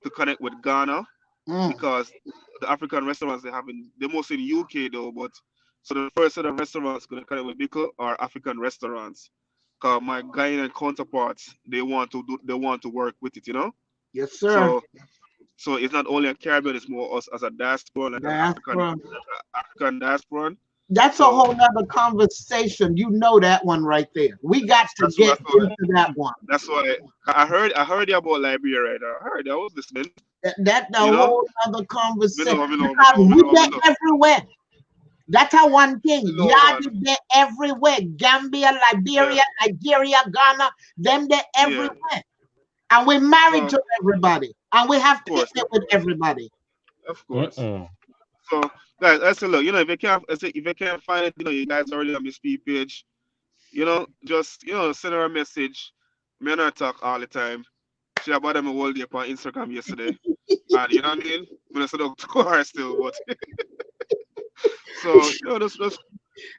D: to connect with Ghana
A: Mm.
D: because the African restaurants they're mostly in UK though, but so the first set of restaurants gonna connect with Bickle are African restaurants. Cause my Ghanaian counterparts they want to work with it.
A: Yes, sir.
D: So so it's not only a Caribbean, it's more us as a diaspora, like an
A: Diaspora.
D: African diaspora.
A: That's a
D: So
A: whole nother conversation. You know that one right there. We got to
D: that's what
A: get
D: I thought.
A: into that one.
D: That's why I heard you about Liberia right now. I heard I was listening.
A: That's a
D: You know,
A: whole other
D: me
A: conversation.
D: know, me know, me
A: Because
D: know, me
A: we
D: know, me
A: there
D: know.
A: everywhere. That's how one thing.
D: Me know,
A: Yaad
D: man.
A: is there everywhere. Gambia,
D: Yeah,
A: Liberia, Nigeria, Ghana, them there
D: yeah.
A: everywhere. And we're married
D: So
A: to everybody. And we have
D: of course,
A: picnic with everybody.
D: of course.
C: Mm-mm.
D: So guys, I say look, if you can't find it, you guys already on this page. Just send her a message. Me and her talk all the time. She about them a whole day on Instagram yesterday. And you know what I mean? I'm gonna send out to her still, but so just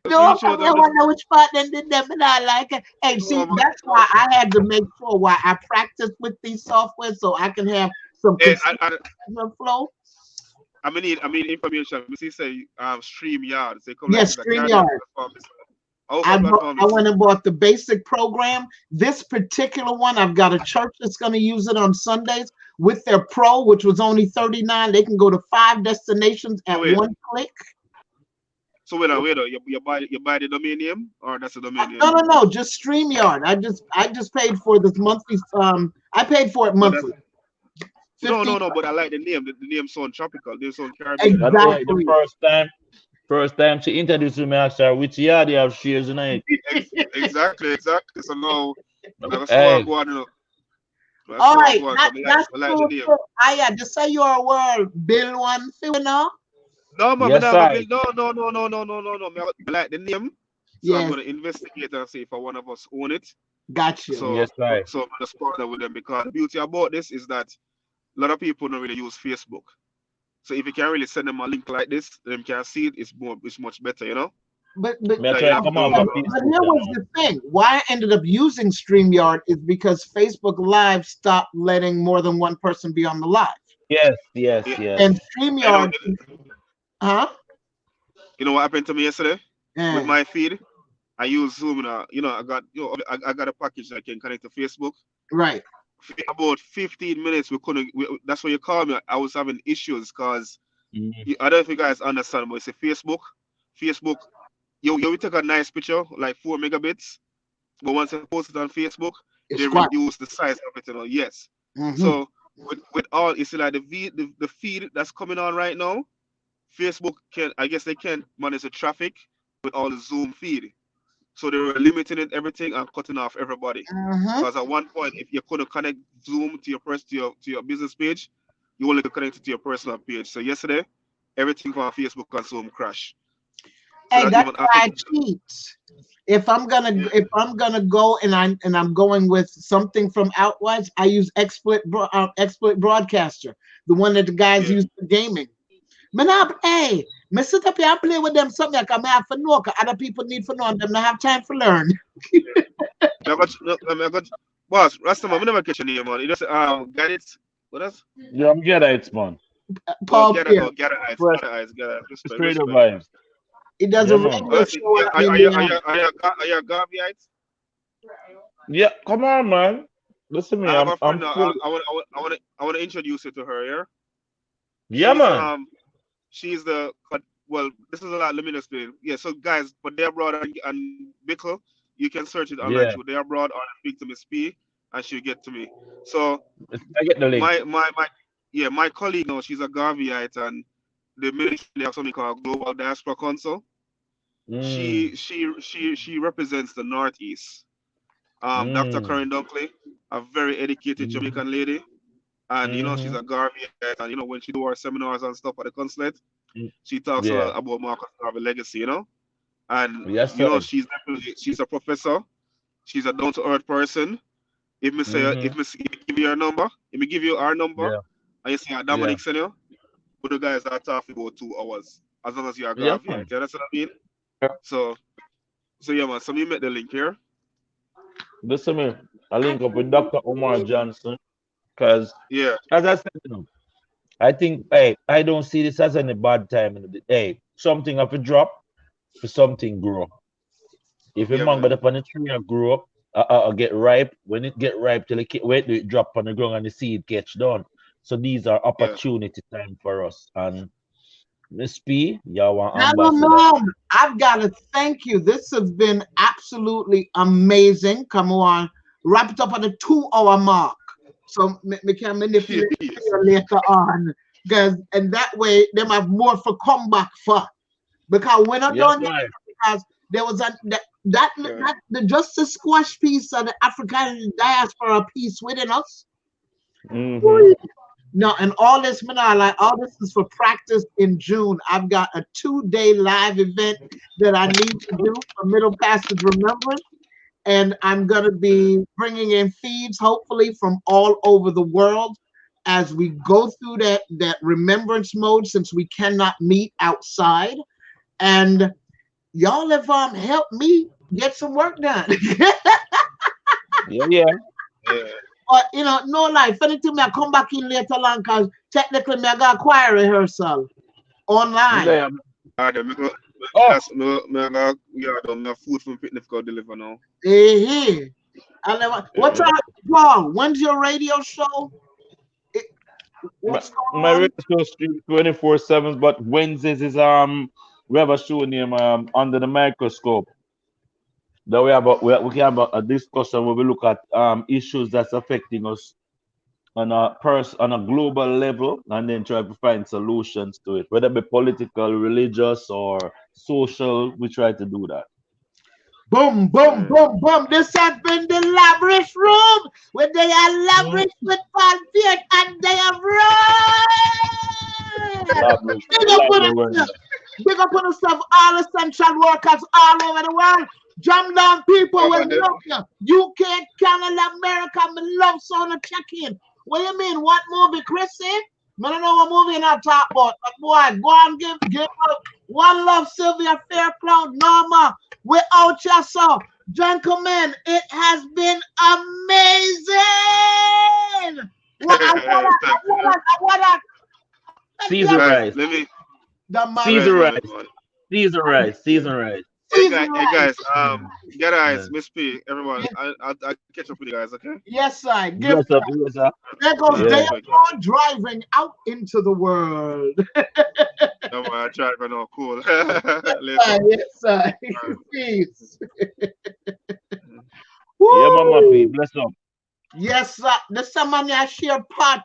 A: No,
D: reach
A: come
D: out
A: here,
D: and just
A: wonder which part then did them and I like it. And see,
D: no, man,
A: that's why I had to make sure why I practice with these software so I can have some
D: eh,
A: consistent flow.
D: I mean information. Me see say stream yard. Say come like
A: Yes,
D: it's a Caribbean
A: StreamYard.
D: platform. How for platform
A: I
D: this?
A: went and bought the basic program. This particular one, I've got a church that's going to use it on Sundays with their pro, which was only $39. They can go to 5 destinations
D: So
A: at
D: wait,
A: one click.
D: so wait, you buy the domain name or that's the domain
A: No,
D: name?
A: no, no, just StreamYard. I just paid for this monthly. I paid for it
D: But that's
A: monthly.
D: no,
A: 15.
D: no, no. But I like the name. The name sound tropical. They sound Caribbean.
C: That's why the
A: Exactly.
C: first time she introduced me, I asked her which yard you have shares in it.
D: Exactly. So now I see what
C: Hey,
D: go on. I
A: All
D: see what
A: right,
D: go on. So
A: that's
D: I like the
A: cool.
D: name.
A: So, yeah, just say your word. Bill one, you know?
D: No, man, I
C: yes,
D: never have a
C: I.
D: bill. No. I like the name, so I'm
A: Yes,
D: gonna investigate and see if one of us own it.
A: got you.
D: So,
C: Yes, I.
D: so I'm just partner with them because the beauty about this is that a lot of people don't really use Facebook. So if you can really send them a link like this, them can see it. It's much better.
A: But
C: Me I
D: That you
C: try
D: have to
C: come off
A: but
C: of
D: download.
C: Facebook,
A: here
C: you
A: was
C: know.
A: the thing. Why I ended up using StreamYard is because Facebook Live stopped letting more than one person be on the live.
C: Yes, yes,
D: Yeah,
C: yes.
A: And
D: I know.
A: StreamYard, huh?
D: You know what happened to me yesterday with
A: Eh,
D: my feed? I use Zoom. I got I got a package that can connect to Facebook.
A: right.
D: About 15 minutes we couldn't. That's why you called me. I was having issues because I don't know if you guys understand, but it's a Facebook, you will take a nice picture, like 4 megabits, but once you post it on Facebook,
A: It's
D: they
A: quite.
D: reduce the size of it, yes. So with all, you see, like the feed that's coming on right now, Facebook I guess they can manage the traffic with all the Zoom feed. So they were limiting it, everything, and cutting off everybody. Because at one point, if you couldn't connect Zoom to your business page, you only could connect it to your personal page. So yesterday, everything on Facebook and Zoom crashed. So
A: Hey,
D: that
A: that's
D: even
A: why I
D: affected.
A: cheat. If I'm gonna go and I'm going with something from out west, I use Exploit Broadcaster, the one that the guys use for gaming. Man, hey, me sit up here and play with them something like I have to know, because other people need to know, and them not have time to learn.
D: I got, boss, last time I never catch your name, man. You just get it. What else?
C: Yeah, I'm Jedites, man.
A: Paul Peart.
D: Get eyes.
C: Straight up
D: Respect.
C: vibes.
A: He does
C: Yeah,
A: a
C: man.
A: radio show out in Indiana.
D: Are you a Garveyite?
C: Yeah, come on, man. Listen to me.
D: I have a
C: I'm
D: friend now.
C: full.
D: I want to introduce you to her. Yeah.
C: Yeah, man.
D: She's the well. This is a lot. Let me explain. Yeah. So guys, but they're abroad and Bickle, you can search it online
C: Yeah.
D: too. They're abroad or speak to Miss P, and she'll get to me. So
C: I get the link.
D: my colleague now, she's a Garveyite, and the ministry they have something called Global Diaspora Council. She represents the Northeast. Dr. Karen Dunkley, a very educated Jamaican lady, and she's a Garveyite, and when she do her seminars and stuff at the consulate, she talks a lot about Marcus Garvey legacy, and
C: Yes, sir.
D: she's a professor, she's a down to earth person. If me say if me give you her number, if me give you our number, and you say Dominic Senior, but the guys are talking about 2 hours, as long as you are Garveyite. You understand what I mean? So yeah, man. So me make the link here.
C: Listen to me. I link up with Dr. Omar Johnson, because as I said, I think I don't see this as any bad time in the day. Something have to drop for something grow. If a man got up on the tree and grow up, get ripe. When it get ripe, till it wait till it drop on the ground and the seed catch down. So these are opportunity time for us. And Miss P, y'all want ambassador.
A: I've got to thank you. This has been absolutely amazing. Come on, wrap it up at the 2-hour mark, so we can manipulate later on, and that way they have more for comeback for. Because when I done because there was the Justice Squash piece of the African diaspora piece within us. No, and all this, all this is for practice in June. I've got a 2-day live event that I need to do for Middle Passage Remembrance. And I'm going to be bringing in feeds, hopefully, from all over the world as we go through that remembrance mode, since we cannot meet outside. And y'all have helped me get some work done.
C: Yeah.
A: But no life. Anything I come back in later on, because technically I got a choir rehearsal online.
C: Yeah.
D: Me food from picnic go deliver now.
A: What's up, Paul? When's your radio show?
C: My radio show is 24/7, but Wednesdays is we have a show named Under the Microscope. That we can have a discussion where we look at issues that's affecting us on a global level, and then try to find solutions to it, whether it be political, religious, or social. We try to do that.
A: Boom, boom, boom, boom. This has been the Labbrish room, where they are Labbrish with Peart, and they are Big up on yourself, all essential workers all over the world. Jump down, people. We love you. UK, Canada, America. Me love sound of check-in. What do you mean? What movie, Chrissy? I don't know what movie in that top, but boy, go and give up. One love, Sylvia Faircloud, Norma. We're out here, so gentlemen, it has been amazing.
C: Caesar rice.
A: Caesar rice.
C: Caesar rice.
D: Hey
A: Easy
D: guys,
A: life.
D: get eyes,
C: Yeah.
D: Miss P, everyone. I'll catch up with you guys, okay?
A: Yes, sir. Give
C: Bless up, bless up.
A: there goes
D: All right,
C: Yeah.
A: Dale
D: quick.
A: driving out into the world.
D: No, I try for no cool. Later.
A: Yes, sir. Peace.
C: Yeah, Mama P,
A: Woo!
C: bless up.
A: Yes, sir. The someone I share pot.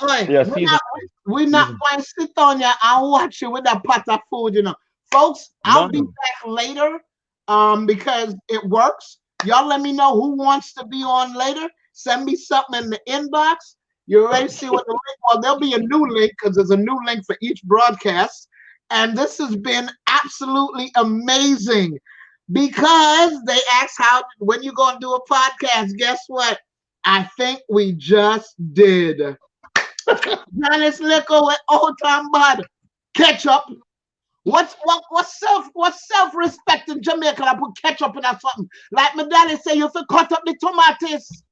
A: Oi,
C: Yeah,
A: we're
C: season.
A: not, we're not
C: Season.
A: going to sit on you and watch you with a pot of food, you know. Folks,
C: No,
A: I'll be
C: no.
A: back later because it works. Y'all let me know who wants to be on later. Send me something in the inbox. You ready to see what the link? Well, there'll be a new link because there's a new link for each broadcast. And this has been absolutely amazing because they asked how when you going to do a podcast. Guess what? I think we just did. Johnny's liquor with old time bud. Ketchup. What's self-respect in Jamaica? I put ketchup in that something. Like my daddy say, you have to cut up the tomatoes.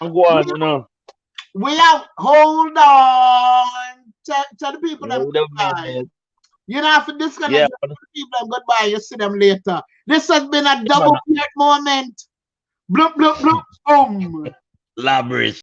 C: I'm going, you know.
A: We out. Hold on. Tell the people
C: Yeah,
A: them
C: we don't know,
A: goodbye.
C: man.
A: You know, after disconnect,
C: Yeah,
A: tell the people them goodbye. You see them later. This has been a
C: man.
A: double Peart moment. Bloop, bloop, bloop, boom.
C: Labbrish.